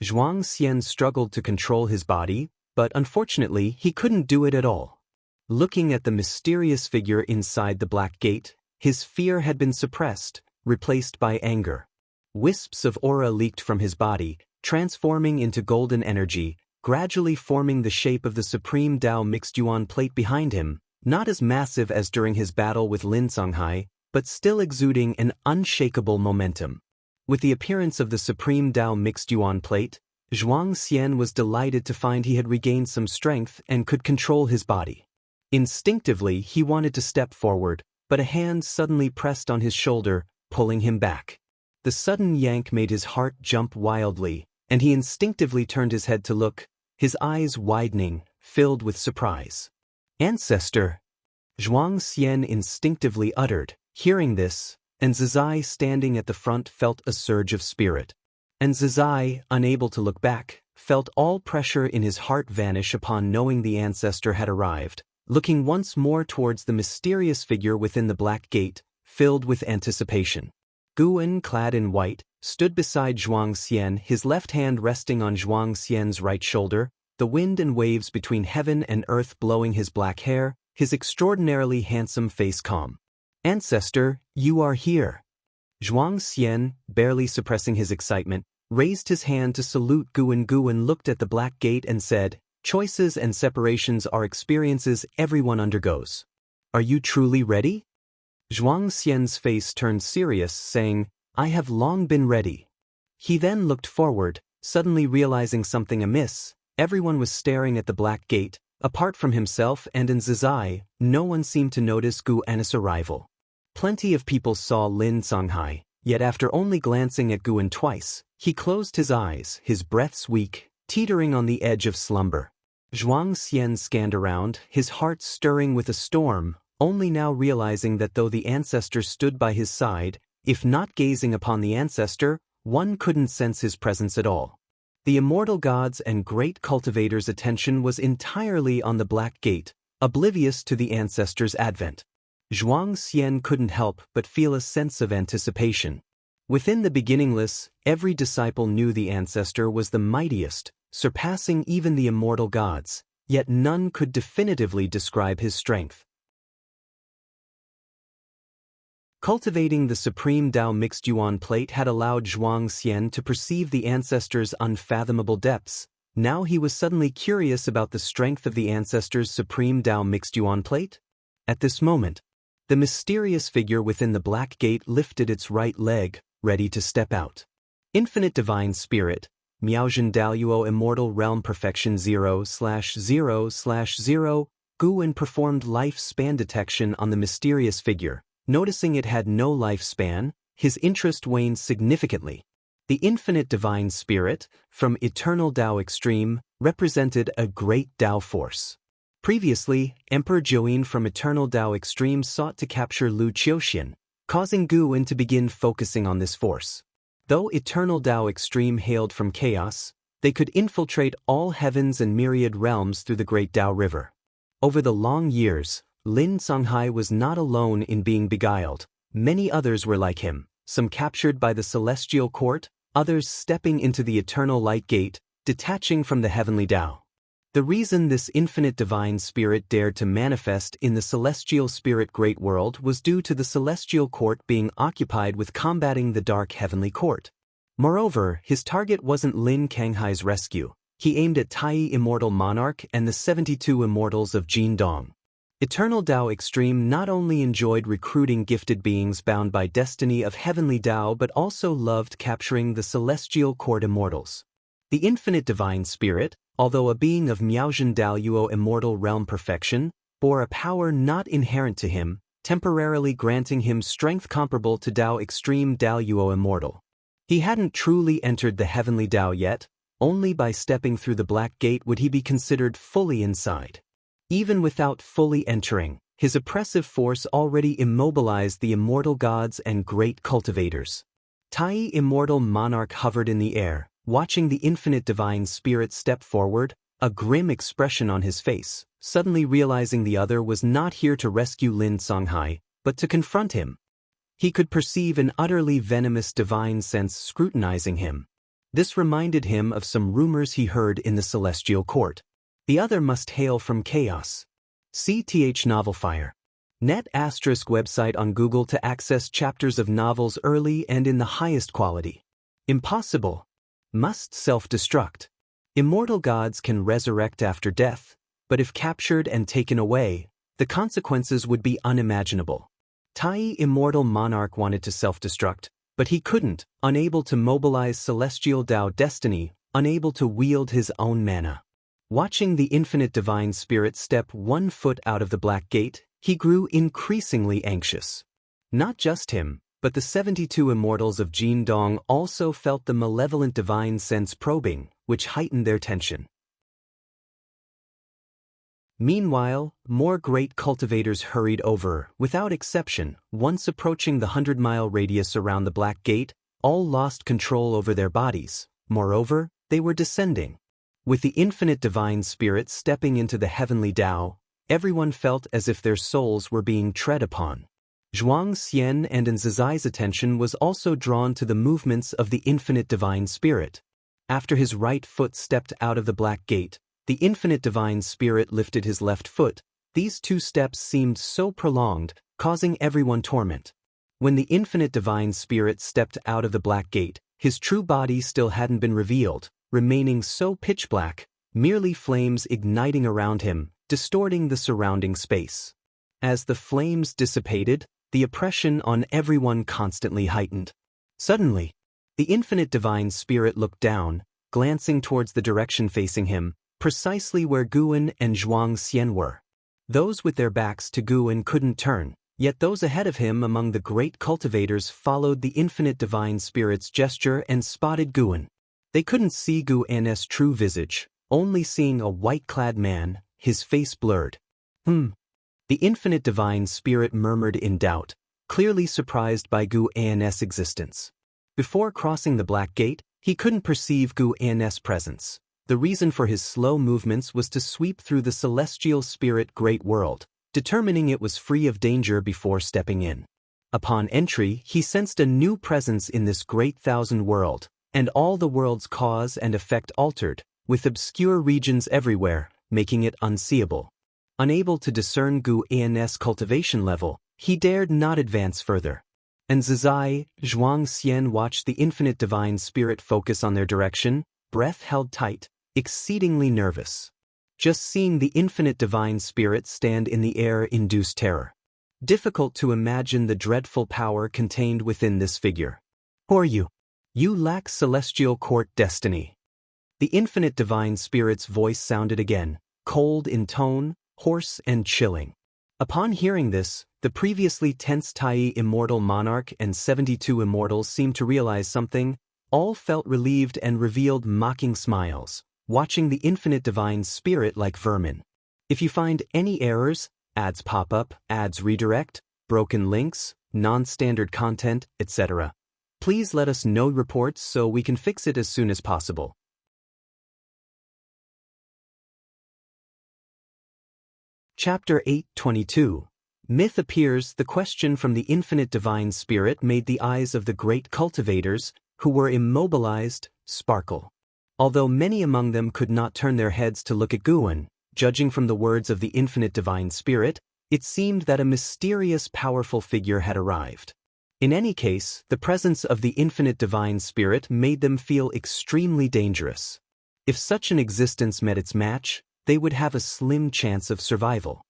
Zhuang Xian struggled to control his body, but unfortunately he couldn't do it at all. Looking at the mysterious figure inside the black gate, his fear had been suppressed, replaced by anger. Wisps of aura leaked from his body, transforming into golden energy, gradually forming the shape of the supreme Tao mixed yuan plate behind him, not as massive as during his battle with Lin Songhai, but still exuding an unshakable momentum. With the appearance of the supreme Tao mixed yuan plate, Zhuang Xian was delighted to find he had regained some strength and could control his body. Instinctively, he wanted to step forward, but a hand suddenly pressed on his shoulder, pulling him back. The sudden yank made his heart jump wildly, and he instinctively turned his head to look, his eyes widening, filled with surprise. "Ancestor!" Zhuang Xian instinctively uttered. Hearing this, Zizai standing at the front felt a surge of spirit. Zizai, unable to look back, felt all pressure in his heart vanish upon knowing the ancestor had arrived, looking once more towards the mysterious figure within the black gate, filled with anticipation. Guan, clad in white, stood beside Zhuang Xian, his left hand resting on Zhuang Xian's right shoulder, the wind and waves between heaven and earth blowing his black hair, his extraordinarily handsome face calm. "Ancestor, you are here." Zhuang Xian, barely suppressing his excitement, raised his hand to salute Guan. Guan looked at the black gate and said, "Choices and separations are experiences everyone undergoes. Are you truly ready?" Zhuang Xian's face turned serious, saying, "I have long been ready." He then looked forward, Suddenly realizing something amiss, everyone was staring at the black gate. Apart from himself and Nzizai, no one seemed to notice Gu An's arrival. Plenty of people saw Lin Songhai, yet after only glancing at Guan twice, he closed his eyes, his breaths weak, teetering on the edge of slumber. Zhuang Xian scanned around, his heart stirring with a storm, only now realizing that though the ancestor stood by his side, if not gazing upon the ancestor, one couldn't sense his presence at all. The immortal gods and great cultivators' attention was entirely on the black gate, oblivious to the ancestor's advent. Zhuang Xian couldn't help but feel a sense of anticipation. Within the beginningless, every disciple knew the ancestor was the mightiest, surpassing even the immortal gods, yet none could definitively describe his strength. Cultivating the supreme Tao mixed yuan plate had allowed Zhuang Xian to perceive the ancestor's unfathomable depths. Now he was suddenly curious about the strength of the ancestor's supreme Tao mixed yuan plate. At this moment, the mysterious figure within the black gate lifted its right leg, ready to step out. Infinite Divine Spirit, Miaozhen Daluo Immortal Realm Perfection 0/0/0, Guan performed life-span detection on the mysterious figure. Noticing it had no lifespan, his interest waned significantly. The Infinite Divine Spirit, from Eternal Tao Extreme, represented a great Tao force. Previously, Emperor Join from Eternal Tao Extreme sought to capture Lu Qiuxian, causing Guan to begin focusing on this force. Though Eternal Tao Extreme hailed from chaos, they could infiltrate all heavens and myriad realms through the Great Tao River. Over the long years, Lin Songhai was not alone in being beguiled. Many others were like him, some captured by the Celestial Court, others stepping into the Eternal Light Gate, detaching from the Heavenly Tao. The reason this Infinite Divine Spirit dared to manifest in the Celestial Spirit Great World was due to the Celestial Court being occupied with combating the Dark Heavenly Court. Moreover, his target wasn't Lin Kanghai's rescue. He aimed at Tai Immortal Monarch and the 72 Immortals of Jin Dong. Eternal Tao Extreme not only enjoyed recruiting gifted beings bound by destiny of Heavenly Tao but also loved capturing the Celestial Court Immortals. The Infinite Divine Spirit, although a being of Miaozhen Daluo Immortal Realm Perfection, bore a power not inherent to him, temporarily granting him strength comparable to Tao Extreme Daluo Immortal. He hadn't truly entered the Heavenly Tao yet, only by stepping through the Black Gate would he be considered fully inside. Even without fully entering, his oppressive force already immobilized the immortal gods and great cultivators. Tai Immortal Monarch hovered in the air, watching the Infinite Divine Spirit step forward, a grim expression on his face, suddenly realizing the other was not here to rescue Lin Songhai, but to confront him. He could perceive an utterly venomous divine sense scrutinizing him. This reminded him of some rumors he heard in the Celestial Court. The other must hail from chaos. CTH Novelfire. Net * website on Google to access chapters of novels early and in the highest quality. Impossible. Must self-destruct. Immortal gods can resurrect after death, but if captured and taken away, the consequences would be unimaginable. Tai Immortal Monarch wanted to self-destruct, but he couldn't, unable to mobilize Celestial Tao destiny, unable to wield his own mana. Watching the Infinite Divine Spirit step 1 foot out of the Black Gate, he grew increasingly anxious. Not just him, but the 72 Immortals of Jin Dong also felt the malevolent divine sense probing, which heightened their tension. Meanwhile, more great cultivators hurried over, without exception. Once approaching the 100-mile radius around the Black Gate, all lost control over their bodies. Moreover, they were descending. With the Infinite Divine Spirit stepping into the Heavenly Tao, everyone felt as if their souls were being tread upon. Zhuang Xian and Nzizai's attention was also drawn to the movements of the Infinite Divine Spirit. After his right foot stepped out of the Black Gate, the Infinite Divine Spirit lifted his left foot. These 2 steps seemed so prolonged, causing everyone torment. When the Infinite Divine Spirit stepped out of the Black Gate, his true body still hadn't been revealed, remaining so pitch black, merely flames igniting around him, distorting the surrounding space. As the flames dissipated, the oppression on everyone constantly heightened. Suddenly, the Infinite Divine Spirit looked down, glancing towards the direction facing him, precisely where Guan and Zhuang Xian were. Those with their backs to Guan couldn't turn, yet those ahead of him among the great cultivators followed the infinite divine spirit's gesture and spotted Guan. They couldn't see Guan's true visage, only seeing a white-clad man, his face blurred. The infinite divine spirit murmured in doubt, clearly surprised by Guan's existence. Before crossing the black gate, he couldn't perceive Guan's presence. The reason for his slow movements was to sweep through the celestial spirit great world, determining it was free of danger before stepping in. Upon entry, he sensed a new presence in this great thousand world, and all the world's cause and effect altered, with obscure regions everywhere, making it unseeable. Unable to discern Guan's cultivation level, he dared not advance further. And Zizai, Zhuang Xian watched the infinite divine spirit focus on their direction, breath held tight, exceedingly nervous. Just seeing the infinite divine spirit stand in the air induced terror. Difficult to imagine the dreadful power contained within this figure. Who are you? You lack celestial court destiny. The infinite divine spirit's voice sounded again, cold in tone, hoarse and chilling. Upon hearing this, the previously tense Tai immortal monarch and 72 immortals seemed to realize something. All felt relieved and revealed mocking smiles, watching the infinite divine spirit like vermin. If you find any errors, ads pop up, ads redirect, broken links, non-standard content, etc., please let us know reports so we can fix it as soon as possible. Chapter 8:22. Myth appears. The question from the infinite divine spirit made the eyes of the great cultivators, who were immobilized, sparkle. Although many among them could not turn their heads to look at Guan, judging from the words of the infinite divine spirit, it seemed that a mysterious powerful figure had arrived. In any case, the presence of the infinite divine spirit made them feel extremely dangerous. If such an existence met its match, they would have a slim chance of survival.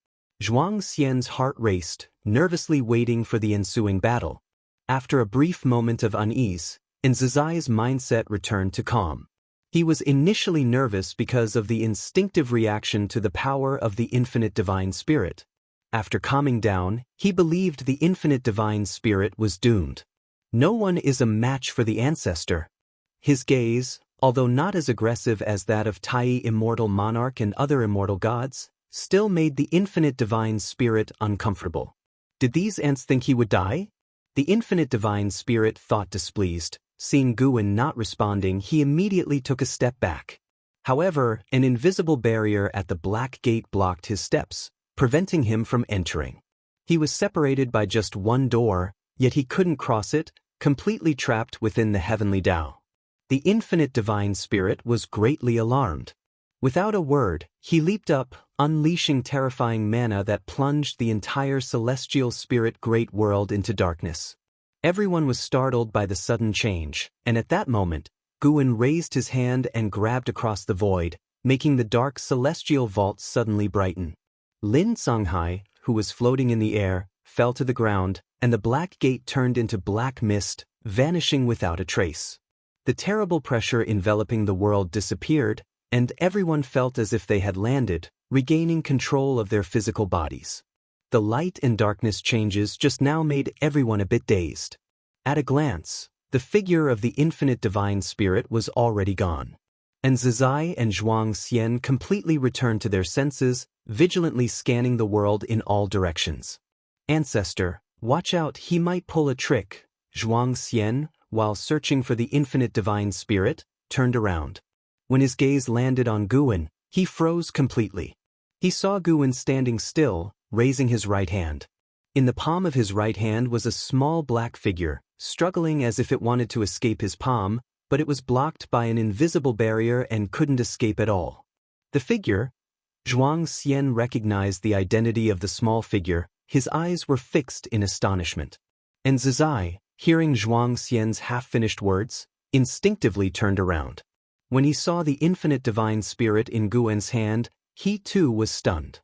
Zhuang Xian's heart raced, nervously waiting for the ensuing battle. After a brief moment of unease, Zizai's mindset returned to calm. He was initially nervous because of the instinctive reaction to the power of the infinite divine spirit. After calming down, he believed the infinite divine spirit was doomed. No one is a match for the ancestor. His gaze, although not as aggressive as that of Tai immortal monarch and other immortal gods, still made the infinite divine spirit uncomfortable. Did these ants think he would die? The infinite divine spirit thought displeased. Seeing Guan not responding, he immediately took a step back. However, an invisible barrier at the black gate blocked his steps, preventing him from entering. He was separated by just one door, yet he couldn't cross it, completely trapped within the heavenly Tao. The infinite divine spirit was greatly alarmed. Without a word, he leaped up, unleashing terrifying mana that plunged the entire celestial spirit great world into darkness. Everyone was startled by the sudden change, and at that moment, Guan raised his hand and grabbed across the void, making the dark celestial vault suddenly brighten. Lin Songhai, who was floating in the air, fell to the ground, and the black gate turned into black mist, vanishing without a trace. The terrible pressure enveloping the world disappeared, and everyone felt as if they had landed, regaining control of their physical bodies. The light and darkness changes just now made everyone a bit dazed. At a glance, the figure of the infinite divine spirit was already gone. And Zizai and Zhuang Xian completely returned to their senses, vigilantly scanning the world in all directions. Ancestor, watch out, he might pull a trick. Zhuang Xian, while searching for the infinite divine spirit, turned around. When his gaze landed on Guan, he froze completely. He saw Guan standing still, raising his right hand. In the palm of his right hand was a small black figure, struggling as if it wanted to escape his palm, but it was blocked by an invisible barrier and couldn't escape at all. The figure? Zhuang Xian recognized the identity of the small figure. His eyes were fixed in astonishment. And Zizai, hearing Zhuang Xian's half-finished words, instinctively turned around. When he saw the infinite divine spirit in Guan's hand, he too was stunned.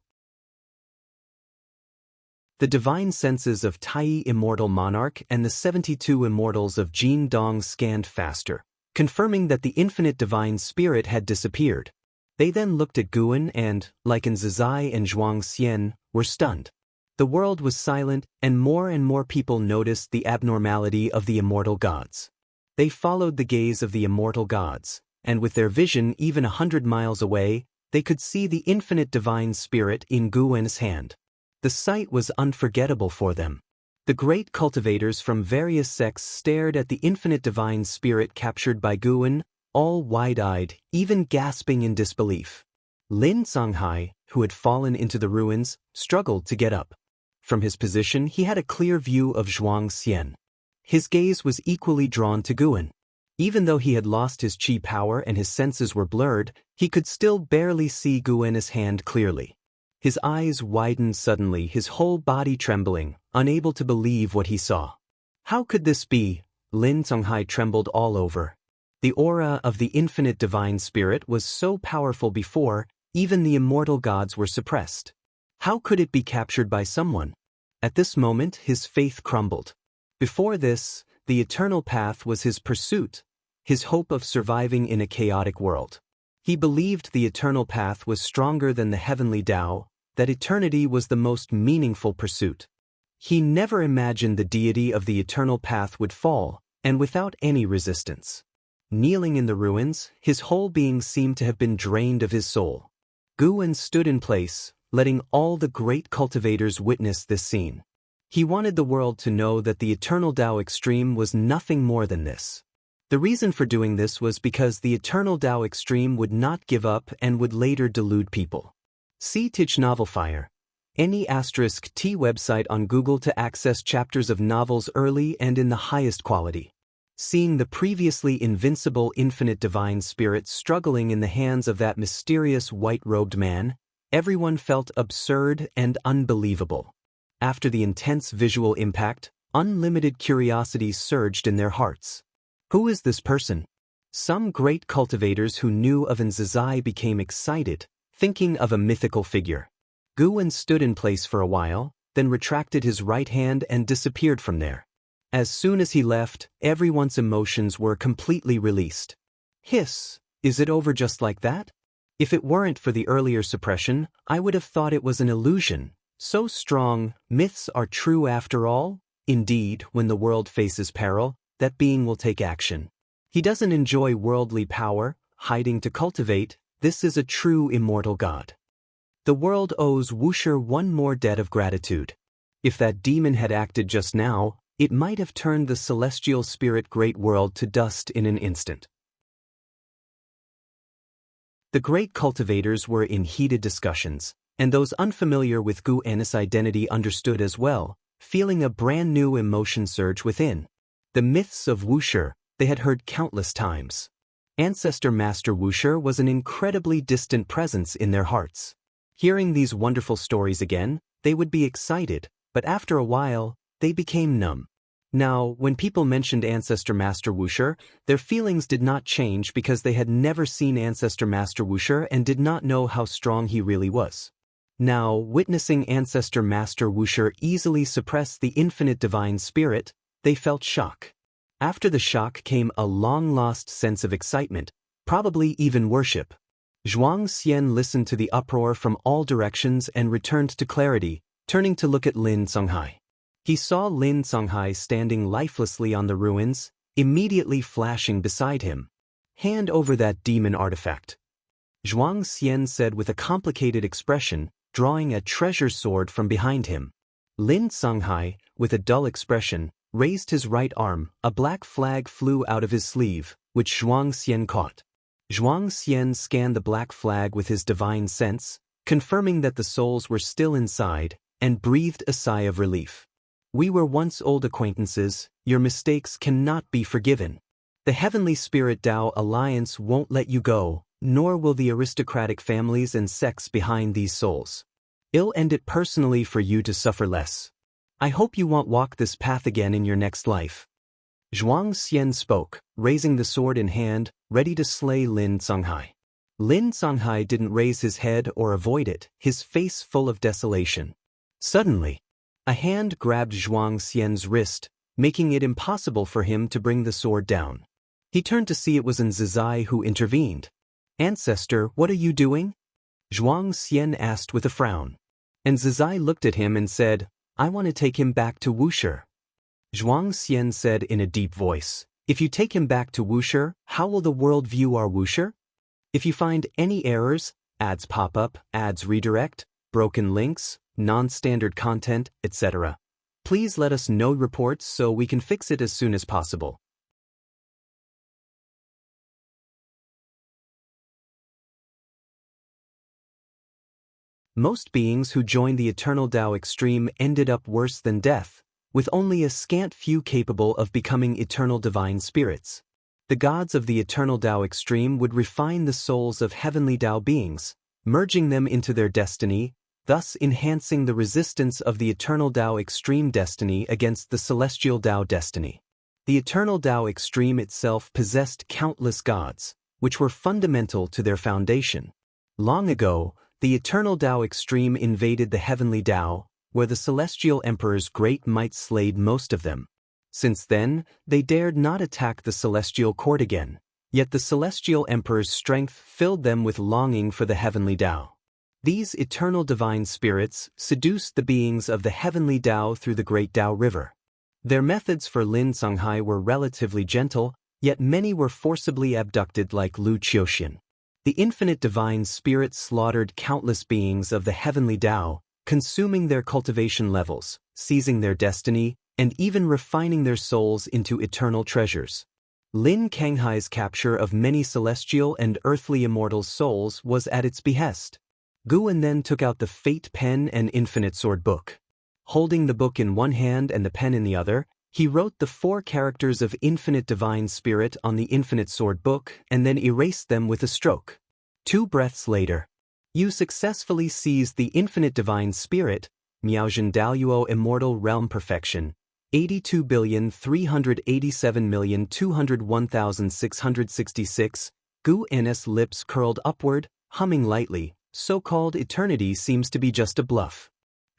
The divine senses of Tai immortal monarch and the 72 immortals of Jin Dong scanned faster, confirming that the infinite divine spirit had disappeared. They then looked at Guan and, like Zhai and Zhuang Xian, were stunned. The world was silent, and more people noticed the abnormality of the immortal gods. They followed the gaze of the immortal gods, and with their vision even 100 miles away, they could see the infinite divine spirit in Guan's hand. The sight was unforgettable for them. The great cultivators from various sects stared at the infinite divine spirit captured by Guan, all wide-eyed, even gasping in disbelief. Lin Songhai, who had fallen into the ruins, struggled to get up. From his position he had a clear view of Zhuang Xian. His gaze was equally drawn to Guan. Even though he had lost his qi power and his senses were blurred, he could still barely see Guan's hand clearly. His eyes widened suddenly, his whole body trembling, unable to believe what he saw. How could this be? Lin Songhai trembled all over. The aura of the infinite divine spirit was so powerful before, even the immortal gods were suppressed. How could it be captured by someone? At this moment his faith crumbled. Before this, the eternal path was his pursuit, his hope of surviving in a chaotic world. He believed the eternal path was stronger than the heavenly Tao, that eternity was the most meaningful pursuit. He never imagined the deity of the eternal path would fall, and without any resistance. Kneeling in the ruins, his whole being seemed to have been drained of his soul. Guan stood in place, letting all the great cultivators witness this scene. He wanted the world to know that the eternal Tao extreme was nothing more than this. The reason for doing this was because the eternal Tao extreme would not give up and would later delude people. See Tich Novel Fire. Any *T website on Google to access chapters of novels early and in the highest quality. Seeing the previously invincible infinite divine spirit struggling in the hands of that mysterious white-robed man, everyone felt absurd and unbelievable. After the intense visual impact, unlimited curiosity surged in their hearts. Who is this person? Some great cultivators who knew of Zhai became excited, thinking of a mythical figure. Guan stood in place for a while, then retracted his right hand and disappeared from there. As soon as he left, everyone's emotions were completely released. Hiss, is it over just like that? If it weren't for the earlier suppression, I would have thought it was an illusion. So strong, myths are true after all? Indeed, when the world faces peril, that being will take action. He doesn't enjoy worldly power, hiding to cultivate. This is a true immortal god. The world owes Wuxia one more debt of gratitude. If that demon had acted just now, it might have turned the celestial spirit great world to dust in an instant. The great cultivators were in heated discussions, and those unfamiliar with Guan's identity understood as well, feeling a brand new emotion surge within. The myths of Wuxia, they had heard countless times. Ancestor Master Wuxia was an incredibly distant presence in their hearts. Hearing these wonderful stories again, they would be excited, but after a while, they became numb. Now, when people mentioned Ancestor Master Wuxia, their feelings did not change because they had never seen Ancestor Master Wuxia and did not know how strong he really was. Now, witnessing Ancestor Master Wuxia easily suppress the infinite divine spirit, they felt shock. After the shock came a long-lost sense of excitement, probably even worship. Zhuang Xian listened to the uproar from all directions and returned to clarity, turning to look at Lin Songhai. He saw Lin Songhai standing lifelessly on the ruins, immediately flashing beside him. "Hand over that demon artifact," Zhuang Xian said with a complicated expression, drawing a treasure sword from behind him. Lin Songhai, with a dull expression, raised his right arm. A black flag flew out of his sleeve, which Zhuang Xian caught. Zhuang Xian scanned the black flag with his divine sense, confirming that the souls were still inside, and breathed a sigh of relief. "We were once old acquaintances, your mistakes cannot be forgiven. The Heavenly Spirit Tao Alliance won't let you go, nor will the aristocratic families and sects behind these souls. I'll end it personally for you to suffer less. I hope you won't walk this path again in your next life." Zhuang Xian spoke, raising the sword in hand, ready to slay Lin Songhai. Lin Songhai didn't raise his head or avoid it, his face full of desolation. Suddenly, a hand grabbed Zhuang Xian's wrist, making it impossible for him to bring the sword down. He turned to see it was Zizai who intervened. "Ancestor, what are you doing?" Zhuang Xian asked with a frown. And Zizai looked at him and said, "I want to take him back to Wushi." Zhuang Xian said in a deep voice, "If you take him back to Wushi, how will the world view our Wushi? If you find any errors, ads pop up, ads redirect, broken links, non-standard content, etc., please let us know reports so we can fix it as soon as possible." Most beings who joined the Eternal Tao extreme ended up worse than death, with only a scant few capable of becoming eternal divine spirits. The gods of the Eternal Tao extreme would refine the souls of heavenly Tao beings, merging them into their destiny, thus enhancing the resistance of the Eternal Tao extreme destiny against the Celestial Tao destiny. The Eternal Tao extreme itself possessed countless gods, which were fundamental to their foundation. Long ago, the Eternal Tao extreme invaded the heavenly Tao, where the celestial emperor's great might slayed most of them. Since then, they dared not attack the celestial court again, yet the celestial emperor's strength filled them with longing for the heavenly Tao. These eternal divine spirits seduced the beings of the heavenly Tao through the great Tao river. Their methods for Lin Songhai were relatively gentle, yet many were forcibly abducted like Lu Qiuxian. The infinite divine spirit slaughtered countless beings of the heavenly Tao, consuming their cultivation levels, seizing their destiny, and even refining their souls into eternal treasures. Lin Kanghai's capture of many celestial and earthly immortal souls was at its behest. Guan then took out the Fate Pen and Infinite Sword Book. Holding the book in one hand and the pen in the other, he wrote the 4 characters of Infinite Divine Spirit on the Infinite Sword Book and then erased them with a stroke. 2 breaths later, "You successfully seized the Infinite Divine Spirit, Miaozhen Daluo Immortal Realm Perfection, 82,387,201,666, Gu N's lips curled upward, humming lightly, so-called eternity seems to be just a bluff.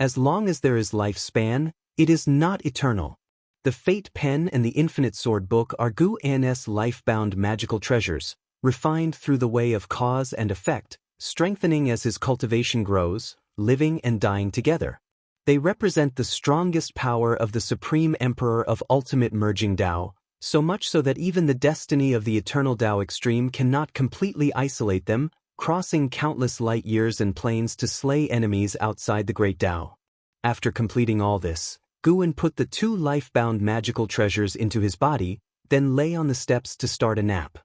As long as there is lifespan, it is not eternal. The Fate Pen and the Infinite Sword Book are Gu N's life-bound magical treasures, refined through the way of cause and effect, strengthening as his cultivation grows, living and dying together. They represent the strongest power of the Supreme Emperor of Ultimate Merging Tao, so much so that even the destiny of the Eternal Tao extreme cannot completely isolate them, crossing countless light years and planes to slay enemies outside the Great Tao. After completing all this, Guan put the 2 life-bound magical treasures into his body, then lay on the steps to start a nap.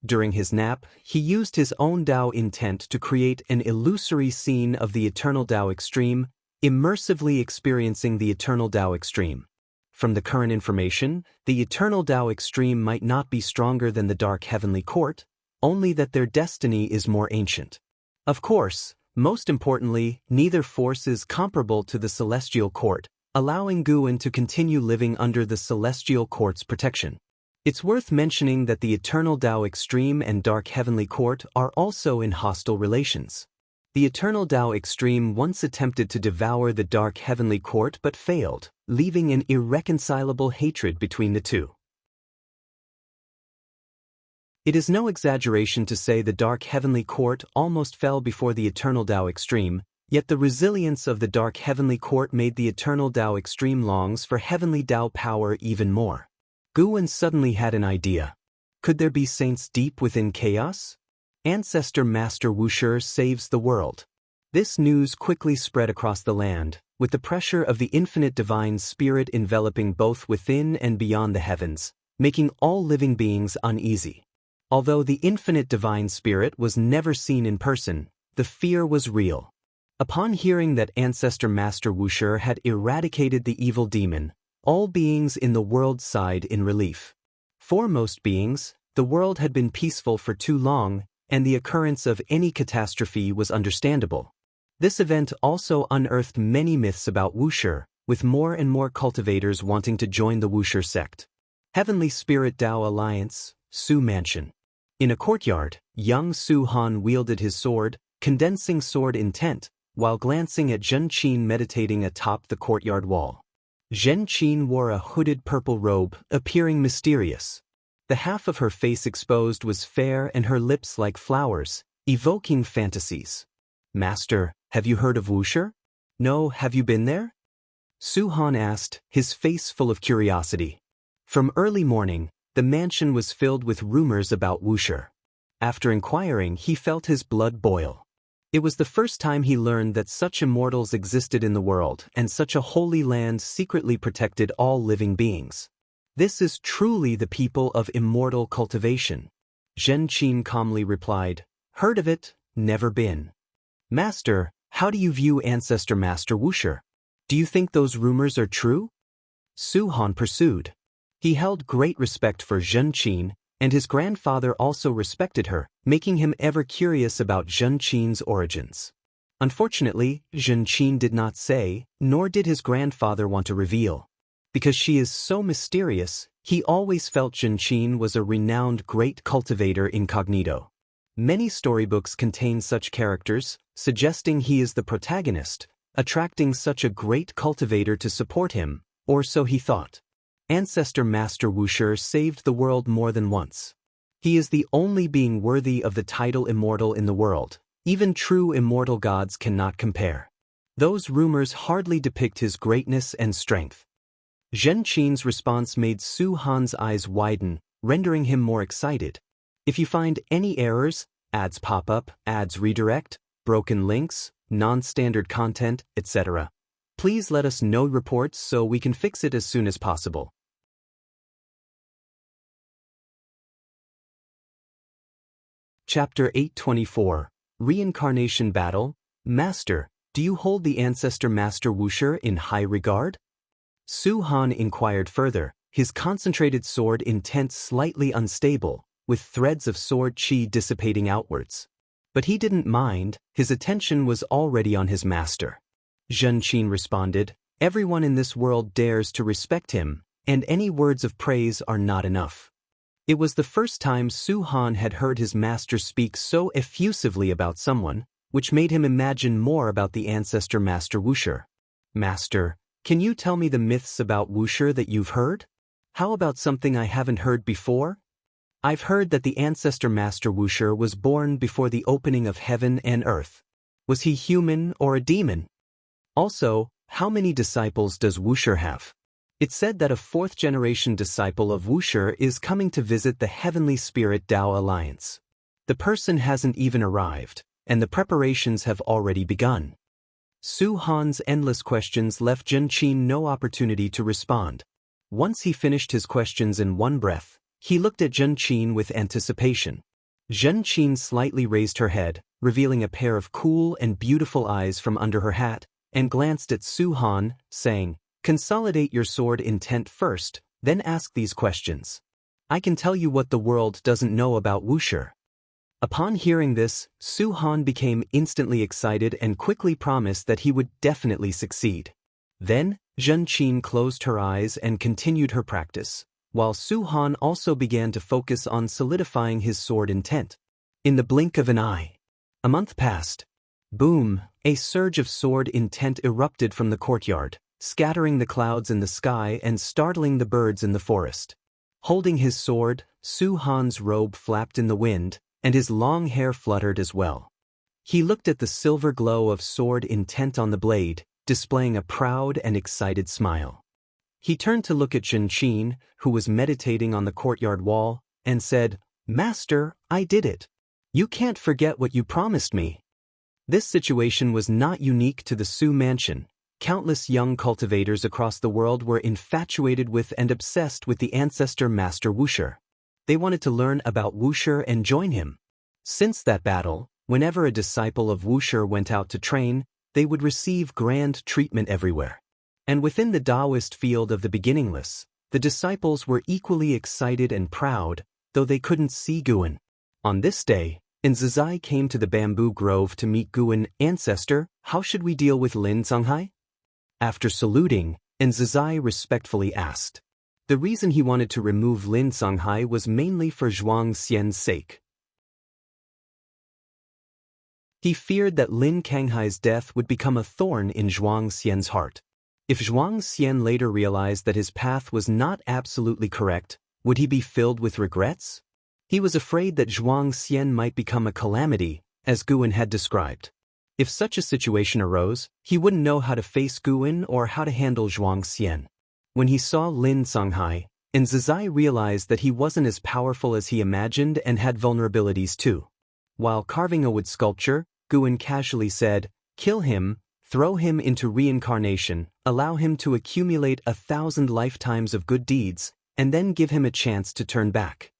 During his nap, he used his own Tao intent to create an illusory scene of the Eternal Tao extreme, immersively experiencing the Eternal Tao extreme. From the current information, the Eternal Tao extreme might not be stronger than the Dark Heavenly Court, only that their destiny is more ancient. Of course, most importantly, neither force is comparable to the Celestial Court, allowing Guan to continue living under the Celestial Court's protection. It's worth mentioning that the Eternal Tao Extreme and Dark Heavenly Court are also in hostile relations. The Eternal Tao Extreme once attempted to devour the Dark Heavenly Court but failed, leaving an irreconcilable hatred between the two. It is no exaggeration to say the Dark Heavenly Court almost fell before the Eternal Tao Extreme, yet the resilience of the Dark Heavenly Court made the Eternal Tao Extreme longs for Heavenly Tao power even more. Guan suddenly had an idea. Could there be saints deep within chaos? Ancestor Master Wushi saves the world. This news quickly spread across the land, with the pressure of the infinite divine spirit enveloping both within and beyond the heavens, making all living beings uneasy. Although the infinite divine spirit was never seen in person, the fear was real. Upon hearing that Ancestor Master Wushi had eradicated the evil demon, all beings in the world sighed in relief. For most beings, the world had been peaceful for too long, and the occurrence of any catastrophe was understandable. This event also unearthed many myths about Wushi, with more and more cultivators wanting to join the Wushi sect. Heavenly Spirit Tao Alliance, Su Mansion. In a courtyard, young Su Han wielded his sword, condensing sword intent, while glancing at Zhen Qin meditating atop the courtyard wall. Zhen Qin wore a hooded purple robe, appearing mysterious. The half of her face exposed was fair and her lips like flowers, evoking fantasies. "Master, have you heard of Wuxia? No, have you been there?" Su Han asked, his face full of curiosity. From early morning, the mansion was filled with rumors about Wuxia. After inquiring, he felt his blood boil. It was the first time he learned that such immortals existed in the world and such a holy land secretly protected all living beings. "This is truly the people of immortal cultivation," Zhen Qin calmly replied. "Heard of it, never been." "Master, how do you view Ancestor Master Wuxia? Do you think those rumors are true?" Su Han pursued. He held great respect for Zhen Qin, and his grandfather also respected her, making him ever curious about Zhen Qin's origins. Unfortunately, Zhen Qin did not say, nor did his grandfather want to reveal. Because she is so mysterious, he always felt Zhen Qin was a renowned great cultivator incognito. Many storybooks contain such characters, suggesting he is the protagonist, attracting such a great cultivator to support him, or so he thought. Ancestor Master Wuxia saved the world more than once. He is the only being worthy of the title immortal in the world. Even true immortal gods cannot compare. Those rumors hardly depict his greatness and strength. Zhen Qin's response made Su Han's eyes widen, rendering him more excited. "If you find any errors, ads pop up, ads redirect, broken links, non-standard content, etc., please let us know reports so we can fix it as soon as possible." Chapter 824, Reincarnation Battle. "Master, do you hold the Ancestor Master Wuxia in high regard?" Su Han inquired further, his concentrated sword intent slightly unstable, with threads of sword qi dissipating outwards. But he didn't mind, his attention was already on his master. Zhen Qin responded, "Everyone in this world dares to respect him, and any words of praise are not enough." It was the first time Su Han had heard his master speak so effusively about someone, which made him imagine more about the Ancestor Master Wuxia. "Master, can you tell me the myths about Wuxia that you've heard? How about something I haven't heard before? I've heard that the Ancestor Master Wuxia was born before the opening of heaven and earth. Was he human or a demon? Also, how many disciples does Wuxia have? It's said that a fourth-generation disciple of Wuxia is coming to visit the Heavenly Spirit Tao Alliance. The person hasn't even arrived, and the preparations have already begun." Su Han's endless questions left Zhen Qin no opportunity to respond. Once he finished his questions in one breath, he looked at Zhen Qin with anticipation. Zhen Qin slightly raised her head, revealing a pair of cool and beautiful eyes from under her hat, and glanced at Su Han, saying, "Consolidate your sword intent first, then ask these questions. I can tell you what the world doesn't know about Wuxia." Upon hearing this, Su Han became instantly excited and quickly promised that he would definitely succeed. Then, Zhen Qin closed her eyes and continued her practice, while Su Han also began to focus on solidifying his sword intent. In the blink of an eye, a month passed. Boom! A surge of sword intent erupted from the courtyard, scattering the clouds in the sky and startling the birds in the forest. Holding his sword, Su Han's robe flapped in the wind, and his long hair fluttered as well. He looked at the silver glow of sword intent on the blade, displaying a proud and excited smile. He turned to look at Zhen Qin, who was meditating on the courtyard wall, and said, "Master, I did it. You can't forget what you promised me." This situation was not unique to the Su mansion. Countless young cultivators across the world were infatuated with and obsessed with the Ancestor Master Wuxia. They wanted to learn about Wuxia and join him. Since that battle, whenever a disciple of Wuxia went out to train, they would receive grand treatment everywhere. And within the Taoist field of the beginningless, the disciples were equally excited and proud, though they couldn't see Guan. On this day, Nzizai came to the bamboo grove to meet Guan. "Ancestor, how should we deal with Lin Songhai?" After saluting, Nzizai respectfully asked. The reason he wanted to remove Lin Songhai was mainly for Zhuang Xian's sake. He feared that Lin Kanghai's death would become a thorn in Zhuang Xian's heart. If Zhuang Xian later realized that his path was not absolutely correct, Would he be filled with regrets? He was afraid that Zhuang Xian might become a calamity, as Guan had described. If such a situation arose, he wouldn't know how to face Guan or how to handle Zhuang Xian. When he saw Lin Songhai, Zizai realized that he wasn't as powerful as he imagined and had vulnerabilities too. While carving a wood sculpture, Guan casually said, "Kill him, throw him into reincarnation, allow him to accumulate 1,000 lifetimes of good deeds, and then give him a chance to turn back."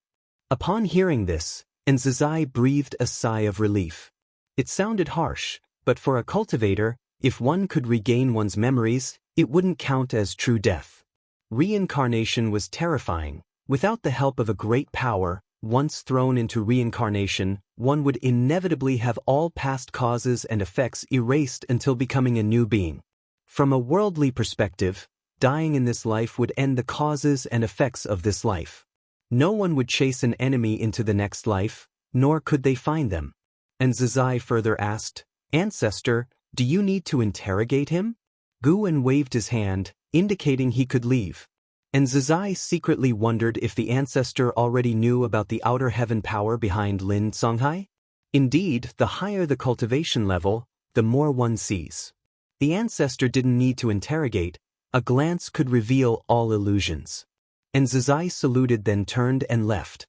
Upon hearing this, Zizai breathed a sigh of relief. It sounded harsh, but for a cultivator, if one could regain one's memories, it wouldn't count as true death. Reincarnation was terrifying. Without the help of a great power, once thrown into reincarnation, one would inevitably have all past causes and effects erased until becoming a new being. From a worldly perspective, dying in this life would end the causes and effects of this life. No one would chase an enemy into the next life, nor could they find them. And Zizai further asked, "Ancestor, do you need to interrogate him?" Guan waved his hand, indicating he could leave. And Zizai secretly wondered if the ancestor already knew about the outer heaven power behind Lin Songhai. Indeed, the higher the cultivation level, the more one sees. The ancestor didn't need to interrogate, a glance could reveal all illusions. And Zizai saluted, then turned and left.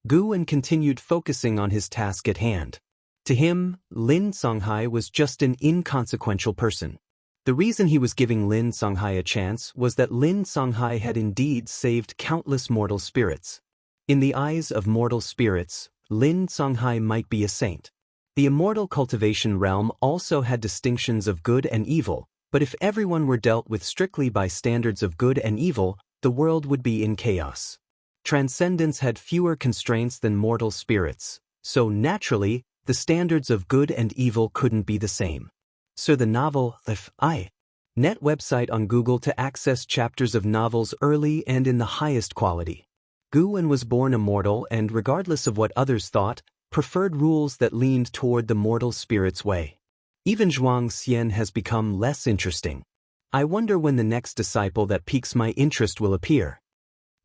Guan continued focusing on his task at hand. To him, Lin Songhai was just an inconsequential person. The reason he was giving Lin Songhai a chance was that Lin Songhai had indeed saved countless mortal spirits. In the eyes of mortal spirits, Lin Songhai might be a saint. The immortal cultivation realm also had distinctions of good and evil, but if everyone were dealt with strictly by standards of good and evil, the world would be in chaos. Transcendence had fewer constraints than mortal spirits, so naturally, the standards of good and evil couldn't be the same. So the novel, Net website on Google to access chapters of novels early and in the highest quality. Guan was born immortal and, regardless of what others thought, preferred rules that leaned toward the mortal spirit's way. Even Zhuang Xian has become less interesting. I wonder when the next disciple that piques my interest will appear.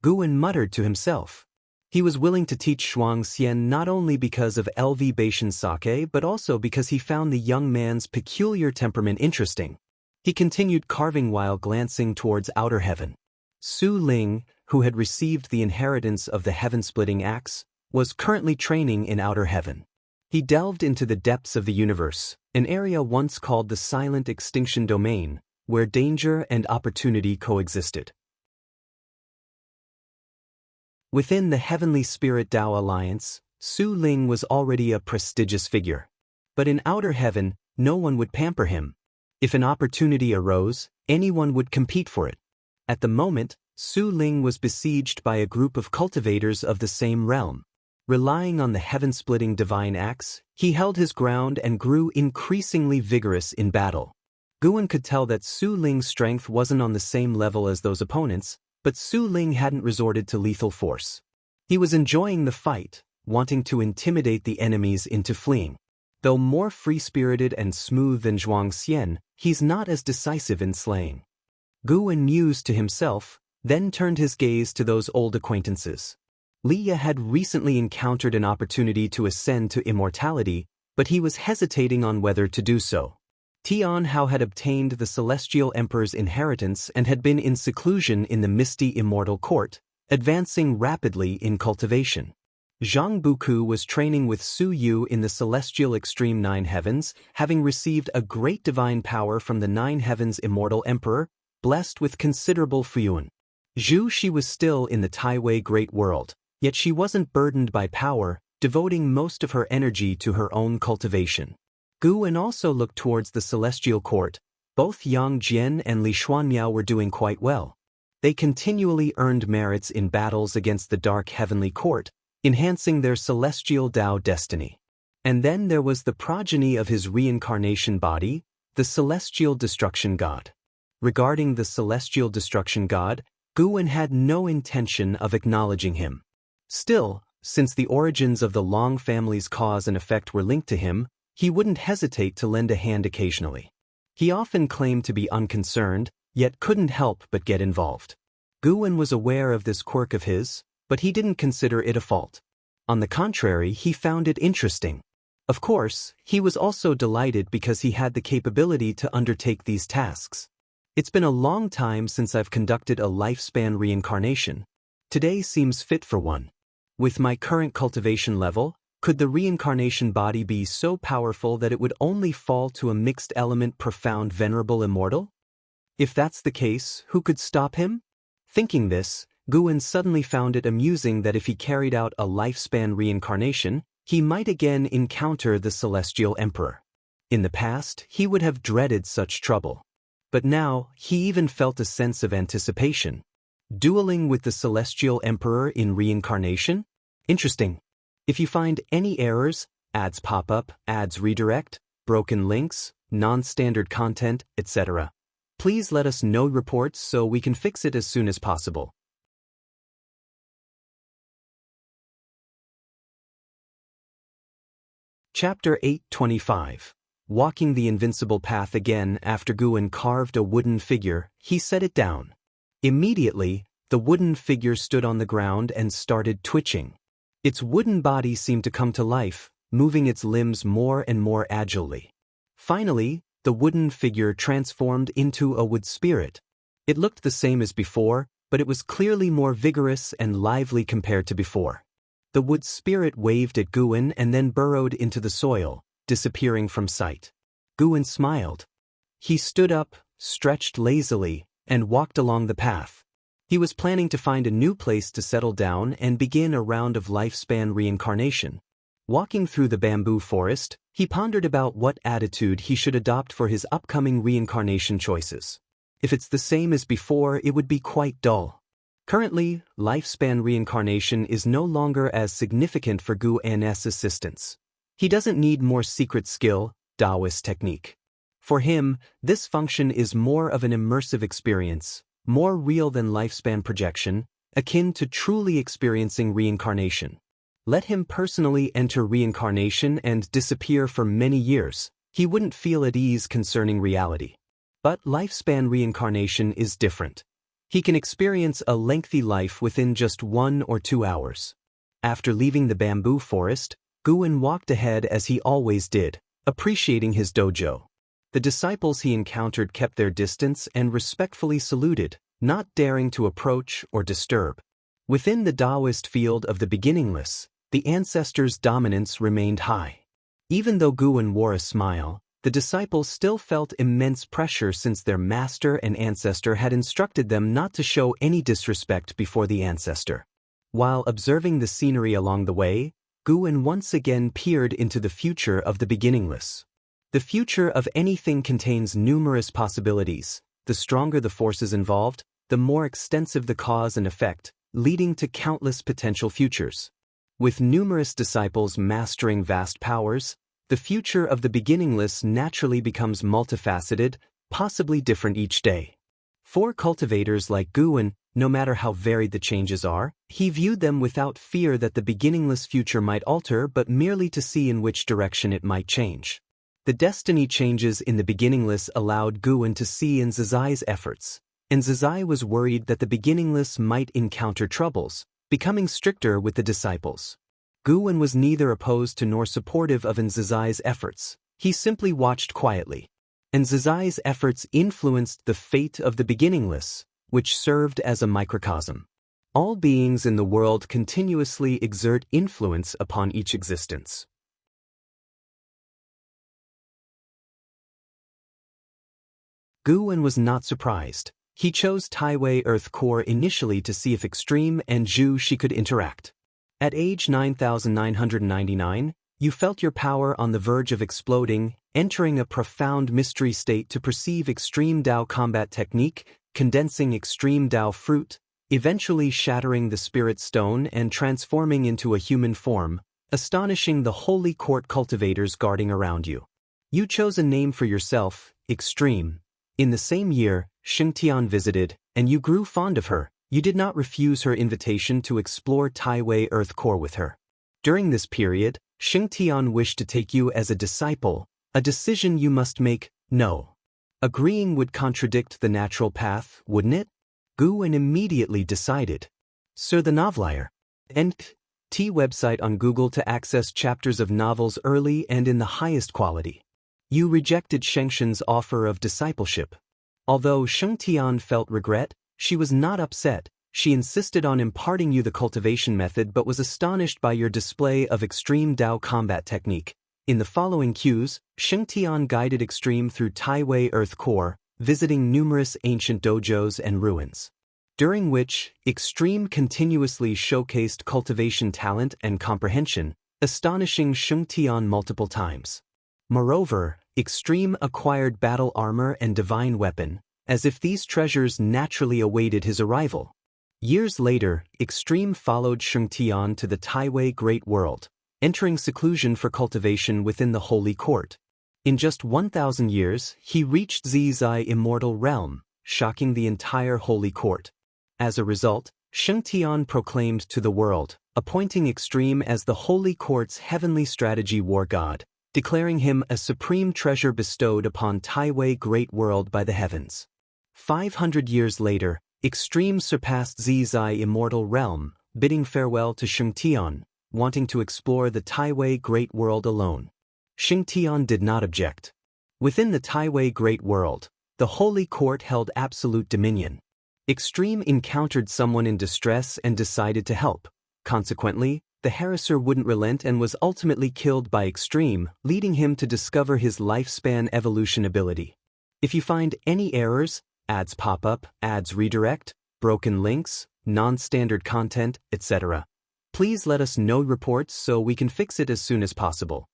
Guan muttered to himself. He was willing to teach Zhuang Xian not only because of LV Baishan sake but also because he found the young man's peculiar temperament interesting. He continued carving while glancing towards outer heaven. Su Ling, who had received the inheritance of the heaven-splitting axe, was currently training in outer heaven. He delved into the depths of the universe, an area once called the Silent Extinction Domain, where danger and opportunity coexisted. Within the Heavenly Spirit Tao Alliance, Su Ling was already a prestigious figure. But in outer heaven, no one would pamper him. If an opportunity arose, anyone would compete for it. At the moment, Su Ling was besieged by a group of cultivators of the same realm. Relying on the heaven-splitting divine axe, he held his ground and grew increasingly vigorous in battle. Guan could tell that Su Ling's strength wasn't on the same level as those opponents, but Su Ling hadn't resorted to lethal force. He was enjoying the fight, wanting to intimidate the enemies into fleeing. Though more free-spirited and smooth than Zhuang Xian, he's not as decisive in slaying. Guan mused to himself, then turned his gaze to those old acquaintances. Liya had recently encountered an opportunity to ascend to immortality, but he was hesitating on whether to do so. Tian Hao had obtained the Celestial Emperor's inheritance and had been in seclusion in the misty immortal court, advancing rapidly in cultivation. Zhang Buku was training with Su Yu in the Celestial Extreme Nine Heavens, having received a great divine power from the Nine Heavens Immortal Emperor, blessed with considerable fuyun. Zhu Shi was still in the Taiwei Great World, yet she wasn't burdened by power, devoting most of her energy to her own cultivation. Guan also looked towards the Celestial Court. Both Yang Jian and Li Xuanmiao were doing quite well. They continually earned merits in battles against the Dark Heavenly Court, enhancing their celestial Tao destiny. And then there was the progeny of his reincarnation body, the Celestial Destruction God. Regarding the Celestial Destruction God, Guan had no intention of acknowledging him. Still, since the origins of the Long family's cause and effect were linked to him, he wouldn't hesitate to lend a hand occasionally. He often claimed to be unconcerned, yet couldn't help but get involved. Guan was aware of this quirk of his, but he didn't consider it a fault. On the contrary, he found it interesting. Of course, he was also delighted because he had the capability to undertake these tasks. It's been a long time since I've conducted a lifespan reincarnation. Today seems fit for one. With my current cultivation level, could the reincarnation body be so powerful that it would only fall to a mixed element profound venerable immortal? If that's the case, who could stop him? Thinking this, Guan suddenly found it amusing that if he carried out a lifespan reincarnation, he might again encounter the Celestial Emperor. In the past, he would have dreaded such trouble. But now, he even felt a sense of anticipation. Dueling with the Celestial Emperor in reincarnation? Interesting. If you find any errors, ads pop up, ads redirect, broken links, non-standard content, etc., please let us know reports so we can fix it as soon as possible. Chapter 825. Walking the invincible path again. After Guan carved a wooden figure, he set it down. Immediately, the wooden figure stood on the ground and started twitching. Its wooden body seemed to come to life, moving its limbs more and more agilely. Finally, the wooden figure transformed into a wood spirit. It looked the same as before, but it was clearly more vigorous and lively compared to before. The wood spirit waved at Guan and then burrowed into the soil, disappearing from sight. Guan smiled. He stood up, stretched lazily, and walked along the path. He was planning to find a new place to settle down and begin a round of lifespan reincarnation. Walking through the bamboo forest, he pondered about what attitude he should adopt for his upcoming reincarnation choices. If it's the same as before, it would be quite dull. Currently, lifespan reincarnation is no longer as significant for Guan's assistance. He doesn't need more secret skill, Taoist technique. For him, this function is more of an immersive experience, more real than lifespan projection, akin to truly experiencing reincarnation. Let him personally enter reincarnation and disappear for many years. He wouldn't feel at ease concerning reality. But lifespan reincarnation is different. He can experience a lengthy life within just 1 or 2 hours. After leaving the bamboo forest, Guan walked ahead as he always did, appreciating his dojo. The disciples he encountered kept their distance and respectfully saluted, not daring to approach or disturb. Within the Taoist field of the beginningless, the ancestors' dominance remained high. Even though Guan wore a smile, the disciples still felt immense pressure since their master and ancestor had instructed them not to show any disrespect before the ancestor. While observing the scenery along the way, Guan once again peered into the future of the beginningless. The future of anything contains numerous possibilities. The stronger the forces involved, the more extensive the cause and effect, leading to countless potential futures. With numerous disciples mastering vast powers, the future of the beginningless naturally becomes multifaceted, possibly different each day. For cultivators like Guan, no matter how varied the changes are, he viewed them without fear that the beginningless future might alter but merely to see in which direction it might change. The destiny changes in the beginningless allowed Guan to see in Zizai's efforts, and Zizai was worried that the beginningless might encounter troubles, becoming stricter with the disciples. Guan was neither opposed to nor supportive of Zizai's efforts. He simply watched quietly. And Zizai's efforts influenced the fate of the beginningless, which served as a microcosm. All beings in the world continuously exert influence upon each existence. Guan was not surprised. He chose Taiwei Earth Core initially to see if Extreme and Zhu she could interact. At age 9999, you felt your power on the verge of exploding, entering a profound mystery state to perceive Extreme Dao combat technique, condensing Extreme Dao fruit, eventually shattering the spirit stone and transforming into a human form, astonishing the holy court cultivators guarding around you. You chose a name for yourself, Extreme. In the same year, Shengtian visited, and you grew fond of her. You did not refuse her invitation to explore Taiwei Earth Core with her. During this period, Shengtian wished to take you as a disciple, a decision you must make. No. Agreeing would contradict the natural path, wouldn't it? Guan immediately decided. Sir the Novelier, T website on Google to access chapters of novels early and in the highest quality. You rejected Shengshen's offer of discipleship. Although Sheng Tian felt regret, she was not upset. She insisted on imparting you the cultivation method but was astonished by your display of extreme Dao combat technique. In the following cues, Sheng Tian guided Extreme through Taiwei Earth Core, visiting numerous ancient dojos and ruins, during which Extreme continuously showcased cultivation talent and comprehension, astonishing Sheng Tian multiple times. Moreover, Extreme acquired battle armor and divine weapon, as if these treasures naturally awaited his arrival. Years later, Extreme followed Sheng Tian to the Taiwei Great World, entering seclusion for cultivation within the Holy Court. In just 1,000 years, he reached Zizai Immortal Realm, shocking the entire Holy Court. As a result, Sheng Tian proclaimed to the world, appointing Extreme as the Holy Court's heavenly strategy war god, declaring him a supreme treasure bestowed upon Taiwei Great World by the heavens. 500 years later, Extreme surpassed Zizai Immortal Realm, bidding farewell to Sheng Tian, wanting to explore the Taiwei Great World alone. Sheng Tian did not object. Within the Taiwei Great World, the Holy Court held absolute dominion. Extreme encountered someone in distress and decided to help. Consequently, the harasser wouldn't relent and was ultimately killed by Extreme, leading him to discover his lifespan evolution ability. If you find any errors, ads pop up, ads redirect, broken links, non-standard content, etc., please let us know reports so we can fix it as soon as possible.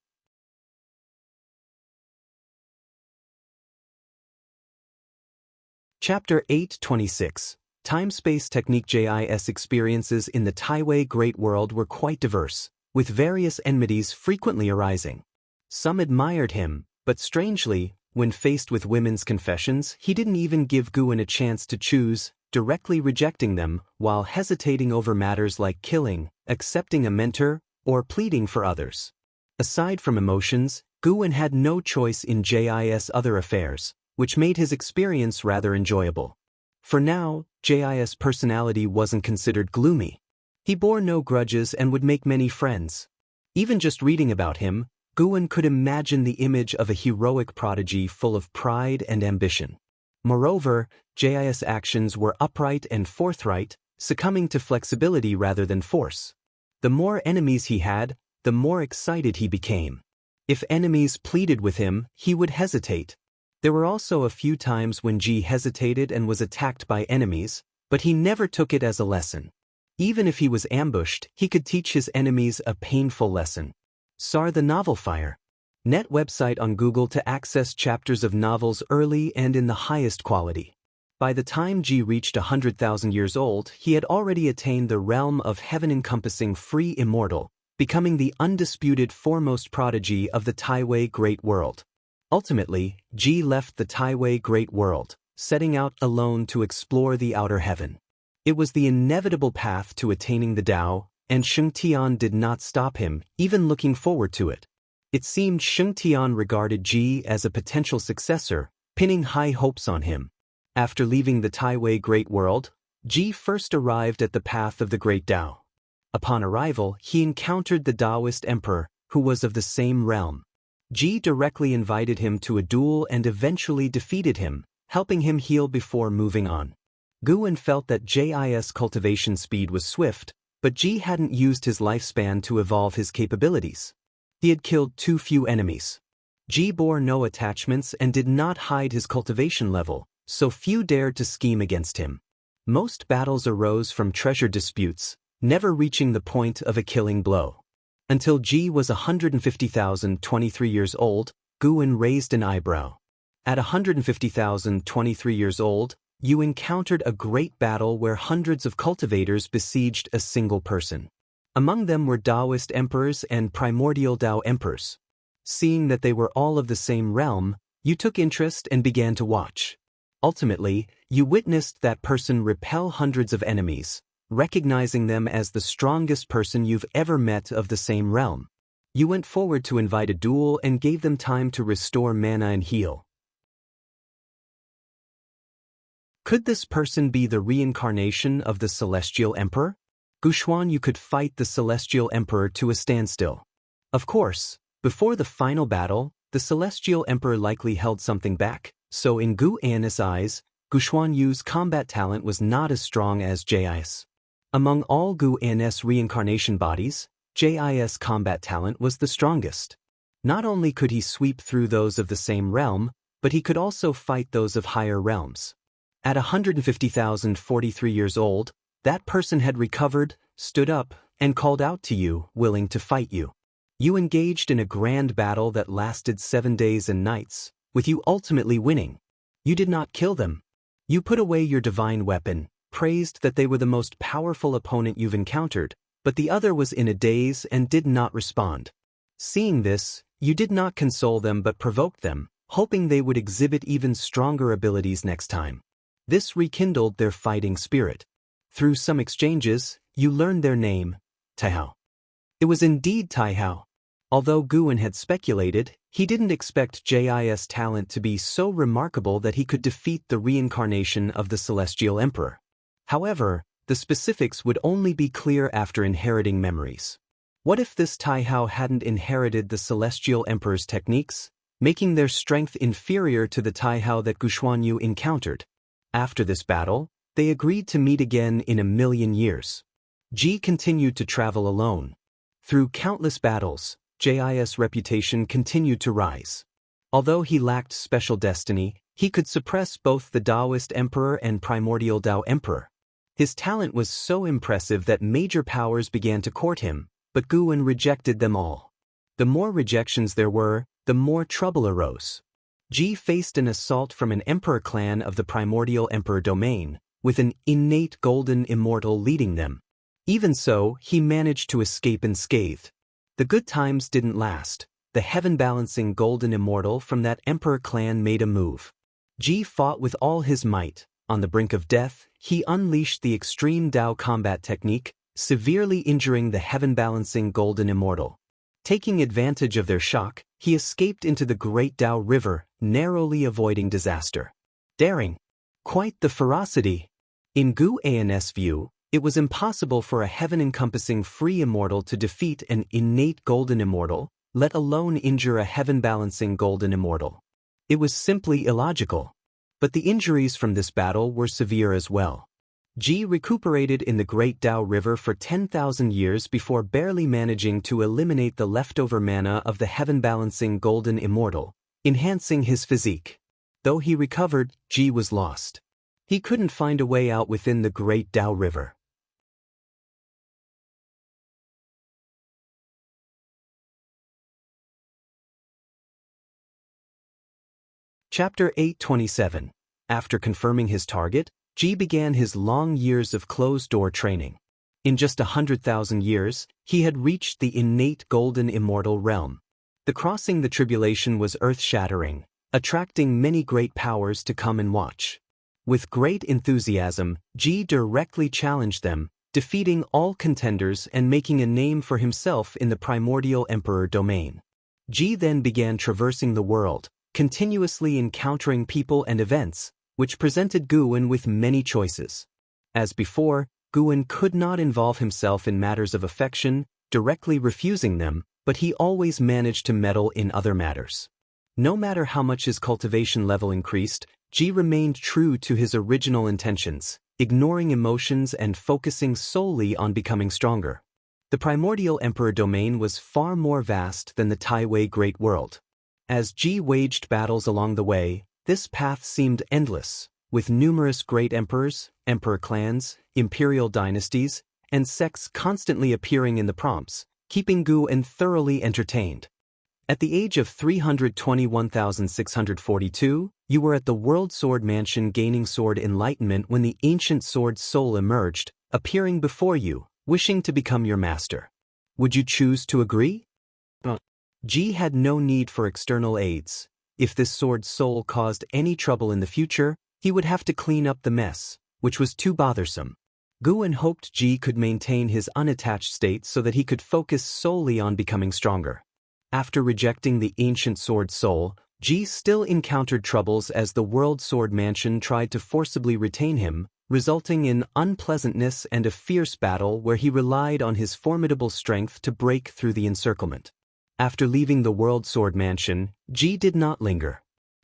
Chapter 826. Time-Space Technique. JIS experiences in the Taiwei Great World were quite diverse, with various enmities frequently arising. Some admired him, but strangely, when faced with women's confessions, he didn't even give Guan a chance to choose, directly rejecting them while hesitating over matters like killing, accepting a mentor, or pleading for others. Aside from emotions, Guan had no choice in JIS other affairs, which made his experience rather enjoyable. For now, JIS' personality wasn't considered gloomy. He bore no grudges and would make many friends. Even just reading about him, Guan could imagine the image of a heroic prodigy full of pride and ambition. Moreover, JIS' actions were upright and forthright, succumbing to flexibility rather than force. The more enemies he had, the more excited he became. If enemies pleaded with him, he would hesitate. There were also a few times when Ji hesitated and was attacked by enemies, but he never took it as a lesson. Even if he was ambushed, he could teach his enemies a painful lesson. SAR the Novel Fire. Net website on Google to access chapters of novels early and in the highest quality. By the time Ji reached 100,000 years old, he had already attained the realm of heaven-encompassing free immortal, becoming the undisputed foremost prodigy of the Taiwei Great World. Ultimately, Ji left the Taiwei Great World, setting out alone to explore the outer heaven. It was the inevitable path to attaining the Tao, and Sheng Tian did not stop him, even looking forward to it. It seemed Sheng Tian regarded Ji as a potential successor, pinning high hopes on him. After leaving the Taiwei Great World, Ji first arrived at the path of the Great Tao. Upon arrival, he encountered the Taoist emperor, who was of the same realm. Ji directly invited him to a duel and eventually defeated him, helping him heal before moving on. Guan felt that Ji's cultivation speed was swift, but Ji hadn't used his lifespan to evolve his capabilities. He had killed too few enemies. Ji bore no attachments and did not hide his cultivation level, so few dared to scheme against him. Most battles arose from treasure disputes, never reaching the point of a killing blow. Until Ji was 150,023 years old, Guan raised an eyebrow. At 150,023 years old, you encountered a great battle where hundreds of cultivators besieged a single person. Among them were Taoist emperors and primordial Tao emperors. Seeing that they were all of the same realm, you took interest and began to watch. Ultimately, you witnessed that person repel hundreds of enemies, recognizing them as the strongest person you've ever met of the same realm. You went forward to invite a duel and gave them time to restore mana and heal. Could this person be the reincarnation of the Celestial Emperor? Guxuanyu could fight the Celestial Emperor to a standstill. Of course, before the final battle, the Celestial Emperor likely held something back, so in Gu An's eyes, Guxuanyu's combat talent was not as strong as Jis. Among all Gu An's reincarnation bodies, Jis' combat talent was the strongest. Not only could he sweep through those of the same realm, but he could also fight those of higher realms. At 150,043 years old, that person had recovered, stood up, and called out to you, willing to fight you. You engaged in a grand battle that lasted 7 days and nights, with you ultimately winning. You did not kill them. You put away your divine weapon, praised that they were the most powerful opponent you've encountered, but the other was in a daze and did not respond. Seeing this, you did not console them but provoked them, hoping they would exhibit even stronger abilities next time. This rekindled their fighting spirit. Through some exchanges, you learned their name, Taihao. It was indeed Taihao. Although Guan had speculated, he didn't expect Jis' talent to be so remarkable that he could defeat the reincarnation of the Celestial Emperor. However, the specifics would only be clear after inheriting memories. What if this Taihao hadn't inherited the Celestial Emperor's techniques, making their strength inferior to the Taihao that Guxuanyu encountered? After this battle, they agreed to meet again in 1,000,000 years. Ji continued to travel alone. Through countless battles, Jis' reputation continued to rise. Although he lacked special destiny, he could suppress both the Taoist Emperor and Primordial Tao Emperor. His talent was so impressive that major powers began to court him, but Guan rejected them all. The more rejections there were, the more trouble arose. Ji faced an assault from an emperor clan of the Primordial Emperor domain, with an innate golden immortal leading them. Even so, he managed to escape unscathed. The good times didn't last. The heaven-balancing golden immortal from that emperor clan made a move. Ji fought with all his might. On the brink of death, he unleashed the extreme Tao combat technique, severely injuring the heaven-balancing golden immortal. Taking advantage of their shock, he escaped into the Great Tao River, narrowly avoiding disaster. Daring. Quite the ferocity. In Gu An's view, it was impossible for a heaven-encompassing free immortal to defeat an innate golden immortal, let alone injure a heaven-balancing golden immortal. It was simply illogical. But the injuries from this battle were severe as well. Ji recuperated in the Great Tao River for 10,000 years before barely managing to eliminate the leftover mana of the heaven-balancing golden immortal, enhancing his physique. Though he recovered, Ji was lost. He couldn't find a way out within the Great Tao River. Chapter 827. After confirming his target, Ji began his long years of closed-door training. In just 100,000 years, he had reached the innate golden immortal realm. The crossing the tribulation was earth-shattering, attracting many great powers to come and watch. With great enthusiasm, Ji directly challenged them, defeating all contenders and making a name for himself in the Primordial Emperor domain. Ji then began traversing the world, continuously encountering people and events, which presented Guan with many choices. As before, Guan could not involve himself in matters of affection, directly refusing them, but he always managed to meddle in other matters. No matter how much his cultivation level increased, Ji remained true to his original intentions, ignoring emotions and focusing solely on becoming stronger. The Primordial Emperor domain was far more vast than the Taiwei Great World. As Ji waged battles along the way, this path seemed endless, with numerous great emperors, emperor clans, imperial dynasties, and sects constantly appearing in the prompts, keeping Guan thoroughly entertained. At the age of 321,642, you were at the World Sword Mansion gaining sword enlightenment when the ancient sword soul emerged, appearing before you, wishing to become your master. Would you choose to agree? Ji had no need for external aids. If this sword soul caused any trouble in the future, he would have to clean up the mess, which was too bothersome. Guan hoped Ji could maintain his unattached state so that he could focus solely on becoming stronger. After rejecting the ancient sword soul, Ji still encountered troubles as the World Sword Mansion tried to forcibly retain him, resulting in unpleasantness and a fierce battle where he relied on his formidable strength to break through the encirclement. After leaving the World Sword Mansion, Ji did not linger.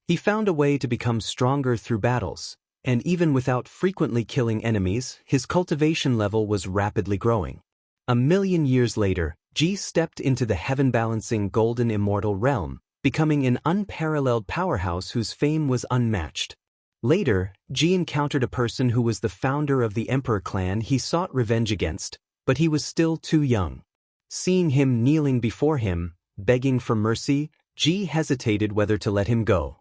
He found a way to become stronger through battles, and even without frequently killing enemies, his cultivation level was rapidly growing. 1,000,000 years later, Ji stepped into the heaven-balancing golden immortal realm, becoming an unparalleled powerhouse whose fame was unmatched. Later, Ji encountered a person who was the founder of the Emperor clan he sought revenge against, but he was still too young. Seeing him kneeling before him, begging for mercy, Ji hesitated whether to let him go.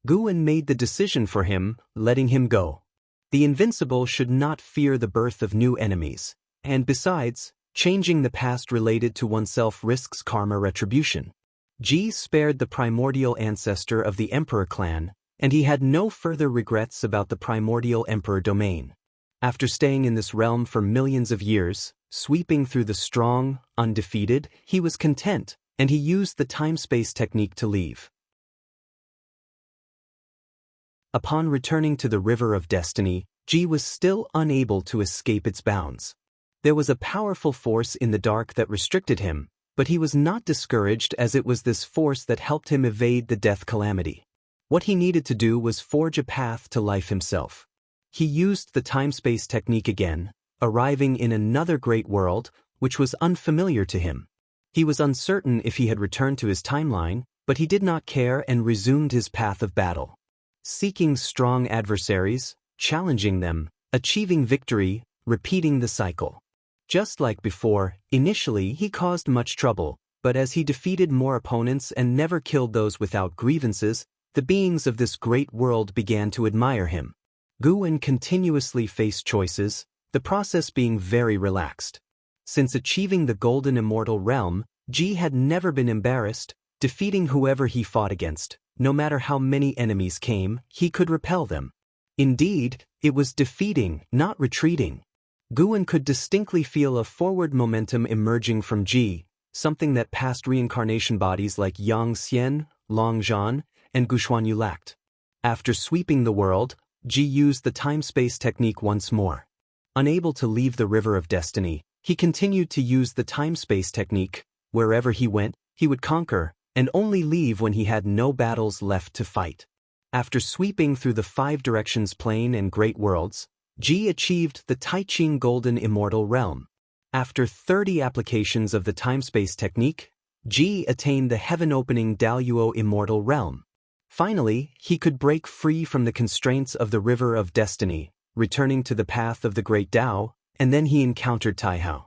Guan made the decision for him, letting him go. The invincible should not fear the birth of new enemies, and besides, changing the past related to oneself risks karma retribution. Ji spared the primordial ancestor of the Emperor clan, and he had no further regrets about the primordial Emperor domain. After staying in this realm for millions of years, sweeping through the strong, undefeated, he was content, and he used the time-space technique to leave. Upon returning to the River of Destiny, Ji was still unable to escape its bounds. There was a powerful force in the dark that restricted him, but he was not discouraged as it was this force that helped him evade the death calamity. What he needed to do was forge a path to life himself. He used the time-space technique again, arriving in another great world, which was unfamiliar to him. He was uncertain if he had returned to his timeline, but he did not care and resumed his path of battle. Seeking strong adversaries, challenging them, achieving victory, repeating the cycle. Just like before, initially he caused much trouble, but as he defeated more opponents and never killed those without grievances, the beings of this great world began to admire him. Guan continuously faced choices, the process being very relaxed. Since achieving the golden immortal realm, Ji had never been embarrassed, defeating whoever he fought against. No matter how many enemies came, he could repel them. Indeed, it was defeating, not retreating. Guan could distinctly feel a forward momentum emerging from Ji, something that past reincarnation bodies like Yang Xian, Long Zhan, and Guxuanyu lacked. After sweeping the world, Ji used the time-space technique once more. Unable to leave the River of Destiny, he continued to use the time-space technique. Wherever he went, he would conquer, and only leave when he had no battles left to fight. After sweeping through the 5 directions plane and great worlds, Ji achieved the Taiqing Golden Immortal Realm. After 30 applications of the time-space technique, Ji attained the heaven-opening Daluo Immortal Realm. Finally, he could break free from the constraints of the River of Destiny, returning to the path of the Great Tao, and then he encountered Taihao.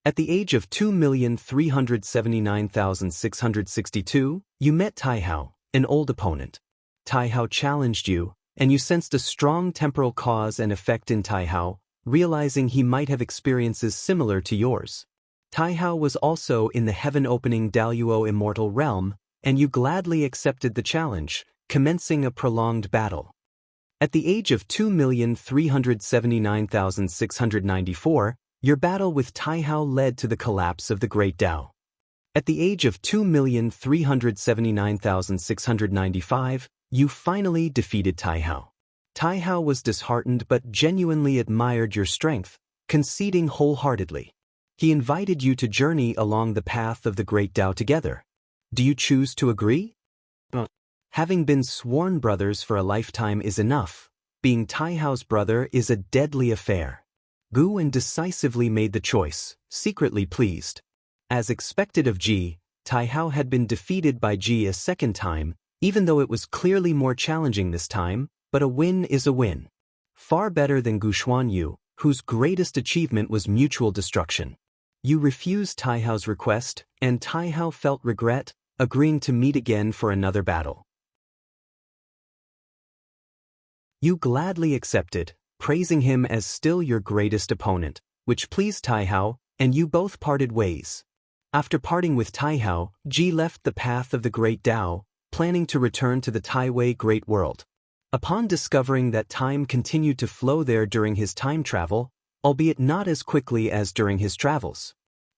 At the age of 2,379,662, you met Taihao, an old opponent. Taihao challenged you, and you sensed a strong temporal cause and effect in Taihao, realizing he might have experiences similar to yours. Taihao was also in the heaven-opening Daluo Immortal Realm, and you gladly accepted the challenge, commencing a prolonged battle. At the age of 2,379,694, your battle with Taihao led to the collapse of the Great Tao. At the age of 2,379,695, you finally defeated Taihao. Taihao was disheartened but genuinely admired your strength, conceding wholeheartedly. He invited you to journey along the path of the Great Tao together. Do you choose to agree? Having been sworn brothers for a lifetime is enough. Being Taihao's brother is a deadly affair. Guan decisively made the choice, secretly pleased. As expected of Ji, Taihao had been defeated by Ji a second time, even though it was clearly more challenging this time, but a win is a win. Far better than Guxuanyu, whose greatest achievement was mutual destruction. You refused Taihao's request, and Taihao felt regret, agreeing to meet again for another battle. You gladly accepted, praising him as still your greatest opponent, which pleased Taihao, and you both parted ways. After parting with Taihao, Ji left the path of the Great Tao, planning to return to the Taiwei Great World. Upon discovering that time continued to flow there during his time travel, albeit not as quickly as during his travels,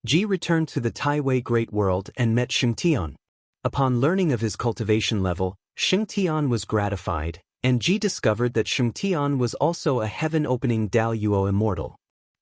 Ji returned to the Taiwei Great World and met Shengtian. Upon learning of his cultivation level, Shengtian was gratified, and Ji discovered that Shengtian was also a heaven-opening Daoyuo immortal.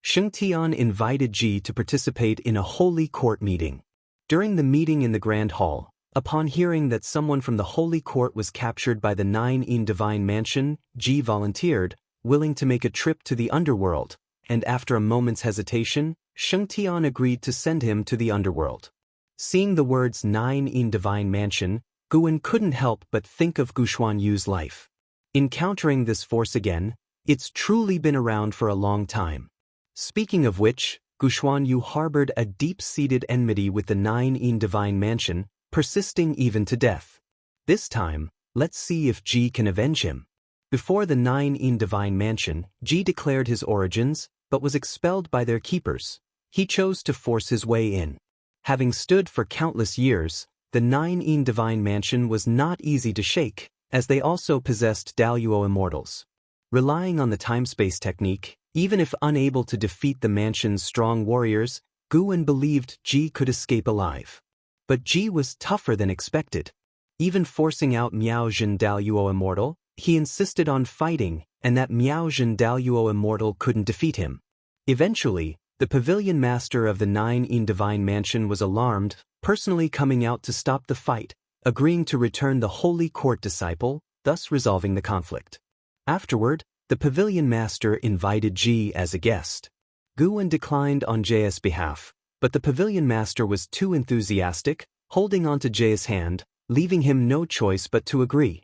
Shengtian invited Ji to participate in a holy court meeting. During the meeting in the Grand Hall, upon hearing that someone from the holy court was captured by the 9 Divine Mansion, Ji volunteered, willing to make a trip to the underworld, and after a moment's hesitation, Shengtian agreed to send him to the underworld. Seeing the words 9 Divine Mansion, Guan couldn't help but think of Guxuanyu's life. Encountering this force again, it's truly been around for a long time. Speaking of which, Guxuanyu harbored a deep-seated enmity with the 9 Divine Mansion, persisting even to death. This time, let's see if Ji can avenge him. Before the 9 Divine Mansion, Ji declared his origins, but was expelled by their keepers. He chose to force his way in. Having stood for countless years, the 9 Divine Mansion was not easy to shake, as they also possessed Daoyuo immortals. Relying on the time-space technique, even if unable to defeat the mansion's strong warriors, Guan believed Ji could escape alive. But Ji was tougher than expected. Even forcing out Miao Zhen Daoyuo immortal, he insisted on fighting, and that Miao Zhen Daoyuo immortal couldn't defeat him. Eventually, the pavilion master of the 9 Divine Mansion was alarmed, personally coming out to stop the fight, agreeing to return the holy court disciple, thus resolving the conflict. Afterward, the pavilion master invited Ji as a guest. Guan declined on J's behalf, but the pavilion master was too enthusiastic, holding on to J's hand, leaving him no choice but to agree.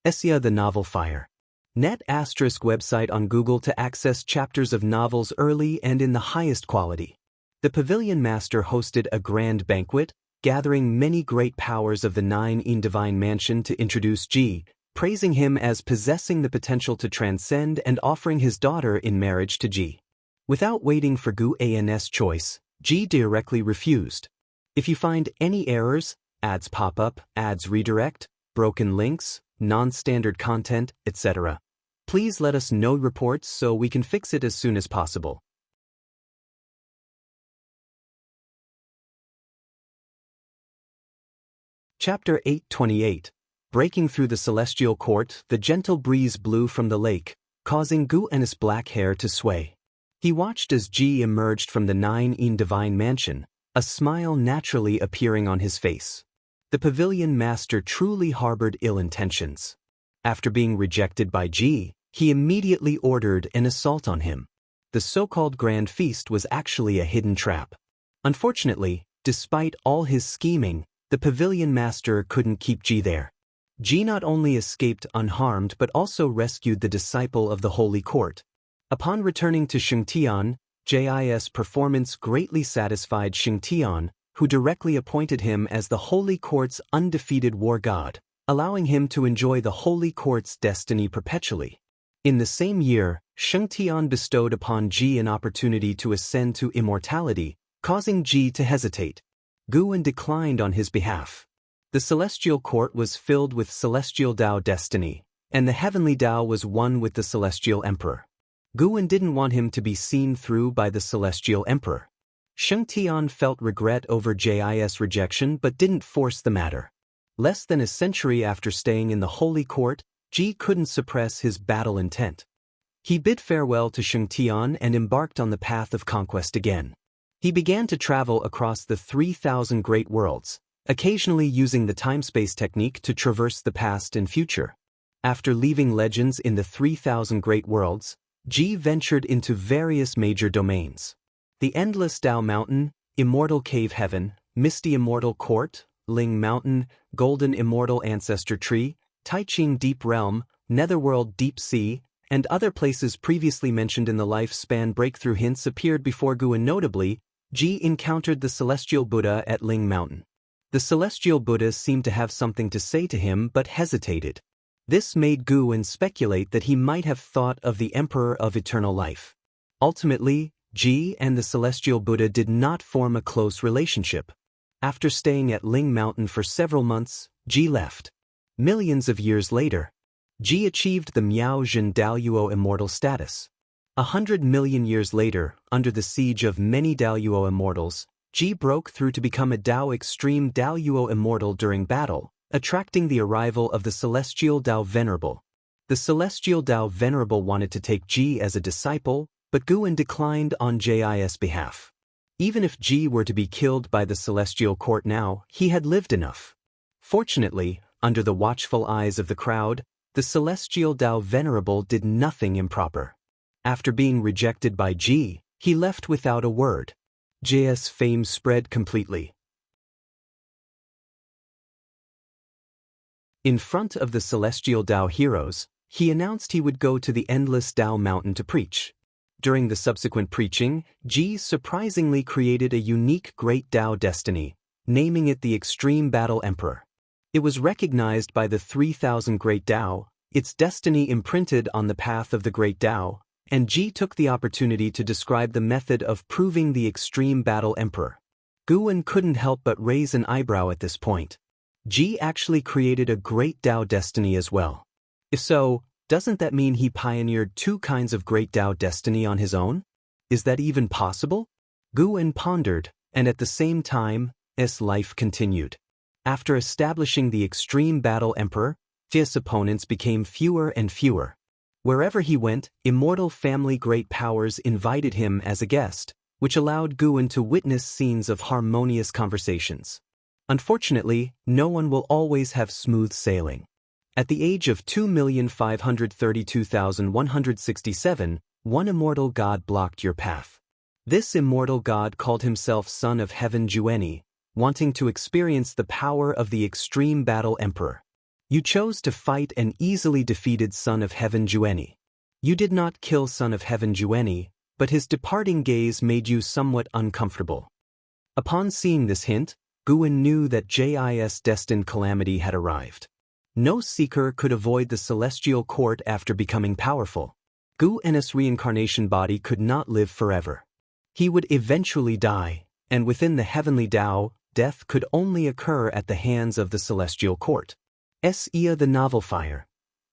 Essia the Novel Fire. Net * website on Google to access chapters of novels early and in the highest quality. The pavilion master hosted a grand banquet, gathering many great powers of the 9 Divine Mansion to introduce Ji, praising him as possessing the potential to transcend and offering his daughter in marriage to Ji. Without waiting for Guan's choice, Ji directly refused. If you find any errors, ads pop up, ads redirect, broken links, non-standard content, etc., please let us know reports so we can fix it as soon as possible. Chapter 828. Breaking through the celestial court, the gentle breeze blew from the lake, causing Guan's black hair to sway. He watched as Ji emerged from the 9 Divine Mansion, a smile naturally appearing on his face. The pavilion master truly harbored ill intentions. After being rejected by Ji, he immediately ordered an assault on him. The so-called grand feast was actually a hidden trap. Unfortunately, despite all his scheming, the pavilion master couldn't keep Ji there. Ji not only escaped unharmed but also rescued the disciple of the holy court. Upon returning to Shengtian, Jis' performance greatly satisfied Shengtian, who directly appointed him as the holy court's undefeated war god, allowing him to enjoy the holy court's destiny perpetually. In the same year, Shengtian bestowed upon Ji an opportunity to ascend to immortality, causing Ji to hesitate. Guan declined on his behalf. The celestial court was filled with celestial Dao destiny, and the heavenly Dao was one with the celestial emperor. Guan didn't want him to be seen through by the celestial emperor. Shengtian felt regret over Jis' rejection but didn't force the matter. Less than a century after staying in the holy court, Ji couldn't suppress his battle intent. He bid farewell to Shengtian and embarked on the path of conquest again. He began to travel across the 3,000 great worlds, occasionally using the time-space technique to traverse the past and future. After leaving legends in the 3,000 great worlds, Ji ventured into various major domains. The Endless Dao Mountain, Immortal Cave Heaven, Misty Immortal Court, Ling Mountain, Golden Immortal Ancestor Tree, Taiching Deep Realm, Netherworld Deep Sea, and other places previously mentioned in the lifespan breakthrough hints appeared before Guan. Notably, Ji encountered the Celestial Buddha at Ling Mountain. The Celestial Buddha seemed to have something to say to him but hesitated. This made Guan speculate that he might have thought of the Emperor of Eternal Life. Ultimately, Ji and the Celestial Buddha did not form a close relationship. After staying at Ling Mountain for several months, Ji left. Millions of years later, Ji achieved the Miao Zhen Daoyuo immortal status. 100 million years later, under the siege of many Daoyuo immortals, Ji broke through to become a Dao Extreme Daoyuo immortal during battle, attracting the arrival of the Celestial Dao Venerable. The celestial Tao Venerable wanted to take Ji as a disciple, but Guan declined on Jis' behalf. Even if Ji were to be killed by the celestial court now, he had lived enough. Fortunately, under the watchful eyes of the crowd, the celestial Tao Venerable did nothing improper. After being rejected by Ji, he left without a word. J's fame spread completely. In front of the celestial Tao heroes, he announced he would go to the endless Tao mountain to preach. During the subsequent preaching, Ji surprisingly created a unique great Tao destiny, naming it the Extreme Battle Emperor. It was recognized by the 3,000 Great Tao, its destiny imprinted on the path of the Great Tao, and Ji took the opportunity to describe the method of proving the Extreme Battle Emperor. Guan couldn't help but raise an eyebrow at this point. Ji actually created a great Tao destiny as well. If so, doesn't that mean he pioneered two kinds of great Tao destiny on his own? Is that even possible? Guan pondered, and at the same time, his life continued. After establishing the Extreme Battle Emperor, his opponents became fewer and fewer. Wherever he went, immortal family great powers invited him as a guest, which allowed Guan to witness scenes of harmonious conversations. Unfortunately, no one will always have smooth sailing. At the age of 2,532,167, one immortal god blocked your path. This immortal god called himself Son of Heaven Jueni, wanting to experience the power of the Extreme Battle Emperor. You chose to fight and easily defeated Son of Heaven Jueni. You did not kill Son of Heaven Jueni, but his departing gaze made you somewhat uncomfortable. Upon seeing this hint, Guan knew that Jis' destined calamity had arrived. No seeker could avoid the celestial court after becoming powerful. Guan's reincarnation body could not live forever. He would eventually die, and within the heavenly Tao, death could only occur at the hands of the celestial court. Ia the Novel Fire.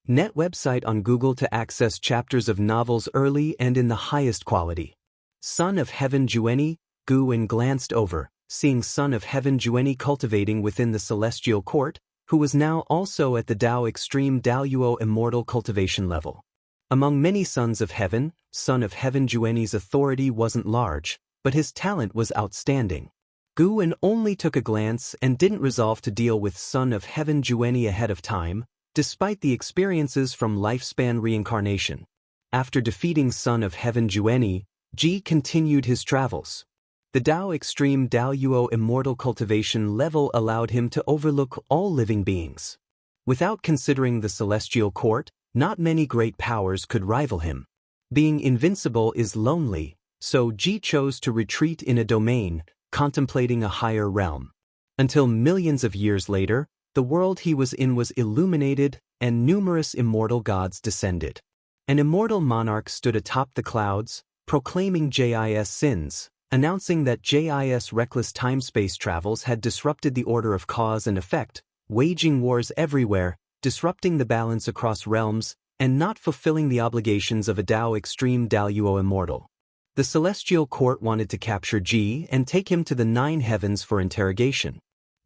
Net website on Google to access chapters of novels early and in the highest quality. Son of Heaven Jueni, Guan glanced over, seeing Son of Heaven Jueni cultivating within the celestial court, who was now also at the Tao Extreme Daoyuo Immortal cultivation level. Among many sons of heaven, Son of Heaven Jueni's authority wasn't large, but his talent was outstanding. Guan only took a glance and didn't resolve to deal with Son of Heaven Jueni ahead of time, despite the experiences from lifespan reincarnation. After defeating Son of Heaven Jueni, Ji continued his travels. The Tao Extreme Daoyuo Immortal cultivation level allowed him to overlook all living beings. Without considering the celestial court, not many great powers could rival him. Being invincible is lonely, so Ji chose to retreat in a domain, contemplating a higher realm. Until millions of years later, the world he was in was illuminated, and numerous immortal gods descended. An immortal monarch stood atop the clouds, proclaiming Jis' sins, announcing that Jis' reckless time-space travels had disrupted the order of cause and effect, waging wars everywhere, disrupting the balance across realms, and not fulfilling the obligations of a Tao Extreme Daoyuo Immortal. The celestial court wanted to capture Ji and take him to the 9 heavens for interrogation.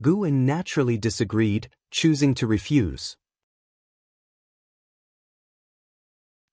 Guan naturally disagreed, choosing to refuse.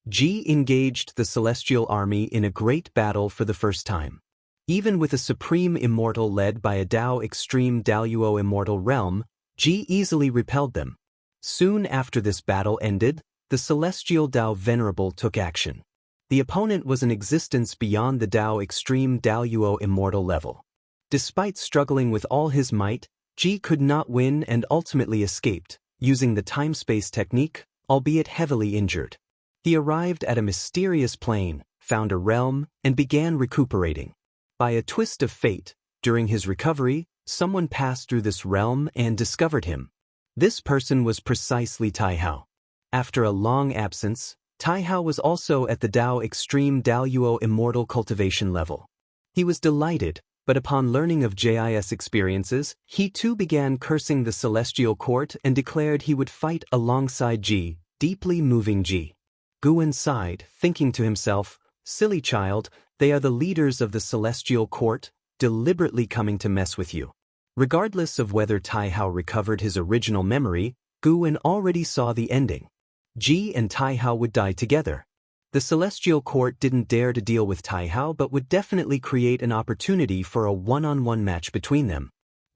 Ji engaged the celestial army in a great battle for the first time. Even with a supreme immortal led by a Tao Extreme Daoyuo Immortal realm, Ji easily repelled them. Soon after this battle ended, the celestial Tao Venerable took action. The opponent was an existence beyond the Tao Extreme Daoyuo Immortal level. Despite struggling with all his might, Ji could not win and ultimately escaped, using the time-space technique, albeit heavily injured. He arrived at a mysterious plane, found a realm, and began recuperating. By a twist of fate, during his recovery, someone passed through this realm and discovered him. This person was precisely Taihao. After a long absence, Taihao was also at the Tao Extreme Daoyuo Immortal cultivation level. He was delighted, but upon learning of Jis' experiences, he too began cursing the celestial court and declared he would fight alongside Ji, deeply moving Ji. Guan sighed, thinking to himself, "Silly child, they are the leaders of the celestial court, deliberately coming to mess with you." Regardless of whether Taihao recovered his original memory, Guan already saw the ending. Ji and Taihao would die together. The celestial court didn't dare to deal with Taihao but would definitely create an opportunity for a one-on-one match between them.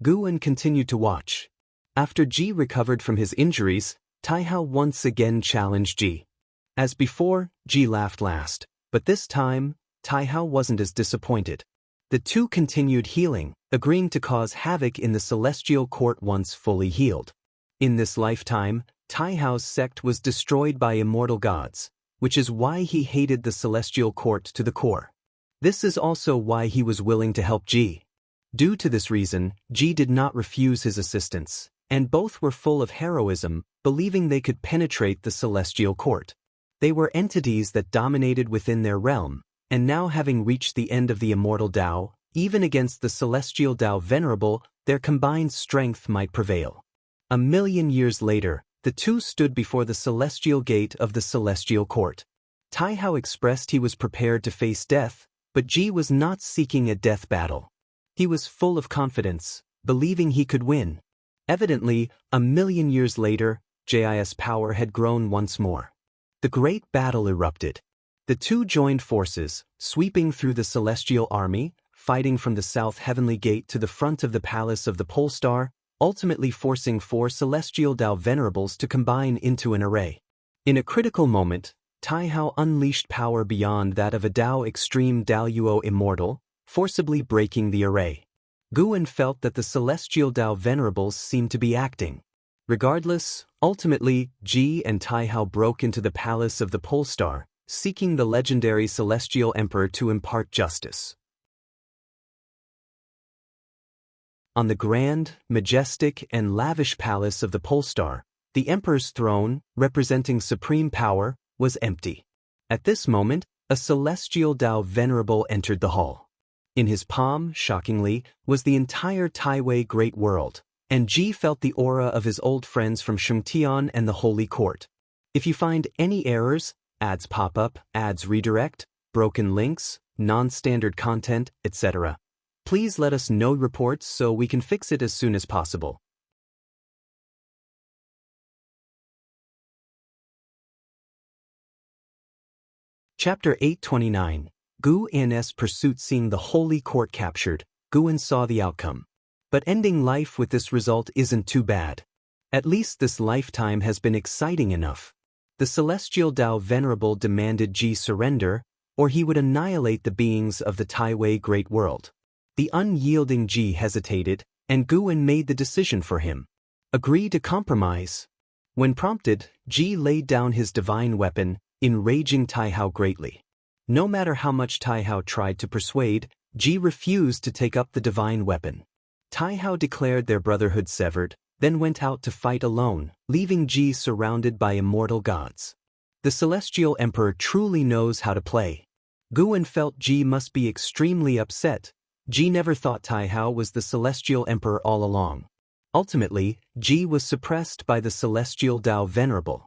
Guan continued to watch. After Ji recovered from his injuries, Taihao once again challenged Ji. As before, Ji laughed last, but this time, Taihao wasn't as disappointed. The two continued healing, agreeing to cause havoc in the celestial court once fully healed. In this lifetime, Taihao's sect was destroyed by immortal gods, which is why he hated the celestial court to the core. This is also why he was willing to help Ji. Due to this reason, Ji did not refuse his assistance, and both were full of heroism, believing they could penetrate the celestial court. They were entities that dominated within their realm, and now having reached the end of the immortal Tao, even against the celestial Tao venerable, their combined strength might prevail. 1,000,000 years later, the two stood before the celestial gate of the celestial court. Taihao expressed he was prepared to face death, but Ji was not seeking a death battle. He was full of confidence, believing he could win. Evidently, 1,000,000 years later, Ji's power had grown once more. The great battle erupted. The two joined forces, sweeping through the celestial army, fighting from the south heavenly gate to the front of the palace of the pole star, ultimately forcing 4 celestial Tao venerables to combine into an array. In a critical moment, Taihao unleashed power beyond that of a Tao extreme Daoyuo immortal, forcibly breaking the array. Guan felt that the celestial Tao venerables seemed to be acting. Regardless, ultimately, Ji and Taihao broke into the palace of the pole star, seeking the legendary celestial emperor to impart justice. On the grand, majestic, and lavish palace of the pole star, the emperor's throne, representing supreme power, was empty. At this moment, a celestial Tao venerable entered the hall. In his palm, shockingly, was the entire Taiwei Great World, and Ji felt the aura of his old friends from Shungtian and the Holy Court. If you find any errors, ads pop up, ads redirect, broken links, non-standard content, etc., please let us know reports so we can fix it as soon as possible. Chapter 829. Guan's pursuit. Seeing the Holy Court captured, Guan saw the outcome. But ending life with this result isn't too bad. At least this lifetime has been exciting enough. The celestial Tao venerable demanded Ji surrender, or he would annihilate the beings of the Taiwei Great World. The unyielding Ji hesitated, and Guan made the decision for him. Agree to compromise. When prompted, Ji laid down his divine weapon, enraging Taihao greatly. No matter how much Taihao tried to persuade, Ji refused to take up the divine weapon. Taihao declared their brotherhood severed, then went out to fight alone, leaving Ji surrounded by immortal gods. The celestial emperor truly knows how to play. Guan felt Ji must be extremely upset. Ji never thought Taihao was the celestial emperor all along. Ultimately, Ji was suppressed by the celestial Tao venerable.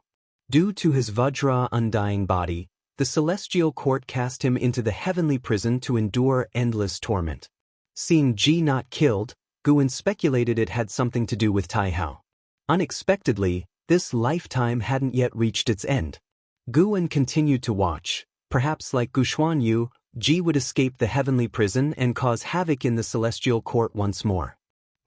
Due to his Vajra undying body, the celestial court cast him into the heavenly prison to endure endless torment. Seeing Ji not killed, Guan speculated it had something to do with Taihao. Unexpectedly, this lifetime hadn't yet reached its end. Guan continued to watch. Perhaps like Guxuanyu, Ji would escape the heavenly prison and cause havoc in the celestial court once more.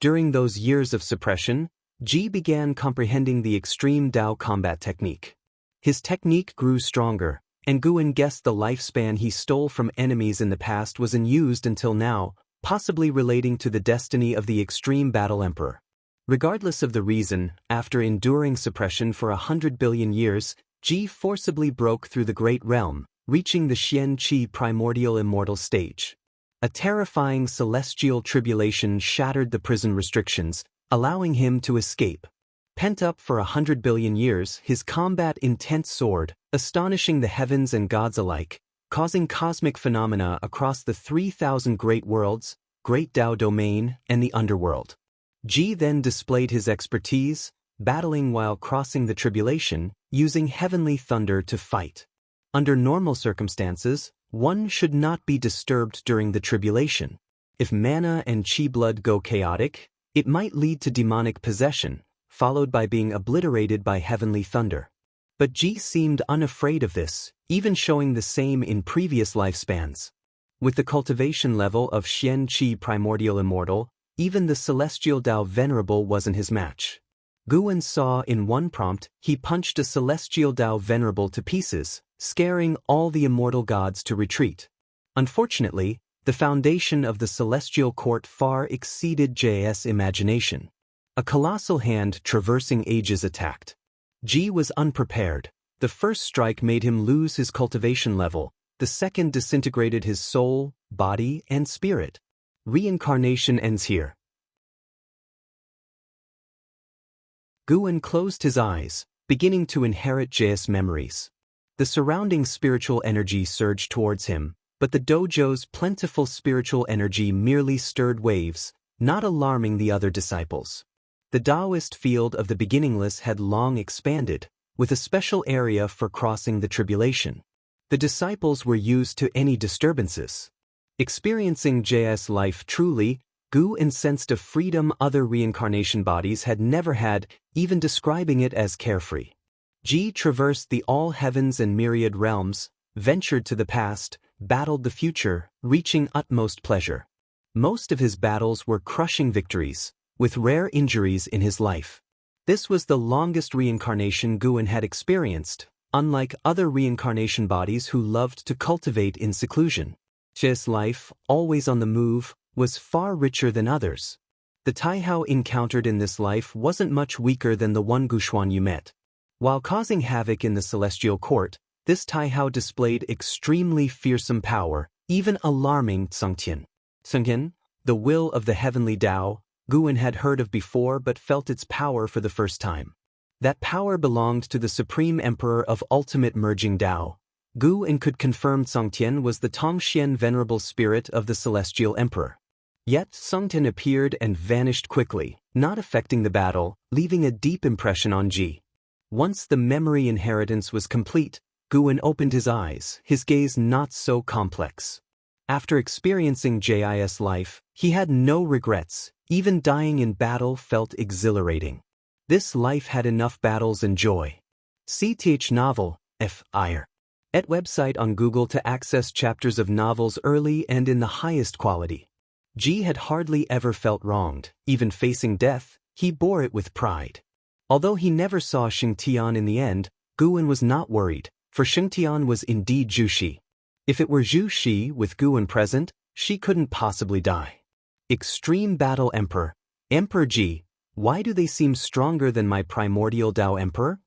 During those years of suppression, Ji began comprehending the extreme Tao combat technique. His technique grew stronger, and Guan guessed the lifespan he stole from enemies in the past was unused until now, possibly relating to the destiny of the extreme battle emperor. Regardless of the reason, after enduring suppression for 100 billion years, Ji forcibly broke through the great realm, reaching the Xian Qi primordial immortal stage. A terrifying celestial tribulation shattered the prison restrictions, allowing him to escape. Pent up for 100 billion years, his combat intent soared, astonishing the heavens and gods alike, causing cosmic phenomena across the 3,000 great worlds, Great Tao Domain, and the underworld. Ji then displayed his expertise, battling while crossing the tribulation, using heavenly thunder to fight. Under normal circumstances, one should not be disturbed during the tribulation. If mana and chi blood go chaotic, it might lead to demonic possession, followed by being obliterated by heavenly thunder. But Ji seemed unafraid of this, even showing the same in previous lifespans. With the cultivation level of Xian Qi Primordial Immortal, even the Celestial Dao Venerable wasn't his match. Guan saw in one prompt he punched a Celestial Dao Venerable to pieces, scaring all the immortal gods to retreat. Unfortunately, the foundation of the Celestial Court far exceeded Ji's imagination. A colossal hand traversing ages attacked. Ji was unprepared. The first strike made him lose his cultivation level, the second disintegrated his soul, body, and spirit. Reincarnation ends here. Guan closed his eyes, beginning to inherit Ji's memories. The surrounding spiritual energy surged towards him, but the dojo's plentiful spiritual energy merely stirred waves, not alarming the other disciples. The Taoist field of the beginningless had long expanded, with a special area for crossing the tribulation. The disciples were used to any disturbances. Experiencing Ji's life truly, Guan sensed a freedom other reincarnation bodies had never had, even describing it as carefree. Ji traversed the all heavens and myriad realms, ventured to the past, battled the future, reaching utmost pleasure. Most of his battles were crushing victories, with rare injuries in his life. This was the longest reincarnation Guan had experienced, unlike other reincarnation bodies who loved to cultivate in seclusion. Ji's life, always on the move, was far richer than others. The Taihao encountered in this life wasn't much weaker than the one Gushuan you met. While causing havoc in the Celestial Court, this Taihao displayed extremely fearsome power, even alarming Tsungtian. Tsungtian, the will of the heavenly Tao, Guan had heard of before but felt its power for the first time. That power belonged to the Supreme Emperor of Ultimate Merging Tao. Guan could confirm Tsungtian was the Tongxian Venerable Spirit of the Celestial Emperor. Yet Tsungtian appeared and vanished quickly, not affecting the battle, leaving a deep impression on Ji. Once the memory inheritance was complete, Guan opened his eyes, his gaze not so complex. After experiencing Ji's life, he had no regrets. Even dying in battle felt exhilarating. This life had enough battles and joy. CTH novel, F.I.R. at website on Google to access chapters of novels early and in the highest quality. Ji had hardly ever felt wronged. Even facing death, he bore it with pride. Although he never saw Xingtian in the end, Guan was not worried, for Xingtian was indeed Zhu Shi. If it were Zhu Shi with Guan present, she couldn't possibly die. Extreme Battle Emperor. Emperor Ji, why do they seem stronger than my primordial Tao Emperor?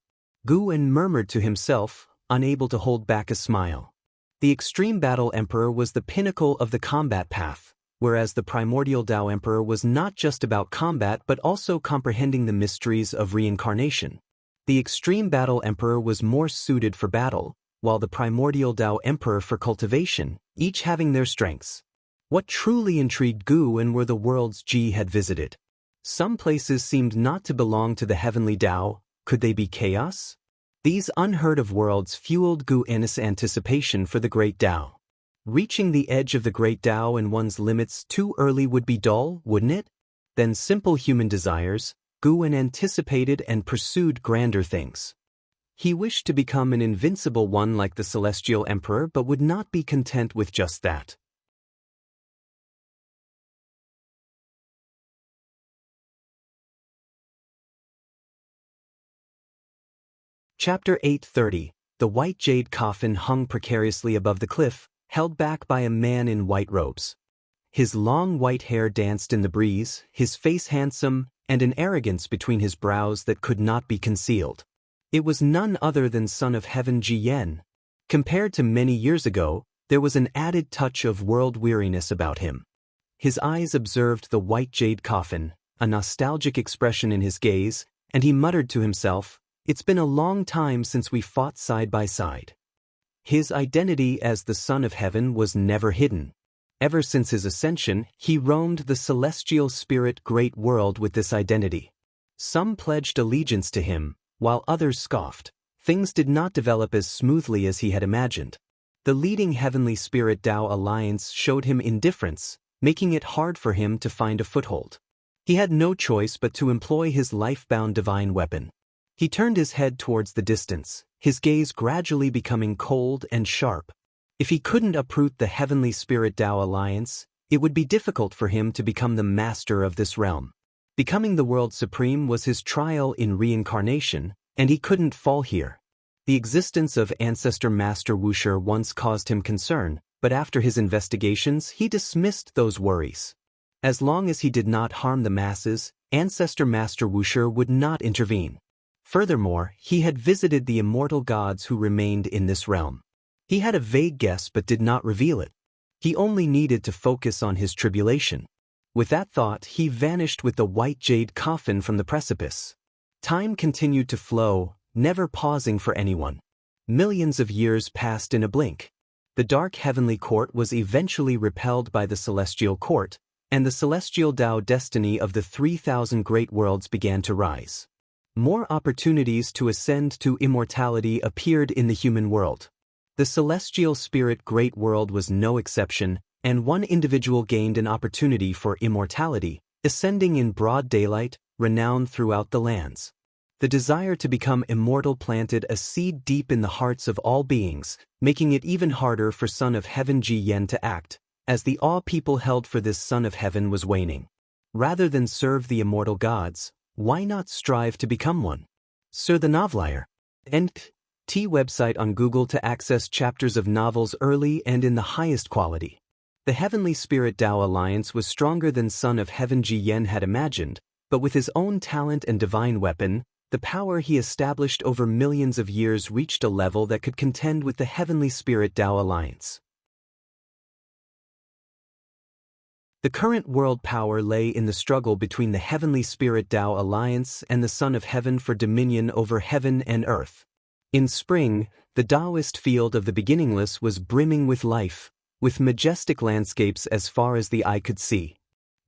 Guan murmured to himself, unable to hold back a smile. The Extreme Battle Emperor was the pinnacle of the combat path, whereas the primordial Tao Emperor was not just about combat but also comprehending the mysteries of reincarnation. The Extreme Battle Emperor was more suited for battle, while the primordial Tao Emperor for cultivation, each having their strengths. What truly intrigued Guan were the worlds Ji had visited. Some places seemed not to belong to the heavenly Tao. Could they be chaos? These unheard-of worlds fueled Guan's anticipation for the great Tao. Reaching the edge of the great Tao and one's limits too early would be dull, wouldn't it? Than simple human desires, Guan anticipated and pursued grander things. He wished to become an invincible one like the Celestial Emperor but would not be content with just that. Chapter 830. The white jade coffin hung precariously above the cliff, held back by a man in white robes. His long white hair danced in the breeze, his face handsome, and an arrogance between his brows that could not be concealed. It was none other than Son of Heaven Ji Yen. Compared to many years ago, there was an added touch of world weariness about him. His eyes observed the white jade coffin, a nostalgic expression in his gaze, and he muttered to himself, "It's been a long time since we fought side by side." His identity as the Son of Heaven was never hidden. Ever since his ascension, he roamed the celestial spirit great world with this identity. Some pledged allegiance to him, while others scoffed. Things did not develop as smoothly as he had imagined. The leading heavenly spirit Tao alliance showed him indifference, making it hard for him to find a foothold. He had no choice but to employ his life-bound divine weapon. He turned his head towards the distance, his gaze gradually becoming cold and sharp. If he couldn't uproot the Heavenly Spirit Tao Alliance, it would be difficult for him to become the master of this realm. Becoming the world supreme was his trial in reincarnation, and he couldn't fall here. The existence of Ancestor Master Wuxia once caused him concern, but after his investigations he dismissed those worries. As long as he did not harm the masses, Ancestor Master Wuxia would not intervene. Furthermore, he had visited the immortal gods who remained in this realm. He had a vague guess but did not reveal it. He only needed to focus on his tribulation. With that thought, he vanished with the white jade coffin from the precipice. Time continued to flow, never pausing for anyone. Millions of years passed in a blink. The dark heavenly court was eventually repelled by the celestial court, and the celestial Tao destiny of the 3,000 great worlds began to rise. More opportunities to ascend to immortality appeared in the human world. The celestial spirit great world was no exception, and one individual gained an opportunity for immortality, ascending in broad daylight, renowned throughout the lands. The desire to become immortal planted a seed deep in the hearts of all beings, making it even harder for Son of Heaven Ji Yen to act, as the awe people held for this Son of Heaven was waning. Rather than serve the immortal gods, why not strive to become one? Sir the Novelier. NT website on Google to access chapters of novels early and in the highest quality. The Heavenly Spirit Tao Alliance was stronger than Son of Heaven Ji Yen had imagined, but with his own talent and divine weapon, the power he established over millions of years reached a level that could contend with the Heavenly Spirit Tao Alliance. The current world power lay in the struggle between the Heavenly Spirit Tao Alliance and the Son of Heaven for dominion over heaven and earth. In spring, the Taoist field of the beginningless was brimming with life, with majestic landscapes as far as the eye could see.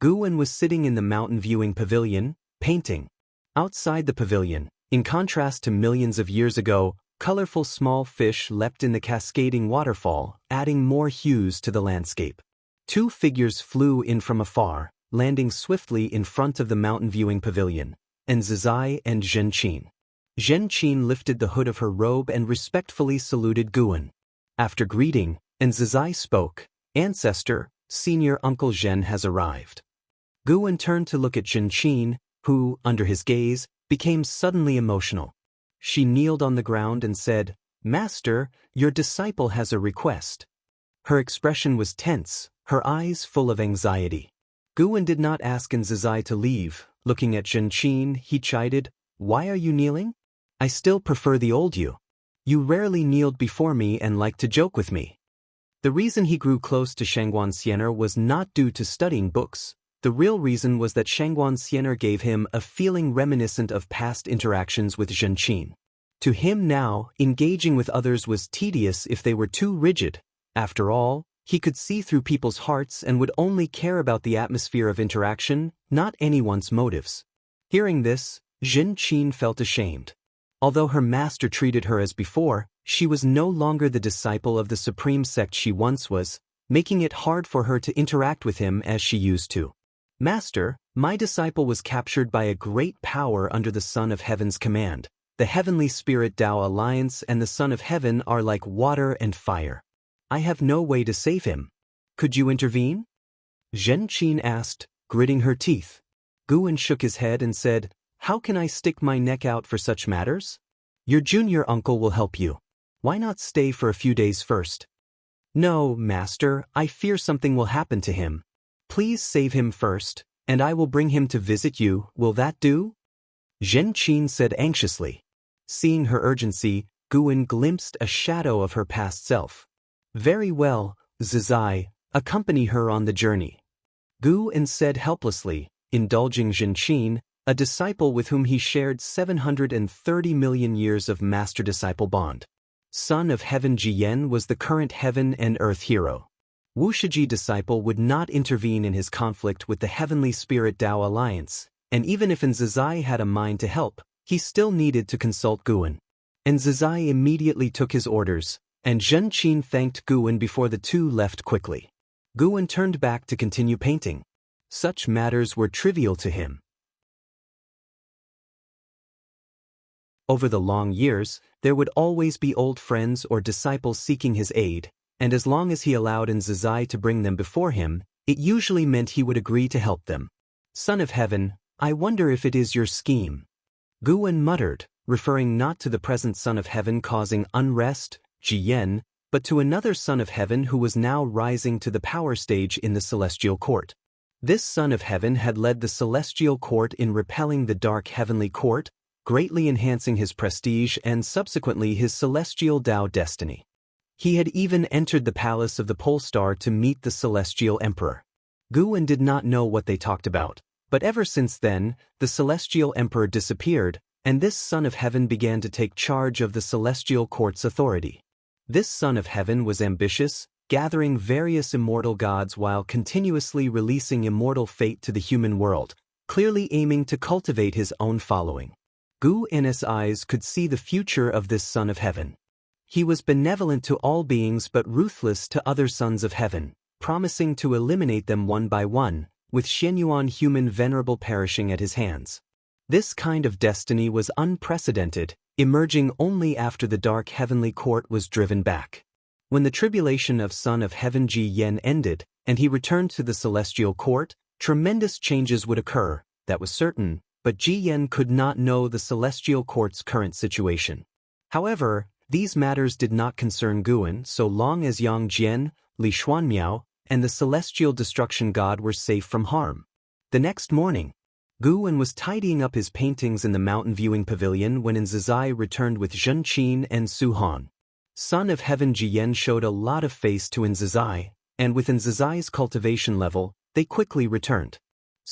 Guwen was sitting in the mountain viewing pavilion, painting. Outside the pavilion, in contrast to millions of years ago, colorful small fish leapt in the cascading waterfall, adding more hues to the landscape. Two figures flew in from afar, landing swiftly in front of the mountain viewing pavilion, Zhizai and Zhenqin. Zhenqin lifted the hood of her robe and respectfully saluted Guwen. After greeting, Zhizai spoke, "Ancestor, Senior Uncle Zhen has arrived." Guwen turned to look at Zhenqin, who, under his gaze, became suddenly emotional. She kneeled on the ground and said, "Master, your disciple has a request." Her expression was tense, her eyes full of anxiety. Guwen did not ask Zhizai to leave. Looking at Zhenqin, he chided, "Why are you kneeling? I still prefer the old you. You rarely kneeled before me and liked to joke with me." The reason he grew close to Shangguan Xianer was not due to studying books. The real reason was that Shangguan Xianer gave him a feeling reminiscent of past interactions with Zhenqin. To him now, engaging with others was tedious if they were too rigid. After all, he could see through people's hearts and would only care about the atmosphere of interaction, not anyone's motives. Hearing this, Zhenqin felt ashamed. Although her master treated her as before, she was no longer the disciple of the supreme sect she once was, making it hard for her to interact with him as she used to. "Master, my disciple was captured by a great power under the Son of Heaven's command. The Heavenly Spirit Tao Alliance and the Son of Heaven are like water and fire. I have no way to save him. Could you intervene?" Zhenqin asked, gritting her teeth. Guwen shook his head and said, "How can I stick my neck out for such matters? Your junior uncle will help you. Why not stay for a few days first?" "No, Master, I fear something will happen to him. Please save him first, and I will bring him to visit you. Will that do?" Zhenqin said anxiously. Seeing her urgency, Guwen glimpsed a shadow of her past self. "Very well, Zhizai, accompany her on the journey." Guwen said helplessly, indulging Zhenqin, a disciple with whom he shared 730 million years of master-disciple bond. Son of Heaven Ji Yen was the current heaven and earth hero. Wu Shiji disciple would not intervene in his conflict with the Heavenly Spirit Tao Alliance, and even if Zhizai had a mind to help, he still needed to consult Guwen. Zhizai immediately took his orders, and Zhenqin thanked Guwen before the two left quickly. Guwen turned back to continue painting. Such matters were trivial to him. Over the long years, there would always be old friends or disciples seeking his aid, and as long as he allowed Nzazai to bring them before him, it usually meant he would agree to help them. Son of Heaven, I wonder if it is your scheme. Guwen muttered, referring not to the present Son of Heaven causing unrest, Jiyen, but to another Son of Heaven who was now rising to the power stage in the celestial court. This Son of Heaven had led the celestial court in repelling the dark heavenly court, greatly enhancing his prestige and subsequently his celestial Tao destiny. He had even entered the palace of the pole star to meet the celestial emperor. Guwen did not know what they talked about, but ever since then, the celestial emperor disappeared, and this Son of Heaven began to take charge of the celestial court's authority. This Son of Heaven was ambitious, gathering various immortal gods while continuously releasing immortal fate to the human world, clearly aiming to cultivate his own following. Guwen's eyes could see the future of this Son of Heaven. He was benevolent to all beings but ruthless to other sons of heaven, promising to eliminate them one by one, with Xianyuan human venerable perishing at his hands. This kind of destiny was unprecedented, emerging only after the dark heavenly court was driven back. When the tribulation of Son of Heaven Jiyen ended, and he returned to the celestial court, tremendous changes would occur, that was certain, but Jiyen could not know the celestial court's current situation. However, these matters did not concern Guwen so long as Yang Jian, Li Xuanmiao, and the celestial destruction god were safe from harm. The next morning, Guwen was tidying up his paintings in the mountain viewing pavilion when Nzazai returned with Zhenqin and Su Han. Son of Heaven Jiyen showed a lot of face to Nzazai, and with Nzazai's cultivation level, they quickly returned.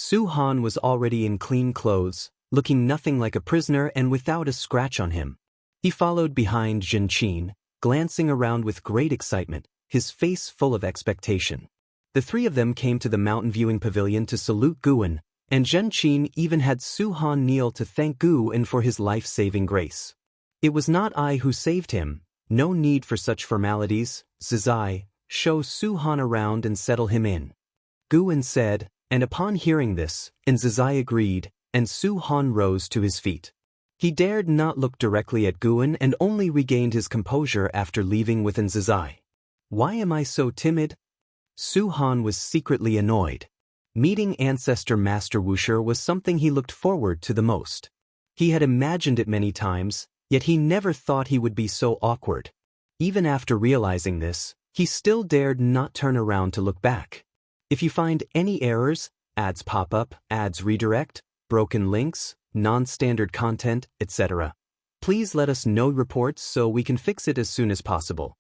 Su Han was already in clean clothes, looking nothing like a prisoner and without a scratch on him. He followed behind Zhenqin, glancing around with great excitement, his face full of expectation. The three of them came to the mountain viewing pavilion to salute Guwen, and Zhenqin even had Su Han kneel to thank Guwen for his life-saving grace. It was not I who saved him, no need for such formalities, Zazai, show Su Han around and settle him in. Guwen said, and upon hearing this, Nzazai agreed, and Su Han rose to his feet. He dared not look directly at Guwen and only regained his composure after leaving with Nzazai. Why am I so timid? Su Han was secretly annoyed. Meeting Ancestor Master Wuxia was something he looked forward to the most. He had imagined it many times, yet he never thought he would be so awkward. Even after realizing this, he still dared not turn around to look back. If you find any errors, ads pop up, ads redirect, broken links, non-standard content, etc., please let us know reports so we can fix it as soon as possible.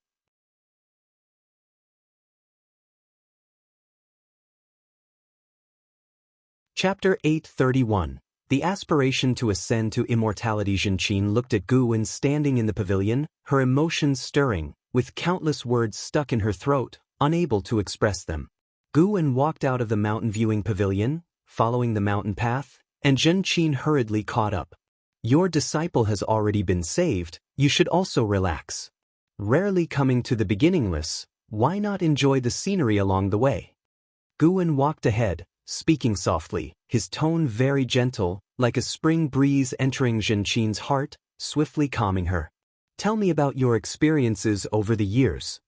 Chapter 831. The aspiration to ascend to immortality. Zhenqin looked at Guwen standing in the pavilion, her emotions stirring, with countless words stuck in her throat, unable to express them. Guwen walked out of the mountain viewing pavilion, following the mountain path, and Zhenqin hurriedly caught up. Your disciple has already been saved, you should also relax. Rarely coming to the beginningless, why not enjoy the scenery along the way? Guwen walked ahead, speaking softly, his tone very gentle, like a spring breeze entering Zhenqin's heart, swiftly calming her. Tell me about your experiences over the years.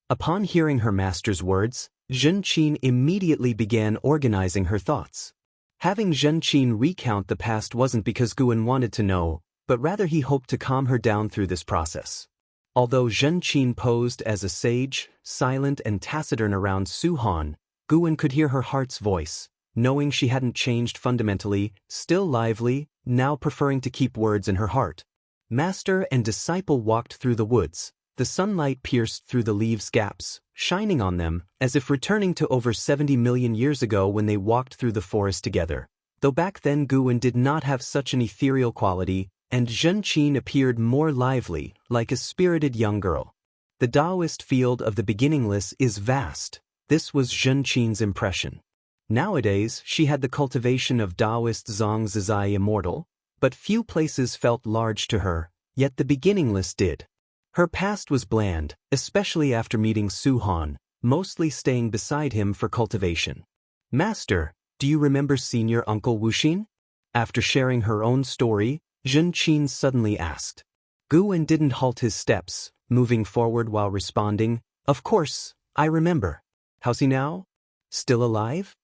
Upon hearing her master's words, Zhenqin immediately began organizing her thoughts. Having Zhenqin recount the past wasn't because Guwen wanted to know, but rather he hoped to calm her down through this process. Although Zhenqin posed as a sage, silent and taciturn around Su Han, Guwen could hear her heart's voice, knowing she hadn't changed fundamentally, still lively, now preferring to keep words in her heart. Master and disciple walked through the woods. The sunlight pierced through the leaves' gaps, shining on them, as if returning to over 70 million years ago when they walked through the forest together. Though back then Guwen did not have such an ethereal quality, and Zhenqin appeared more lively, like a spirited young girl. The Taoist field of the beginningless is vast. This was Zhenqin's impression. Nowadays, she had the cultivation of Taoist Zhang Zizai immortal, but few places felt large to her, yet the beginningless did. Her past was bland, especially after meeting Su Han, mostly staying beside him for cultivation. Master, do you remember Senior Uncle Wuxin? After sharing her own story, Zhen Qin suddenly asked. Gu Wen didn't halt his steps, moving forward while responding, "Of course, I remember. How's he now? Still alive?"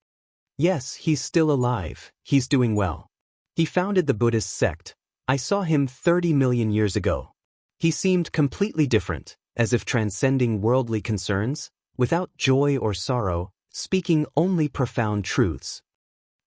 "Yes, he's still alive, he's doing well. He founded the Buddhist sect. I saw him 30 million years ago. He seemed completely different, as if transcending worldly concerns, without joy or sorrow, speaking only profound truths."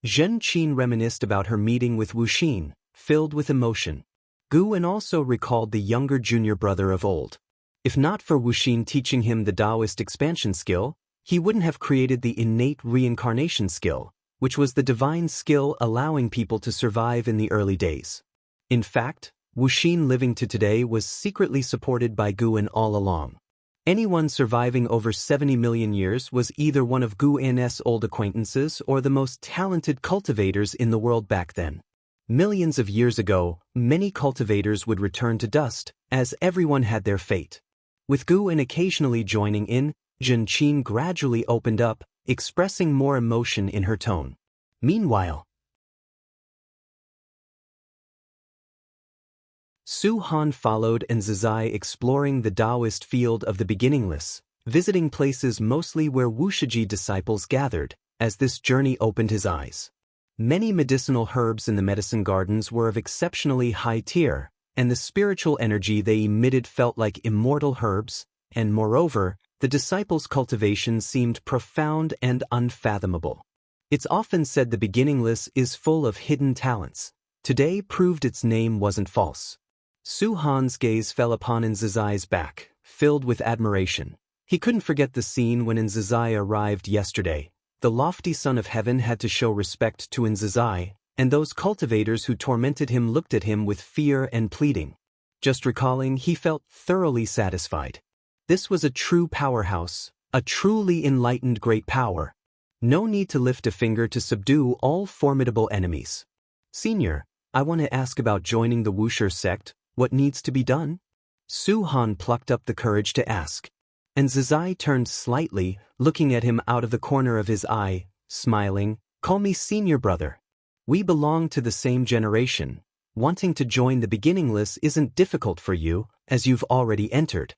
Zhen Qin reminisced about her meeting with Wu Xin, filled with emotion. Gu Wen also recalled the younger junior brother of old. If not for Wu Xin teaching him the Taoist expansion skill, he wouldn't have created the innate reincarnation skill, which was the divine skill allowing people to survive in the early days. In fact, Wu Xin living to today was secretly supported by Gu Wen all along. Anyone surviving over 70 million years was either one of Gu Wen's old acquaintances or the most talented cultivators in the world back then. Millions of years ago, many cultivators would return to dust, as everyone had their fate. With Gu Wen occasionally joining in, Zhen Qin gradually opened up, expressing more emotion in her tone. Meanwhile, Su Han followed and Zizai exploring the Taoist field of the beginningless, visiting places mostly where Wushiji disciples gathered, as this journey opened his eyes. Many medicinal herbs in the medicine gardens were of exceptionally high tier, and the spiritual energy they emitted felt like immortal herbs, and moreover, the disciples' cultivation seemed profound and unfathomable. It's often said the beginningless is full of hidden talents. Today proved its name wasn't false. Su Han's gaze fell upon Nzizai's back, filled with admiration. He couldn't forget the scene when Nzizai arrived yesterday. The lofty son of heaven had to show respect to Nzizai, and those cultivators who tormented him looked at him with fear and pleading. Just recalling, he felt thoroughly satisfied. This was a true powerhouse, a truly enlightened great power. No need to lift a finger to subdue all formidable enemies. "Senior, I want to ask about joining the Wusher sect. What needs to be done?" Su Han plucked up the courage to ask. And Zizai turned slightly, looking at him out of the corner of his eye, smiling. "Call me senior brother. We belong to the same generation. Wanting to join the beginningless isn't difficult for you, as you've already entered."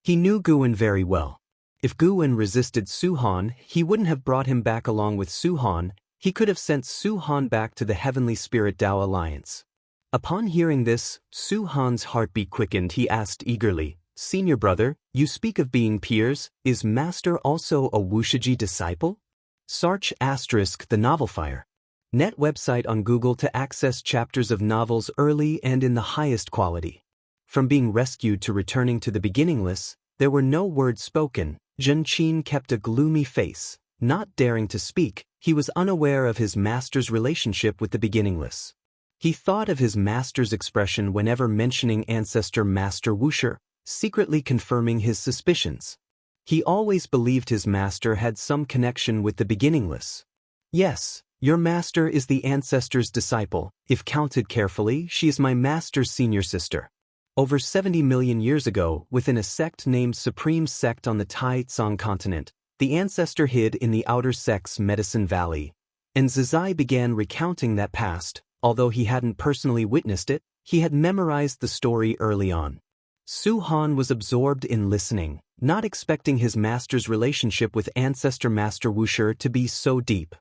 He knew Gu Wen very well. If Gu Wen resisted Su Han, he wouldn't have brought him back along with Su Han. He could have sent Su Han back to the Heavenly Spirit Tao Alliance. Upon hearing this, Su Han's heartbeat quickened. He asked eagerly, "Senior brother, you speak of being peers. Is Master also a Wushiji disciple?" Search * the novel fire. Net website on Google to access chapters of novels early and in the highest quality. From being rescued to returning to the beginningless, there were no words spoken. Zhen Qin kept a gloomy face. Not daring to speak, he was unaware of his master's relationship with the beginningless. He thought of his master's expression whenever mentioning ancestor Master Wusher, secretly confirming his suspicions. He always believed his master had some connection with the beginningless. "Yes, your master is the ancestor's disciple. If counted carefully, she is my master's senior sister." Over 70 million years ago, within a sect named Supreme Sect on the Tai Tsang continent, the ancestor hid in the outer sect's Medicine Valley. And Zizai began recounting that past. Although he hadn't personally witnessed it, he had memorized the story early on. Su Han was absorbed in listening, not expecting his master's relationship with ancestor Master Wusher to be so deep.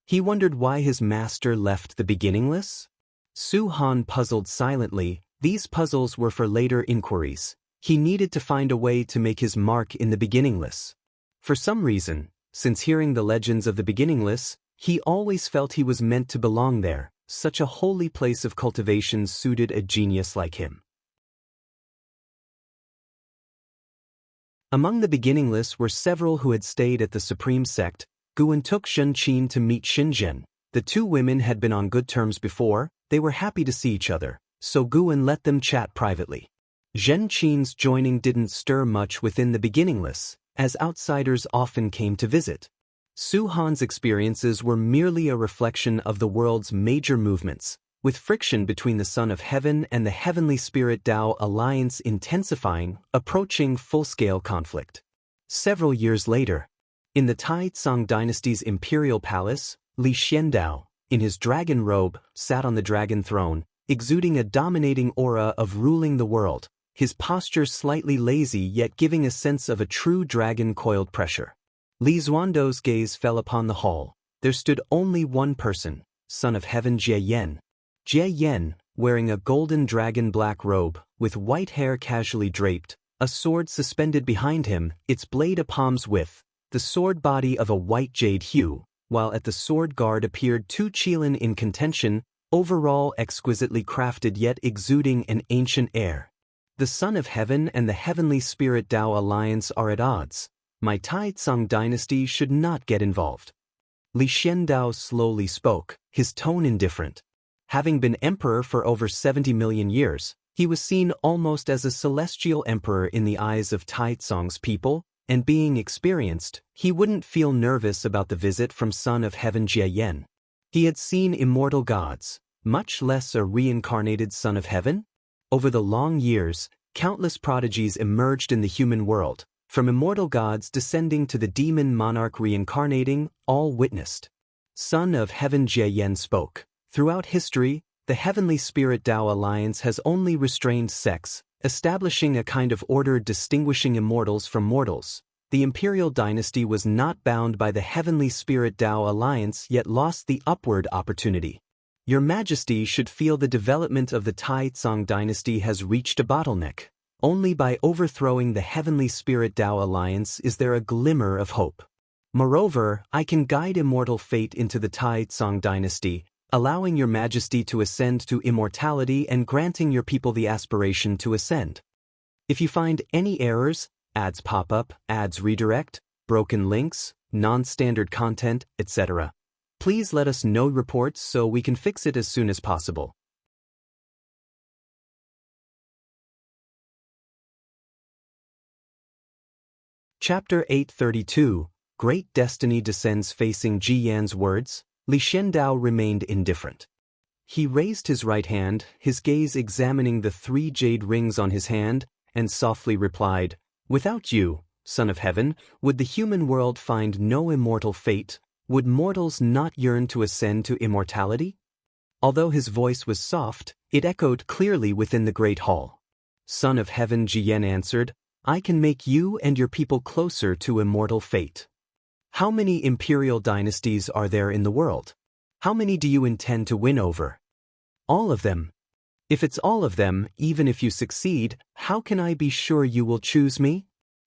He wondered why his master left the beginningless. Su Han puzzled silently. These puzzles were for later inquiries. He needed to find a way to make his mark in the beginningless. For some reason, since hearing the legends of the beginningless, he always felt he was meant to belong there. Such a holy place of cultivation suited a genius like him. Among the beginningless were several who had stayed at the Supreme Sect. Gu Wen took Zhen Qin to meet Xinzhen. The two women had been on good terms before. They were happy to see each other, so Gu Wen let them chat privately. Zhen Qin's joining didn't stir much within the beginningless, as outsiders often came to visit. Su Han's experiences were merely a reflection of the world's major movements, with friction between the Son of Heaven and the Heavenly Spirit Tao Alliance intensifying, approaching full-scale conflict. Several years later, in the Tai Tsang dynasty's imperial palace, Li Xiandao, in his dragon robe, sat on the dragon throne. exuding a dominating aura of ruling the world, his posture slightly lazy yet giving a sense of a true dragon-coiled pressure. Li Xuando's gaze fell upon the hall. There stood only one person, son of heaven Jie Yen. Jie Yen, wearing a golden dragon black robe, with white hair casually draped, a sword suspended behind him, its blade a palm's width, the sword body of a white jade hue, while at the sword guard appeared two Qilin in contention, overall exquisitely crafted yet exuding an ancient air. The Son of Heaven and the Heavenly Spirit Tao Alliance are at odds. My Taizong dynasty should not get involved. Li Xiandao slowly spoke, his tone indifferent. Having been emperor for over 70 million years, he was seen almost as a celestial emperor in the eyes of Taizong's people, and being experienced, he wouldn't feel nervous about the visit from Son of Heaven Jie Yen. He had seen immortal gods, much less a reincarnated Son of Heaven. Over the long years, countless prodigies emerged in the human world, from immortal gods descending to the demon monarch reincarnating, all witnessed. Son of Heaven Jie Yen spoke. Throughout history, the Heavenly Spirit Tao Alliance has only restrained sex, establishing a kind of order distinguishing immortals from mortals. The imperial dynasty was not bound by the Heavenly Spirit Tao Alliance yet lost the upward opportunity. Your Majesty should feel the development of the Taizong dynasty has reached a bottleneck. Only by overthrowing the Heavenly Spirit Tao Alliance is there a glimmer of hope. Moreover, I can guide immortal fate into the Taizong dynasty, allowing your Majesty to ascend to immortality and granting your people the aspiration to ascend. If you find any errors, ads pop up, ads redirect, broken links, non-standard content, etc., please let us know reports so we can fix it as soon as possible. Chapter 832, Great Destiny Descends. Facing Ji Yan's words, Li Xiandao remained indifferent. He raised his right hand, his gaze examining the 3 jade rings on his hand, and softly replied, "Without you, Son of Heaven, would the human world find no immortal fate? Would mortals not yearn to ascend to immortality?" Although his voice was soft, it echoed clearly within the great hall. Son of Heaven Ji Yen answered, "I can make you and your people closer to immortal fate." How many imperial dynasties are there in the world? How many do you intend to win over? All of them. If it's all of them, even if you succeed, how can I be sure you will choose me?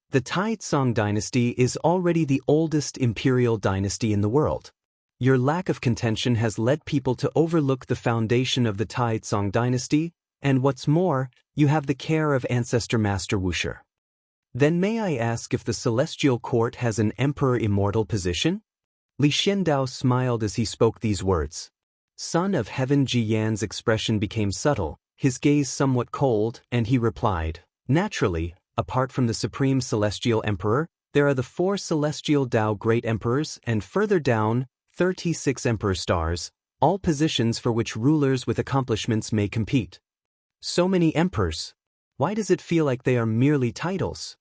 The Taizong dynasty is already the oldest imperial dynasty in the world. Your lack of contention has led people to overlook the foundation of the Taizong dynasty, and what's more, you have the care of ancestor Master Wuxia. Then may I ask if the celestial court has an emperor immortal position? Li Xiandao smiled as he spoke these words. Son of Heaven Ji Yan's expression became subtle, his gaze somewhat cold, and he replied, "Naturally, apart from the supreme celestial emperor, there are the 4 celestial Tao great emperors and further down, 36 emperor stars, all positions for which rulers with accomplishments may compete." So many emperors. Why does it feel like they are merely titles?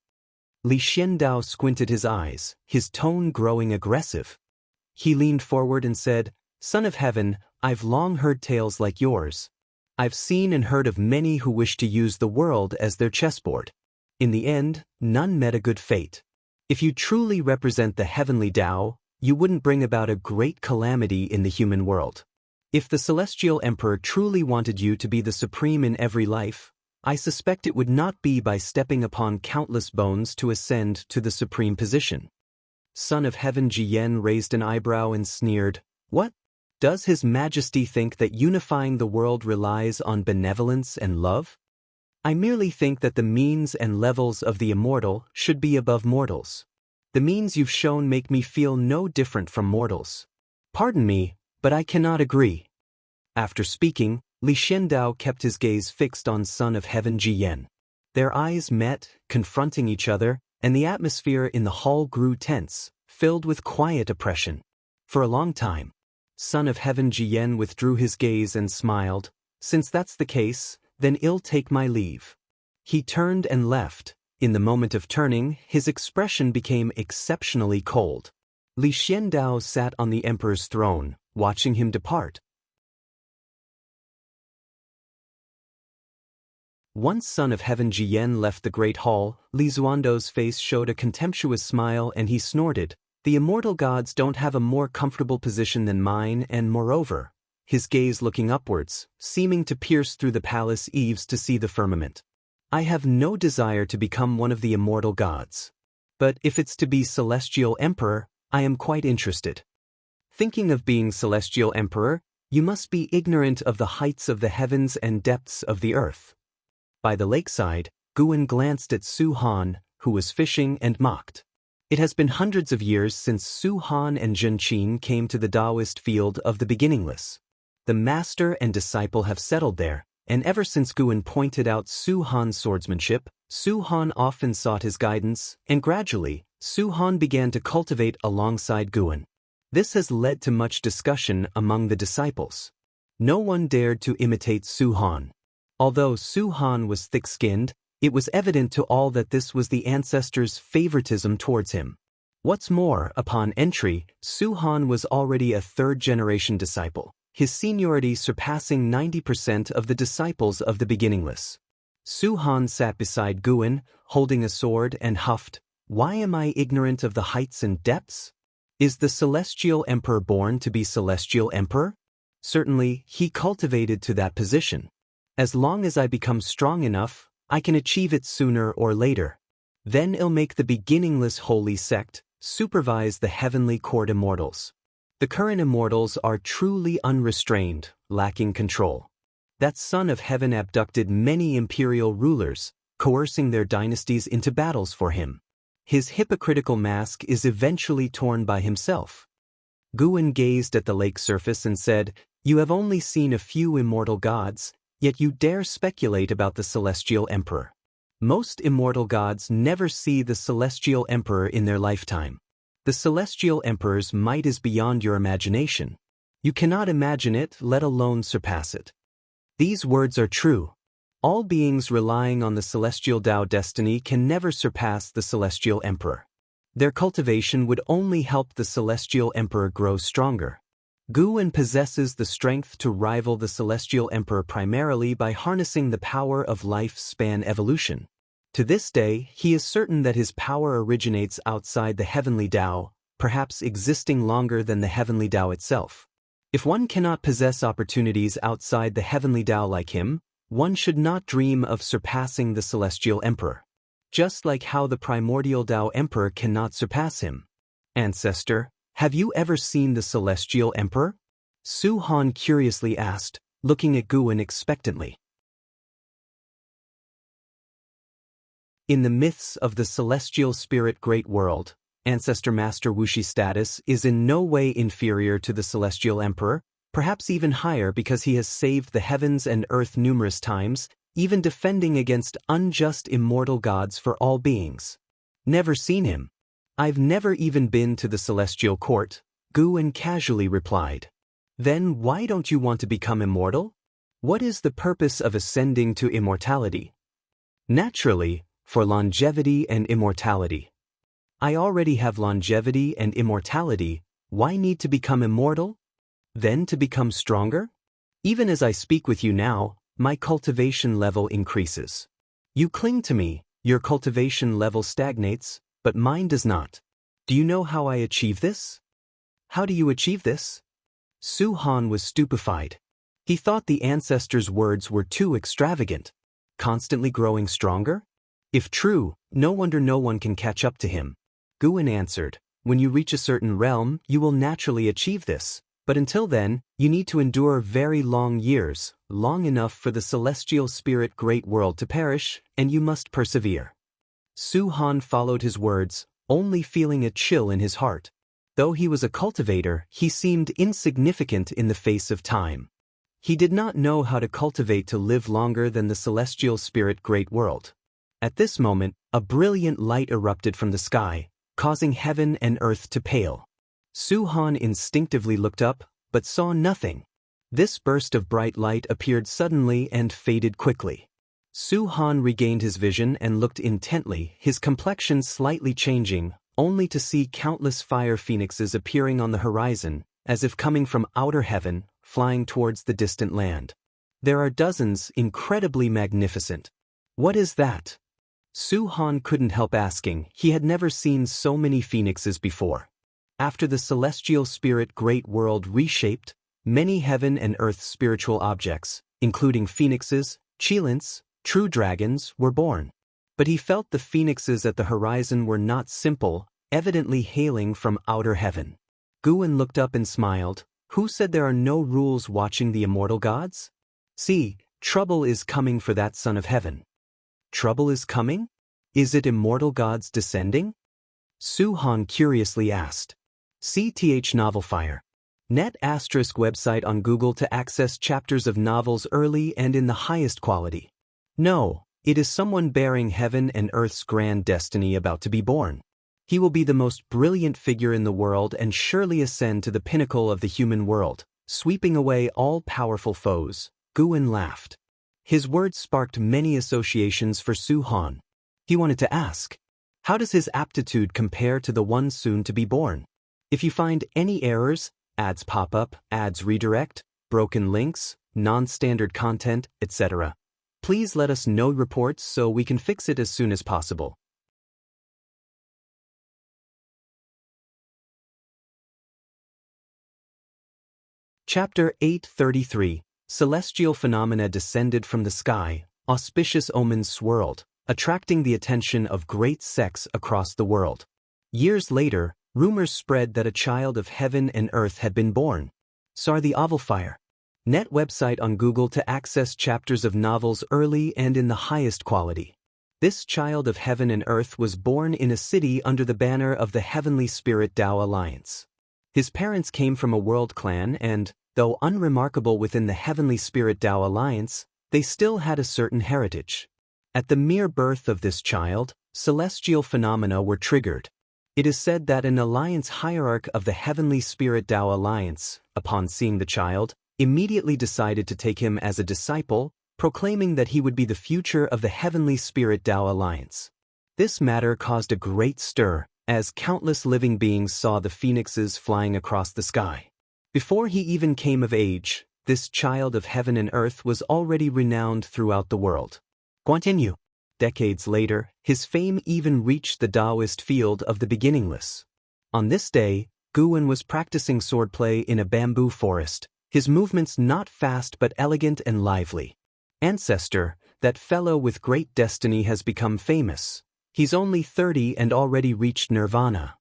Li Xiandao squinted his eyes, his tone growing aggressive. He leaned forward and said, "Son of Heaven, I've long heard tales like yours. I've seen and heard of many who wish to use the world as their chessboard. In the end, none met a good fate. If you truly represent the heavenly Tao, you wouldn't bring about a great calamity in the human world. If the celestial emperor truly wanted you to be the supreme in every life, I suspect it would not be by stepping upon countless bones to ascend to the supreme position." Son of Heaven Ji Yen raised an eyebrow and sneered, "What? Does His Majesty think that unifying the world relies on benevolence and love? I merely think that the means and levels of the immortal should be above mortals. The means you've shown make me feel no different from mortals. Pardon me, but I cannot agree." After speaking, Li Xiandao kept his gaze fixed on Son of Heaven Ji Yen. Their eyes met, confronting each other, and the atmosphere in the hall grew tense, filled with quiet oppression. For a long time, Son of Heaven Ji Yen withdrew his gaze and smiled. "Since that's the case, then I'll take my leave." He turned and left. In the moment of turning, his expression became exceptionally cold. Li Xiandao sat on the emperor's throne, watching him depart. Once son of heaven Jiyen left the great hall, Li Xuando's face showed a contemptuous smile and he snorted, "The immortal gods don't have a more comfortable position than mine and moreover," his gaze looking upwards, seeming to pierce through the palace eaves to see the firmament. "I have no desire to become one of the immortal gods. But if it's to be celestial emperor, I am quite interested." Thinking of being celestial emperor, you must be ignorant of the heights of the heavens and depths of the earth. By the lakeside, Guan glanced at Su Han, who was fishing, and mocked. It has been hundreds of years since Su Han and Zhen Qin came to the Taoist field of the beginningless. The master and disciple have settled there, and ever since Guan pointed out Su Han's swordsmanship, Su Han often sought his guidance, and gradually, Su Han began to cultivate alongside Guan. This has led to much discussion among the disciples. No one dared to imitate Su Han. Although Su Han was thick-skinned, it was evident to all that this was the ancestors' favoritism towards him. What's more, upon entry, Su Han was already a third-generation disciple, his seniority surpassing 90% of the disciples of the beginningless. Su Han sat beside Guan, holding a sword, and huffed, "Why am I ignorant of the heights and depths? Is the celestial emperor born to be celestial emperor? Certainly, he cultivated to that position. As long as I become strong enough, I can achieve it sooner or later. Then I'll make the beginningless holy sect supervise the heavenly court immortals. The current immortals are truly unrestrained, lacking control. That son of heaven abducted many imperial rulers, coercing their dynasties into battles for him. His hypocritical mask is eventually torn by himself." Guan gazed at the lake surface and said, "You have only seen a few immortal gods, yet you dare speculate about the celestial emperor. Most immortal gods never see the celestial emperor in their lifetime. The celestial emperor's might is beyond your imagination. You cannot imagine it, let alone surpass it." These words are true. All beings relying on the celestial Tao destiny can never surpass the celestial emperor. Their cultivation would only help the celestial emperor grow stronger. Guan possesses the strength to rival the celestial emperor primarily by harnessing the power of lifespan evolution. To this day, he is certain that his power originates outside the heavenly Tao, perhaps existing longer than the heavenly Tao itself. If one cannot possess opportunities outside the heavenly Tao like him, one should not dream of surpassing the celestial emperor. Just like how the primordial Tao emperor cannot surpass him. "Ancestor, have you ever seen the celestial emperor?" Su Han curiously asked, looking at Guan expectantly. In the myths of the celestial spirit great world, Ancestor Master Wushi's status is in no way inferior to the celestial emperor, perhaps even higher because he has saved the heavens and earth numerous times, even defending against unjust immortal gods for all beings. "Never seen him. I've never even been to the celestial court," Guan casually replied. "Then why don't you want to become immortal? What is the purpose of ascending to immortality?" "Naturally, for longevity and immortality." "I already have longevity and immortality, why need to become immortal? Then to become stronger? Even as I speak with you now, my cultivation level increases. You cling to me, your cultivation level stagnates, but mine does not. Do you know how I achieve this?" "How do you achieve this?" Su Han was stupefied. He thought the ancestor's words were too extravagant. Constantly growing stronger? If true, no wonder no one can catch up to him. Guan answered, "When you reach a certain realm, you will naturally achieve this. But until then, you need to endure very long years, long enough for the celestial spirit great world to perish, and you must persevere." Su Han followed his words, only feeling a chill in his heart. Though he was a cultivator, he seemed insignificant in the face of time. He did not know how to cultivate to live longer than the celestial spirit great world. At this moment, a brilliant light erupted from the sky, causing heaven and earth to pale. Su Han instinctively looked up, but saw nothing. This burst of bright light appeared suddenly and faded quickly. Su Han regained his vision and looked intently, his complexion slightly changing, only to see countless fire phoenixes appearing on the horizon, as if coming from outer heaven, flying towards the distant land. There are dozens, incredibly magnificent. What is that? Su Han couldn't help asking. He had never seen so many phoenixes before. After the celestial spirit great world reshaped, many heaven and earth spiritual objects, including phoenixes, chilins, true dragons, were born. But he felt the phoenixes at the horizon were not simple, evidently hailing from outer heaven. Guan looked up and smiled. Who said there are no rules watching the immortal gods? See, trouble is coming for that son of heaven. Trouble is coming? Is it immortal gods descending? Su Han curiously asked. CTH Novelfire. Net * website on Google to access chapters of novels early and in the highest quality. No, it is someone bearing heaven and earth's grand destiny about to be born. He will be the most brilliant figure in the world and surely ascend to the pinnacle of the human world, sweeping away all powerful foes. Guan laughed. His words sparked many associations for Su Han. He wanted to ask, how does his aptitude compare to the one soon to be born? If you find any errors, ads pop up, ads redirect, broken links, non-standard content, etc., please let us know reports so we can fix it as soon as possible. Chapter 833. Celestial phenomena descended from the sky, auspicious omens swirled, attracting the attention of great sects across the world. Years later, rumors spread that a child of heaven and earth had been born. Sar the Ovalfire. Net website on Google to access chapters of novels early and in the highest quality. This child of heaven and earth was born in a city under the banner of the Heavenly Spirit Tao Alliance. His parents came from a world clan and, though unremarkable within the Heavenly Spirit Tao Alliance, they still had a certain heritage. At the mere birth of this child, celestial phenomena were triggered. It is said that an alliance hierarch of the Heavenly Spirit Tao Alliance, upon seeing the child, immediately decided to take him as a disciple, proclaiming that he would be the future of the Heavenly Spirit Tao Alliance. This matter caused a great stir, as countless living beings saw the phoenixes flying across the sky. Before he even came of age, this child of heaven and earth was already renowned throughout the world. Continue. Decades later, his fame even reached the Taoist field of the beginningless. On this day, Guan was practicing swordplay in a bamboo forest, his movements not fast but elegant and lively. Ancestor, that fellow with great destiny has become famous. He's only 30 and already reached nirvana.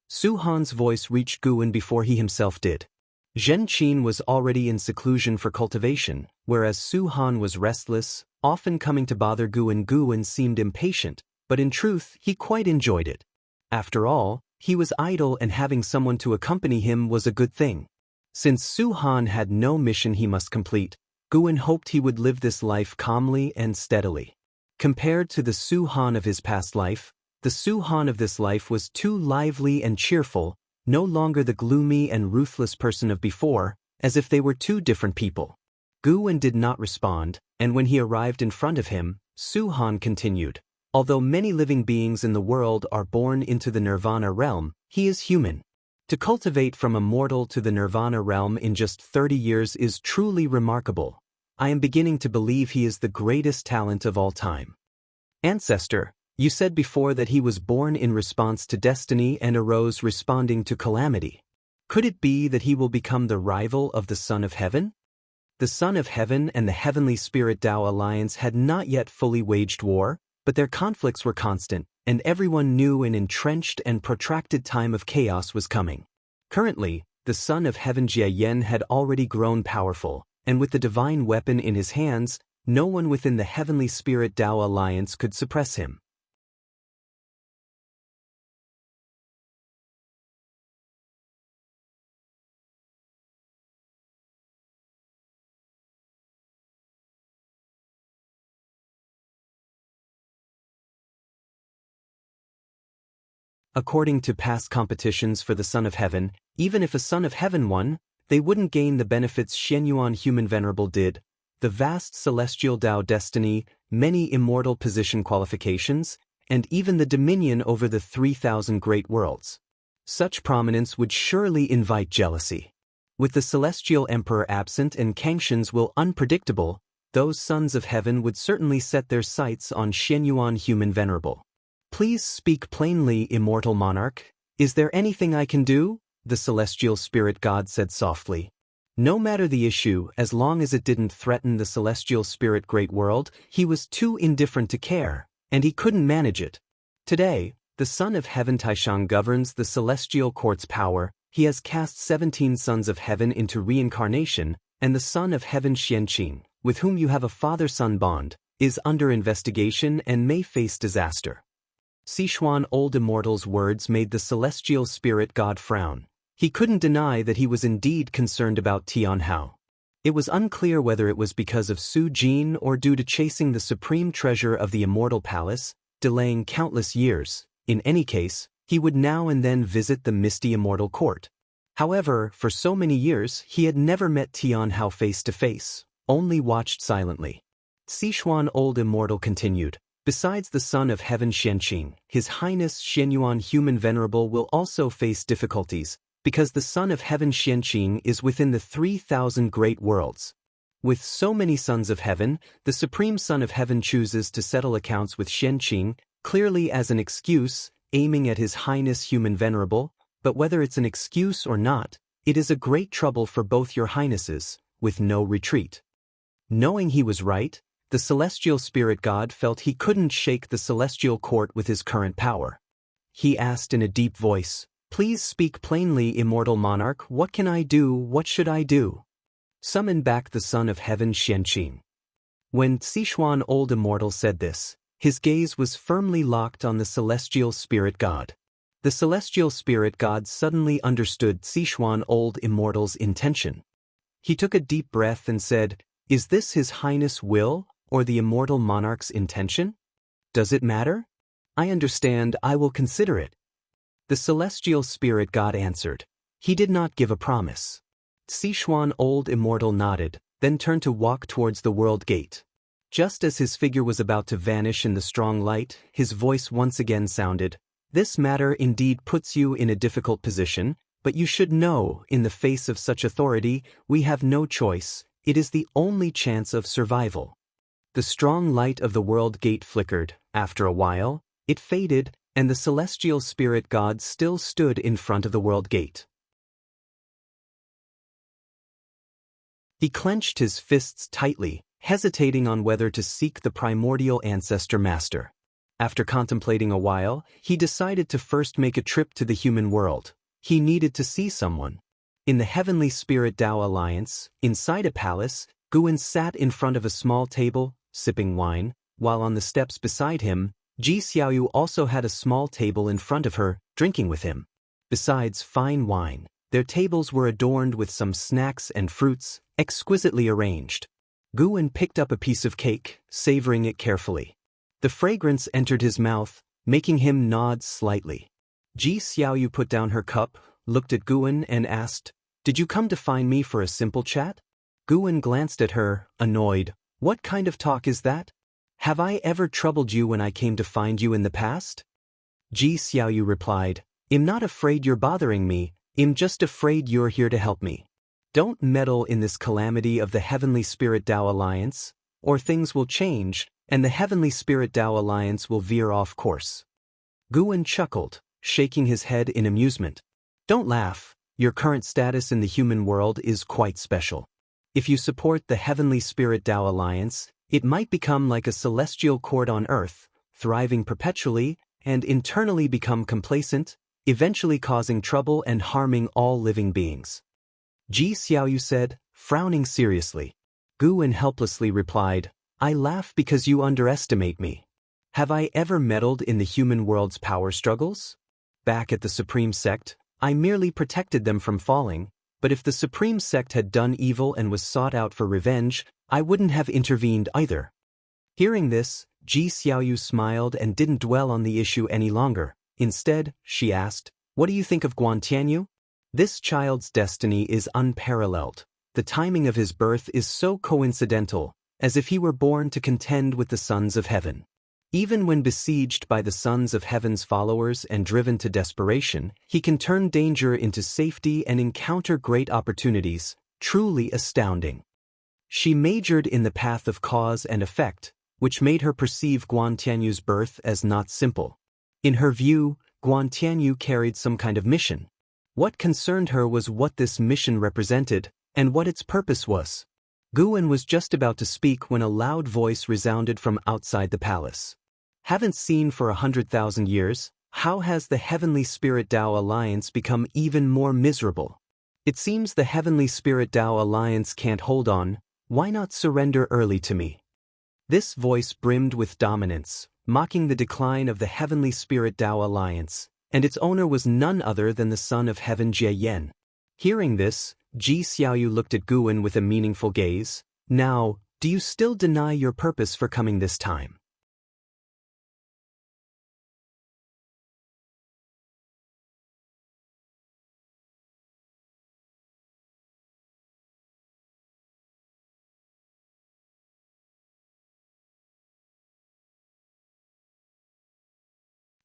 Su Han's voice reached Guan before he himself did. Zhen Qin was already in seclusion for cultivation, whereas Su Han was restless, often coming to bother Guan. Guan seemed impatient, but in truth he quite enjoyed it. After all, he was idle and having someone to accompany him was a good thing. Since Su Han had no mission he must complete, Guan hoped he would live this life calmly and steadily. Compared to the Su Han of his past life, the Su Han of this life was too lively and cheerful, no longer the gloomy and ruthless person of before, as if they were two different people. Guan did not respond, and when he arrived in front of him, Su Han continued, although many living beings in the world are born into the nirvana realm, he is human. To cultivate from a mortal to the nirvana realm in just 30 years is truly remarkable. I am beginning to believe he is the greatest talent of all time. Ancestor, you said before that he was born in response to destiny and arose responding to calamity. Could it be that he will become the rival of the Son of Heaven? The Son of Heaven and the Heavenly Spirit Tao Alliance had not yet fully waged war, but their conflicts were constant, and everyone knew an entrenched and protracted time of chaos was coming. Currently, the Son of Heaven Jia Yen had already grown powerful, and with the divine weapon in his hands, no one within the Heavenly Spirit Tao Alliance could suppress him. According to past competitions for the Son of Heaven, even if a Son of Heaven won, they wouldn't gain the benefits Xianyuan Human Venerable did, the vast celestial Tao destiny, many immortal position qualifications, and even the dominion over the 3,000 great worlds. Such prominence would surely invite jealousy. With the celestial emperor absent and Kangshans will unpredictable, those sons of heaven would certainly set their sights on Xianyuan human venerable. Please speak plainly, immortal monarch. Is there anything I can do? The celestial spirit god said softly. No matter the issue, as long as it didn't threaten the celestial spirit great world, he was too indifferent to care, and he couldn't manage it. Today, the Son of Heaven Taishang governs the celestial court's power. He has cast 17 sons of heaven into reincarnation, and the Son of Heaven Xianqing, with whom you have a father-son bond, is under investigation and may face disaster. Sichuan Old Immortal's words made the celestial spirit god frown. He couldn't deny that he was indeed concerned about Tianhao. It was unclear whether it was because of Su Jin or due to chasing the supreme treasure of the Immortal Palace, delaying countless years. In any case, he would now and then visit the misty Immortal Court. However, for so many years he had never met Tianhao face to face, only watched silently. Sichuan Old Immortal continued. Besides the Son of Heaven Xianqing, His Highness Xianyuan Human Venerable will also face difficulties, because the Son of Heaven Xianqing is within the 3,000 great worlds. With so many sons of heaven, the Supreme Son of Heaven chooses to settle accounts with Xianqing, clearly as an excuse, aiming at His Highness Human Venerable, but whether it's an excuse or not, it is a great trouble for both your highnesses, with no retreat. Knowing he was right, the celestial spirit god felt he couldn't shake the celestial court with his current power. He asked in a deep voice, "Please speak plainly, immortal monarch. What can I do? What should I do?" Summon back the Son of Heaven Xianqing. When Sichuan Old Immortal said this, his gaze was firmly locked on the celestial spirit god. The celestial spirit god suddenly understood Sichuan Old Immortal's intention. He took a deep breath and said, "Is this His Highness' will, or the immortal monarch's intention? Does it matter? I understand. I will consider it." The celestial spirit god answered. He did not give a promise. Sichuan Old Immortal nodded, then turned to walk towards the world gate. Just as his figure was about to vanish in the strong light, his voice once again sounded, "This matter indeed puts you in a difficult position, but you should know, in the face of such authority, we have no choice. It is the only chance of survival." The strong light of the world gate flickered. After a while, it faded, and the celestial spirit god still stood in front of the world gate. He clenched his fists tightly, hesitating on whether to seek the primordial ancestor master. After contemplating a while, he decided to first make a trip to the human world. He needed to see someone. In the Heavenly Spirit Tao Alliance, inside a palace, Guan sat in front of a small table, sipping wine, while on the steps beside him, Ji Xiaoyu also had a small table in front of her, drinking with him. Besides fine wine, their tables were adorned with some snacks and fruits, exquisitely arranged. Guan picked up a piece of cake, savoring it carefully. The fragrance entered his mouth, making him nod slightly. Ji Xiaoyu put down her cup, looked at Guan and asked, "Did you come to find me for a simple chat?" Guan glanced at her, annoyed. "What kind of talk is that? Have I ever troubled you when I came to find you in the past?" Ji Xiaoyu replied, "I'm not afraid you're bothering me, I'm just afraid you're here to help me. Don't meddle in this calamity of the Heavenly Spirit Tao Alliance, or things will change, and the Heavenly Spirit Tao Alliance will veer off course." Guan chuckled, shaking his head in amusement. "Don't laugh, your current status in the human world is quite special. If you support the Heavenly Spirit Tao Alliance, it might become like a celestial court on earth, thriving perpetually, and internally become complacent, eventually causing trouble and harming all living beings." Ji Xiaoyu said, frowning seriously. Guan helplessly replied, "I laugh because you underestimate me. Have I ever meddled in the human world's power struggles? Back at the Supreme Sect, I merely protected them from falling, but if the Supreme Sect had done evil and was sought out for revenge, I wouldn't have intervened either." Hearing this, Ji Xiaoyu smiled and didn't dwell on the issue any longer. Instead, she asked, "What do you think of Guan Tianyu? This child's destiny is unparalleled. The timing of his birth is so coincidental, as if he were born to contend with the sons of heaven. Even when besieged by the sons of heaven's followers and driven to desperation, he can turn danger into safety and encounter great opportunities, truly astounding." She majored in the path of cause and effect, which made her perceive Guan Tianyu's birth as not simple. In her view, Guan Tianyu carried some kind of mission. What concerned her was what this mission represented, and what its purpose was. Guan was just about to speak when a loud voice resounded from outside the palace. Haven't seen for 100,000 years, how has the Heavenly Spirit Tao Alliance become even more miserable? It seems the Heavenly Spirit Tao Alliance can't hold on, why not surrender early to me? This voice brimmed with dominance, mocking the decline of the Heavenly Spirit Tao Alliance, and its owner was none other than the Son of Heaven Jie Yen. Hearing this, Ji Xiaoyu looked at Guan with a meaningful gaze. Now, do you still deny your purpose for coming this time?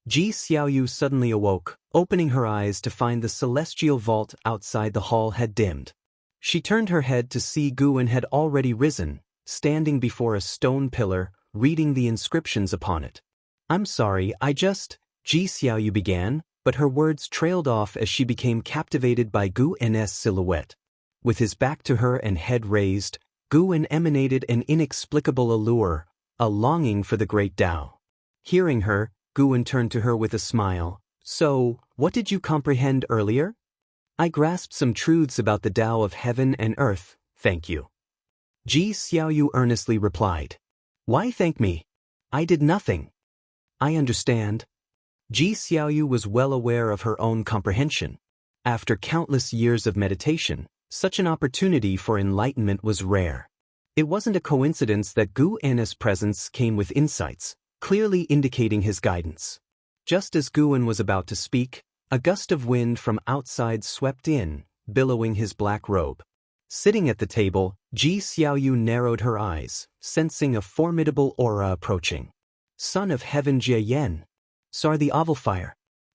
Ji Xiaoyu suddenly awoke, opening her eyes to find the celestial vault outside the hall had dimmed. She turned her head to see Guan had already risen, standing before a stone pillar, reading the inscriptions upon it. I'm sorry, Ji Xiaoyu began, but her words trailed off as she became captivated by Guan's silhouette. With his back to her and head raised, Guan emanated an inexplicable allure, a longing for the great Tao. Hearing her, Guan turned to her with a smile. So, what did you comprehend earlier? I grasped some truths about the Tao of heaven and earth, thank you. Ji Xiaoyu earnestly replied. Why thank me? I did nothing. I understand. Ji Xiaoyu was well aware of her own comprehension. After countless years of meditation, such an opportunity for enlightenment was rare. It wasn't a coincidence that Guan's presence came with insights, clearly indicating his guidance. Just as Guan was about to speak, a gust of wind from outside swept in, billowing his black robe. Sitting at the table, Ji Xiaoyu narrowed her eyes, sensing a formidable aura approaching. Son of Heaven Jie Yen. Sar the Ovalfire.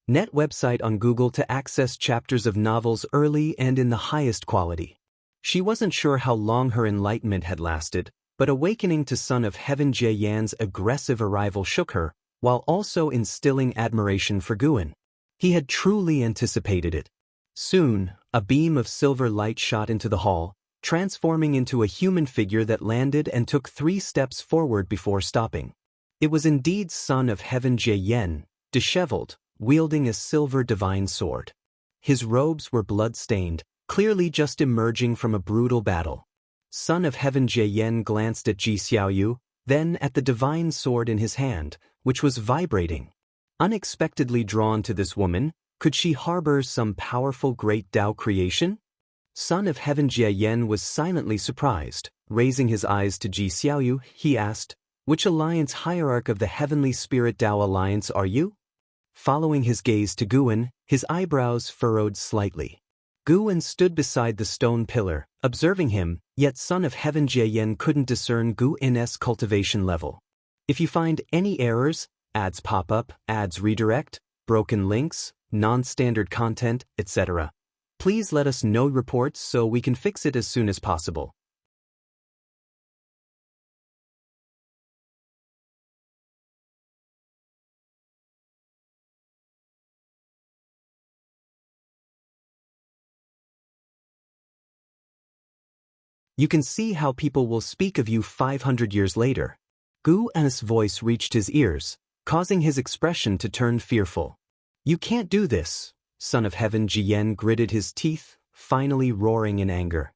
Net website on Google to access chapters of novels early and in the highest quality. She wasn't sure how long her enlightenment had lasted, but awakening to Son of Heaven Jie Yan's aggressive arrival shook her, while also instilling admiration for Guan. He had truly anticipated it. Soon, a beam of silver light shot into the hall, transforming into a human figure that landed and took 3 steps forward before stopping. It was indeed Son of Heaven Jie Yen, disheveled, wielding a silver divine sword. His robes were blood-stained, clearly just emerging from a brutal battle. Son of Heaven Jie Yen glanced at Ji Xiaoyu, then at the divine sword in his hand, which was vibrating. Unexpectedly drawn to this woman, could she harbor some powerful great Tao creation? Son of Heaven Jie Yen was silently surprised. Raising his eyes to Ji Xiaoyu, he asked, which alliance hierarch of the Heavenly Spirit Tao Alliance are you? Following his gaze to Guan, his eyebrows furrowed slightly. Guan stood beside the stone pillar, observing him, yet Son of Heaven Jie Yen couldn't discern Guan's cultivation level. If you find any errors, ads pop up, ads redirect, broken links, non-standard content, etc., please let us know reports so we can fix it as soon as possible. You can see how people will speak of you 500 years later. Guan's voice reached his ears, causing his expression to turn fearful. You can't do this, Son of Heaven Jie Yen gritted his teeth, finally roaring in anger.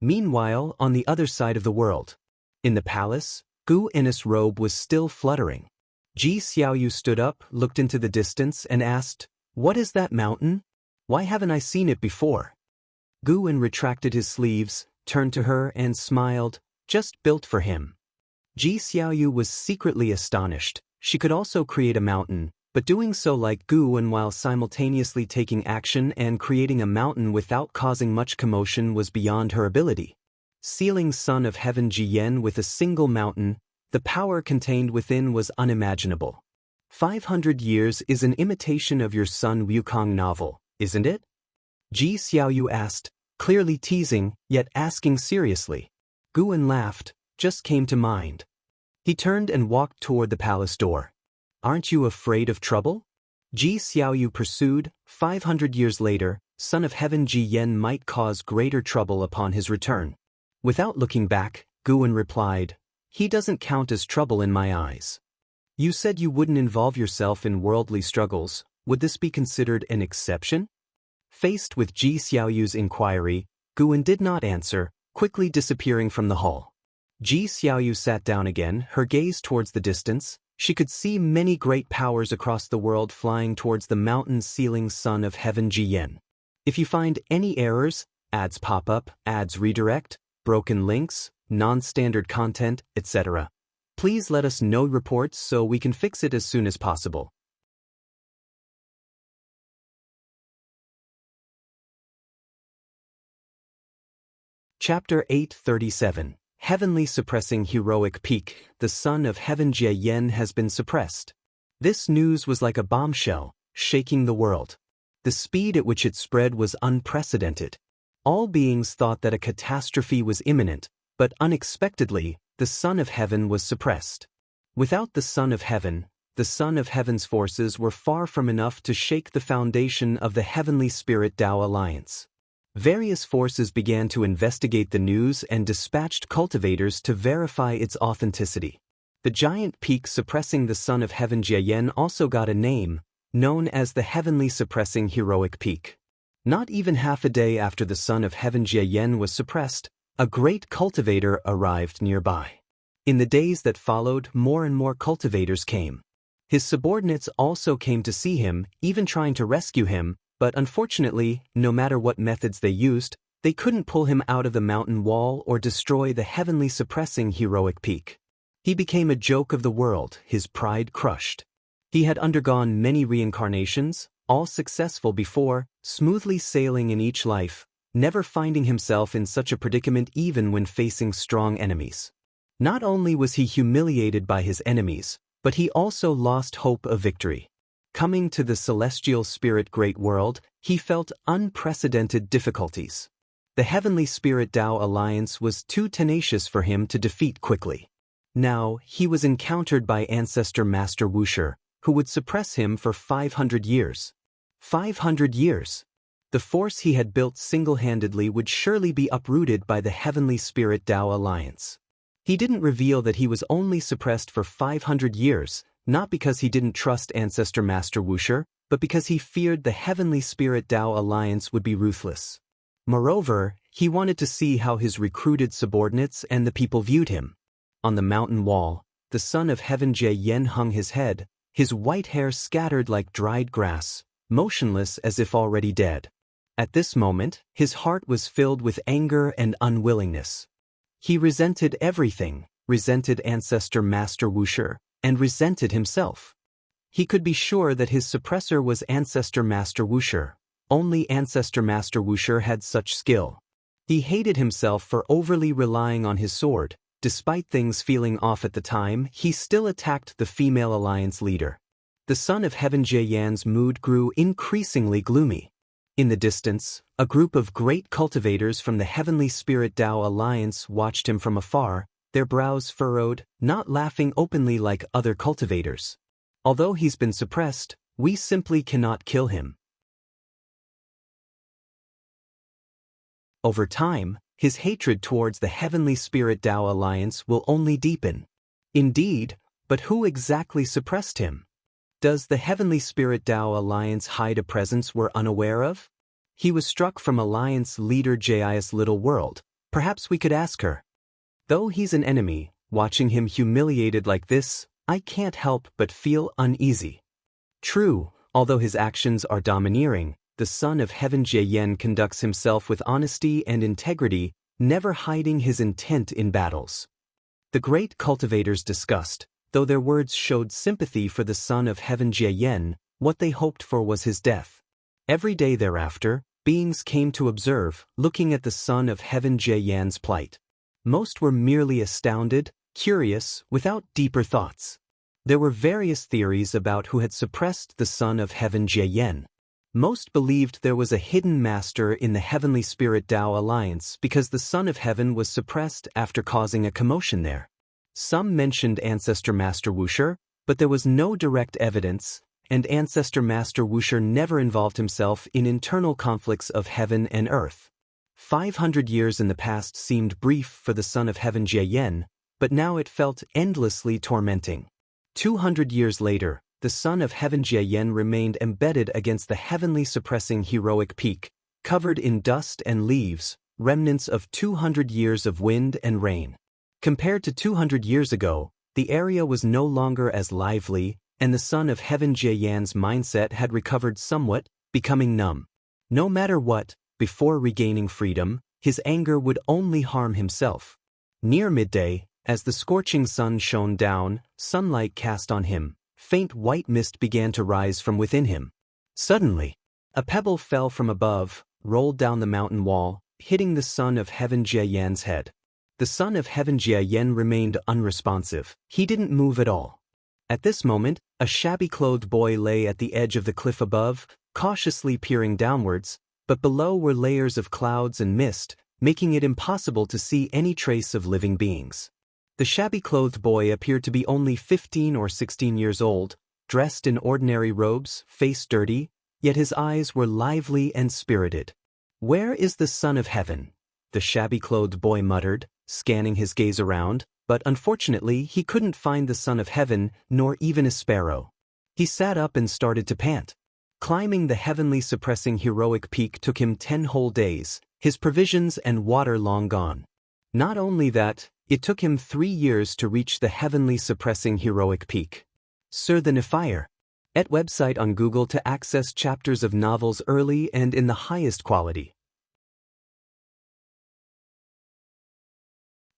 Meanwhile, on the other side of the world, in the palace, Guan's robe was still fluttering. Ji Xiaoyu stood up, looked into the distance, and asked, what is that mountain? Why haven't I seen it before? Guan retracted his sleeves, turned to her and smiled, just built for him. Ji Xiaoyu was secretly astonished. She could also create a mountain, but doing so like Guan while simultaneously taking action and creating a mountain without causing much commotion was beyond her ability. Sealing Son of Heaven Jie Yen with a single mountain, the power contained within was unimaginable. 500 years is an imitation of your Sun Wukong novel, isn't it? Ji Xiaoyu asked, clearly teasing, yet asking seriously. Guan laughed, just came to mind. He turned and walked toward the palace door. Aren't you afraid of trouble? Ji Xiaoyu pursued. 500 years later, son of heaven Ji Yen might cause greater trouble upon his return. Without looking back, Guan replied, he doesn't count as trouble in my eyes. You said you wouldn't involve yourself in worldly struggles. Would this be considered an exception? Faced with Ji Xiaoyu's inquiry, Guan did not answer, quickly disappearing from the hall. Ji Xiaoyu sat down again, her gaze towards the distance. She could see many great powers across the world flying towards the mountain-ceiling son of heaven Ji Yen. If you find any errors, ads pop up, ads redirect, broken links, non-standard content, etc., please let us know reports so we can fix it as soon as possible. Chapter 837. Heavenly Suppressing Heroic Peak. The son of heaven Jie Yen has been suppressed. This news was like a bombshell, shaking the world. The speed at which it spread was unprecedented. All beings thought that a catastrophe was imminent, but unexpectedly, the son of heaven was suppressed. Without the son of heaven's forces were far from enough to shake the foundation of the Heavenly Spirit Tao Alliance. Various forces began to investigate the news and dispatched cultivators to verify its authenticity. The giant peak suppressing the son of heaven Jie Yen also got a name, known as the Heavenly Suppressing Heroic Peak. Not even half a day after the son of heaven Jie Yen was suppressed, a great cultivator arrived nearby. In the days that followed, more and more cultivators came. His subordinates also came to see him, even trying to rescue him, but unfortunately, no matter what methods they used, they couldn't pull him out of the mountain wall or destroy the heavenly suppressing heroic peak. He became a joke of the world, his pride crushed. He had undergone many reincarnations, all successful before, smoothly sailing in each life, never finding himself in such a predicament even when facing strong enemies. Not only was he humiliated by his enemies, but he also lost hope of victory. Coming to the celestial spirit great world, he felt unprecedented difficulties. The Heavenly Spirit Tao Alliance was too tenacious for him to defeat quickly. Now, he was encountered by Ancestor Master Wusher, who would suppress him for 500 years. 500 years! The force he had built single-handedly would surely be uprooted by the Heavenly Spirit Tao Alliance. He didn't reveal that he was only suppressed for 500 years, not because he didn't trust Ancestor Master Wusher, but because he feared the Heavenly Spirit Tao Alliance would be ruthless. Moreover, he wanted to see how his recruited subordinates and the people viewed him. On the mountain wall, the son of heaven Jie Yen hung his head, his white hair scattered like dried grass, motionless as if already dead. At this moment, his heart was filled with anger and unwillingness. He resented everything, resented Ancestor Master Wusher, and resented himself. He could be sure that his suppressor was Ancestor Master Wusher. Only Ancestor Master Wusher had such skill. He hated himself for overly relying on his sword. Despite things feeling off at the time, he still attacked the female alliance leader. The son of heaven Jie Yan's mood grew increasingly gloomy. In the distance, a group of great cultivators from the Heavenly Spirit Tao Alliance watched him from afar, their brows furrowed, not laughing openly like other cultivators. Although he's been suppressed, we simply cannot kill him. Over time, his hatred towards the Heavenly Spirit Tao Alliance will only deepen. Indeed, but who exactly suppressed him? Does the Heavenly Spirit Tao Alliance hide a presence we're unaware of? He was struck from Alliance leader Jai's little world. Perhaps we could ask her. Though he's an enemy, watching him humiliated like this, I can't help but feel uneasy. True, although his actions are domineering, the son of heaven Jie Yen conducts himself with honesty and integrity, never hiding his intent in battles. The great cultivators discussed, though their words showed sympathy for the son of heaven Jie Yen, what they hoped for was his death. Every day thereafter, beings came to observe, looking at the son of heaven Jie Yan's plight. Most were merely astounded, curious, without deeper thoughts. There were various theories about who had suppressed the son of heaven Jie Yen. Most believed there was a hidden master in the Heavenly Spirit Tao Alliance because the Son of Heaven was suppressed after causing a commotion there. Some mentioned Ancestor Master Wuxia, but there was no direct evidence, and Ancestor Master Wuxia never involved himself in internal conflicts of heaven and earth. 500 years in the past seemed brief for the Son of Heaven Jieyan, but now it felt endlessly tormenting. 200 years later, the Son of Heaven Jieyan remained embedded against the heavenly suppressing heroic peak, covered in dust and leaves, remnants of 200 years of wind and rain. Compared to 200 years ago, the area was no longer as lively, and the Son of Heaven Jieyan's mindset had recovered somewhat, becoming numb. No matter what, before regaining freedom, his anger would only harm himself. Near midday, as the scorching sun shone down, sunlight cast on him. Faint white mist began to rise from within him. Suddenly, a pebble fell from above, rolled down the mountain wall, hitting the Son of Heaven Jieyan's head. The Son of Heaven Jieyan remained unresponsive. He didn't move at all. At this moment, a shabby-clothed boy lay at the edge of the cliff above, cautiously peering downwards, but below were layers of clouds and mist, making it impossible to see any trace of living beings. The shabby-clothed boy appeared to be only 15 or 16 years old, dressed in ordinary robes, face dirty, yet his eyes were lively and spirited. "Where is the Son of Heaven?" the shabby-clothed boy muttered, scanning his gaze around, but unfortunately he couldn't find the Son of Heaven, nor even a sparrow. He sat up and started to pant. Climbing the heavenly suppressing heroic peak took him 10 whole days, his provisions and water long gone. Not only that, it took him 3 years to reach the heavenly suppressing heroic peak. Sir the Nefire. At website on Google to access chapters of novels early and in the highest quality.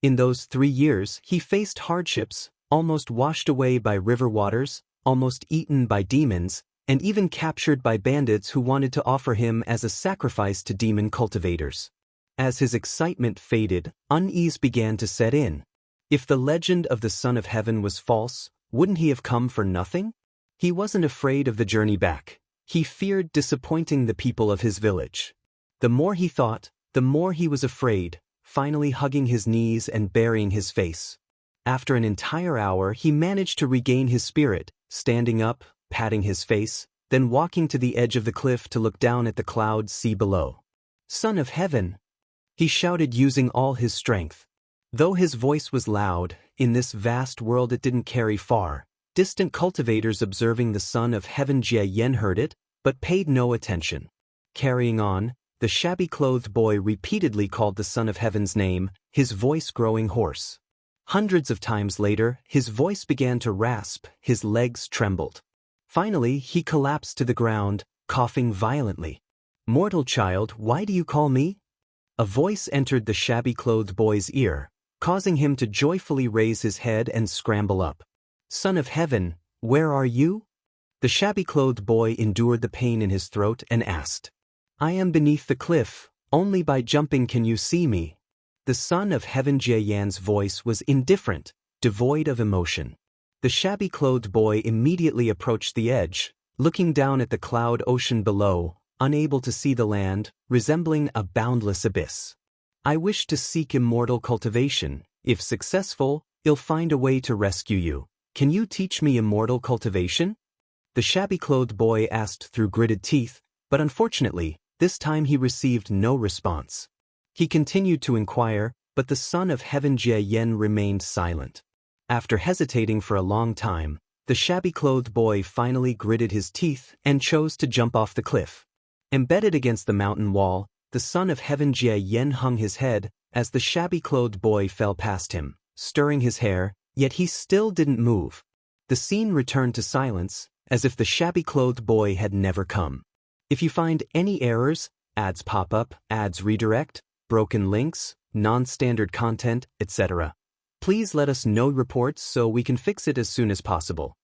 In those 3 years, he faced hardships, almost washed away by river waters, almost eaten by demons, and even captured by bandits who wanted to offer him as a sacrifice to demon cultivators. As his excitement faded, unease began to set in. If the legend of the Son of Heaven was false, wouldn't he have come for nothing? He wasn't afraid of the journey back. He feared disappointing the people of his village. The more he thought, the more he was afraid, finally hugging his knees and burying his face. After an entire hour, he managed to regain his spirit, standing up, patting his face, then walking to the edge of the cliff to look down at the cloud sea below. "Son of Heaven!" he shouted using all his strength. Though his voice was loud, in this vast world it didn't carry far. Distant cultivators observing the Son of Heaven Jieyan heard it, but paid no attention. Carrying on, the shabby-clothed boy repeatedly called the Son of Heaven's name, his voice growing hoarse. Hundreds of times later, his voice began to rasp, his legs trembled. Finally, he collapsed to the ground, coughing violently. "Mortal child, why do you call me?" A voice entered the shabby-clothed boy's ear, causing him to joyfully raise his head and scramble up. "Son of Heaven, where are you?" The shabby-clothed boy endured the pain in his throat and asked. "I am beneath the cliff, only by jumping can you see me." The Son of Heaven Jieyan's voice was indifferent, devoid of emotion. The shabby-clothed boy immediately approached the edge, looking down at the cloud ocean below, unable to see the land, resembling a boundless abyss. "I wish to seek immortal cultivation. If successful, I'll find a way to rescue you. Can you teach me immortal cultivation?" The shabby-clothed boy asked through gritted teeth, but unfortunately, this time he received no response. He continued to inquire, but the Son of Heaven Jieyan remained silent. After hesitating for a long time, the shabby-clothed boy finally gritted his teeth and chose to jump off the cliff. Embedded against the mountain wall, the Son of Heaven Jieyan hung his head as the shabby-clothed boy fell past him, stirring his hair, yet he still didn't move. The scene returned to silence, as if the shabby-clothed boy had never come. If you find any errors, ads pop up, ads redirect, broken links, non-standard content, etc., please let us know reports so we can fix it as soon as possible.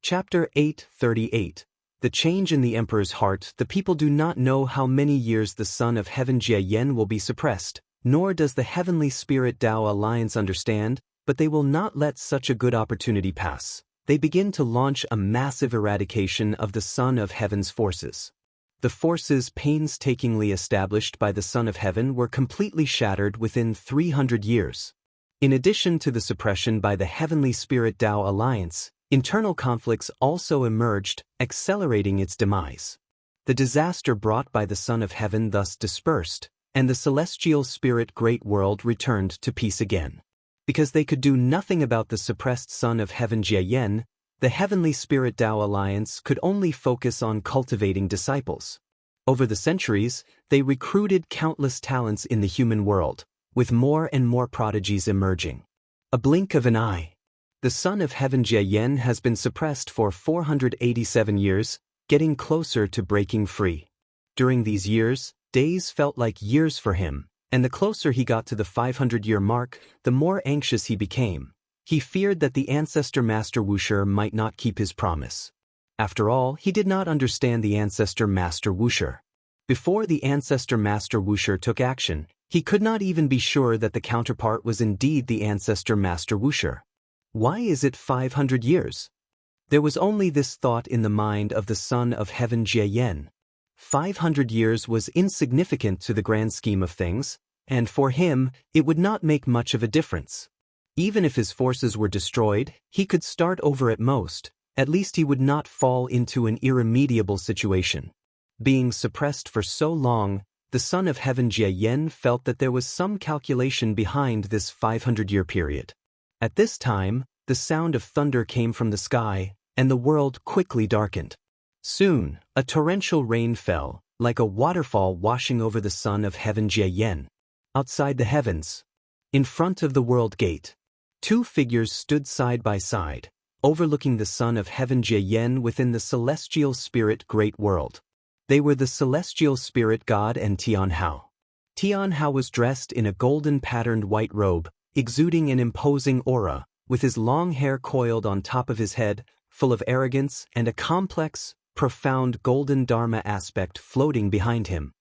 Chapter 838. The change in the Emperor's heart. The people do not know how many years the Son of Heaven Jieyan will be suppressed, nor does the Heavenly Spirit Tao Alliance understand, But they will not let such a good opportunity pass. They begin to launch a massive eradication of the Son of Heaven's forces. The forces painstakingly established by the Son of Heaven were completely shattered within 300 years. In addition to the suppression by the Heavenly Spirit Tao Alliance, internal conflicts also emerged, accelerating its demise. The disaster brought by the Son of Heaven thus dispersed, and the celestial spirit Great World returned to peace again. Because they could do nothing about the suppressed Son of Heaven Jie, the Heavenly Spirit Tao Alliance could only focus on cultivating disciples. Over the centuries, they recruited countless talents in the human world, with more and more prodigies emerging. A blink of an eye. The Son of Heaven Jie has been suppressed for 487 years, getting closer to breaking free. During these years, days felt like years for him, and the closer he got to the 500-year mark, the more anxious he became. He feared that the Ancestor Master Wusher might not keep his promise. After all, he did not understand the Ancestor Master Wusher. Before the Ancestor Master Wusher took action, he could not even be sure that the counterpart was indeed the Ancestor Master Wusher. Why is it 500 years? There was only this thought in the mind of the Son of Heaven Jie. 500 years was insignificant to the grand scheme of things, and for him, it would not make much of a difference. Even if his forces were destroyed, he could start over at most. At least he would not fall into an irremediable situation. Being suppressed for so long, the Son of Heaven Jie felt that there was some calculation behind this 500-year period. At this time, the sound of thunder came from the sky, and the world quickly darkened. Soon, a torrential rain fell, like a waterfall washing over the Son of Heaven Jie. Outside the heavens, in front of the world gate, two figures stood side by side, overlooking the Son of Heaven Jie within the celestial spirit Great World. They were the celestial spirit God and Tianhao. Tianhao was dressed in a golden-patterned white robe, exuding an imposing aura, with his long hair coiled on top of his head, full of arrogance and a complex, profound golden Dharma aspect floating behind him.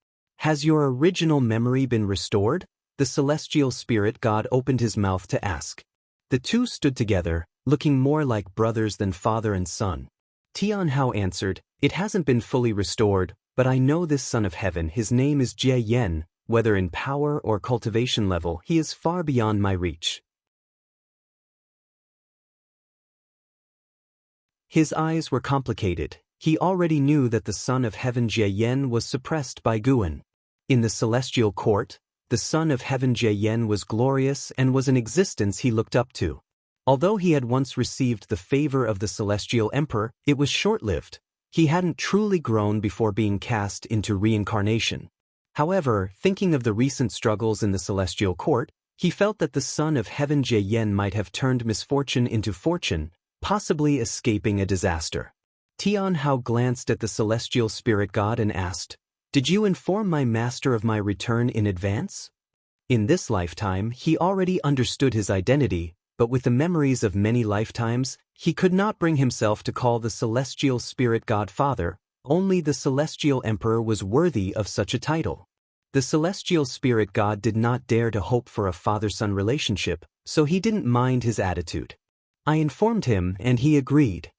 Has your original memory been restored? The celestial spirit God opened his mouth to ask. The two stood together, looking more like brothers than father and son. Tianhao answered, "It hasn't been fully restored, but I know this Son of Heaven. His name is Jie. Whether in power or cultivation level, he is far beyond my reach." His eyes were complicated. He already knew that the Son of Heaven Jie was suppressed by Guan. In the celestial court, the Son of Heaven Jie was glorious and was an existence he looked up to. Although he had once received the favor of the celestial emperor, it was short-lived. He hadn't truly grown before being cast into reincarnation. However, thinking of the recent struggles in the celestial court, he felt that the Son of Heaven Jie might have turned misfortune into fortune, possibly escaping a disaster. Tianhao glanced at the celestial spirit God and asked, "Did you inform my master of my return in advance?" In this lifetime, he already understood his identity, but with the memories of many lifetimes, he could not bring himself to call the celestial spirit God Father. Only the celestial emperor was worthy of such a title. The celestial spirit God did not dare to hope for a father-son relationship, so he didn't mind his attitude. I informed him and he agreed.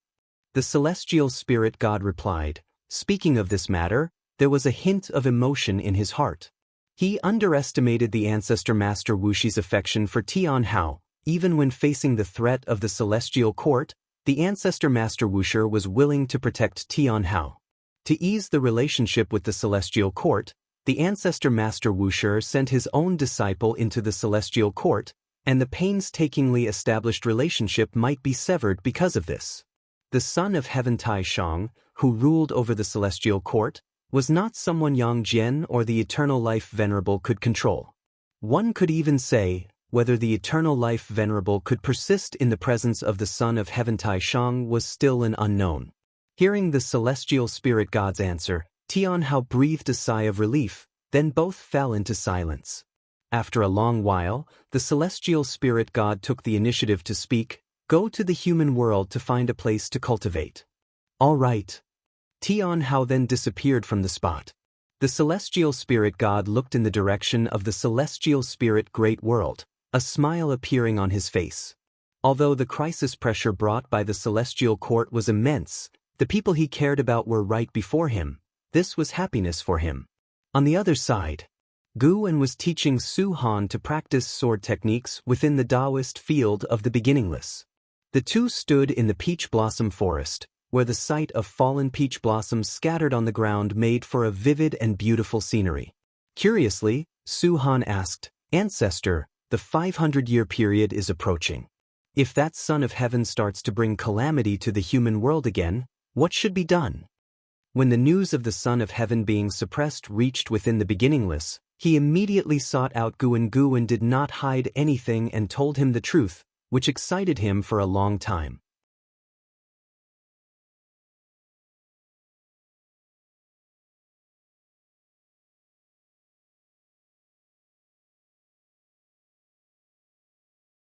The celestial spirit God replied, "Speaking of this matter, there was a hint of emotion in his heart." He underestimated the Ancestor Master Wushi's affection for Tianhao. Even when facing the threat of the celestial court, the Ancestor Master Wusher was willing to protect Tianhao. To ease the relationship with the celestial court, the Ancestor Master Wusher sent his own disciple into the celestial court, and the painstakingly established relationship might be severed because of this. The Son of Heaven Tai Shang, who ruled over the celestial court, was not someone Yang Jian or the Eternal Life Venerable could control. One could even say, whether the Eternal Life Venerable could persist in the presence of the Son of Heaven Tai Shang was still an unknown. Hearing the celestial spirit God's answer, Tianhao breathed a sigh of relief, then both fell into silence. After a long while, the celestial spirit God took the initiative to speak, "Go to the human world to find a place to cultivate." "All right." Tianhao then disappeared from the spot. The celestial spirit God looked in the direction of the celestial spirit Great World, a smile appearing on his face. Although the crisis pressure brought by the celestial court was immense, the people he cared about were right before him. This was happiness for him. On the other side, Guan was teaching Su Han to practice sword techniques within the Taoist field of the beginningless. The two stood in the peach blossom forest, where the sight of fallen peach blossoms scattered on the ground made for a vivid and beautiful scenery. Curiously, Su Han asked, "Ancestor, the 500-year period is approaching. If that Son of Heaven starts to bring calamity to the human world again, what should be done?" When the news of the Son of Heaven being suppressed reached within the beginningless, he immediately sought out Guan. Guan did not hide anything and told him the truth, which excited him for a long time.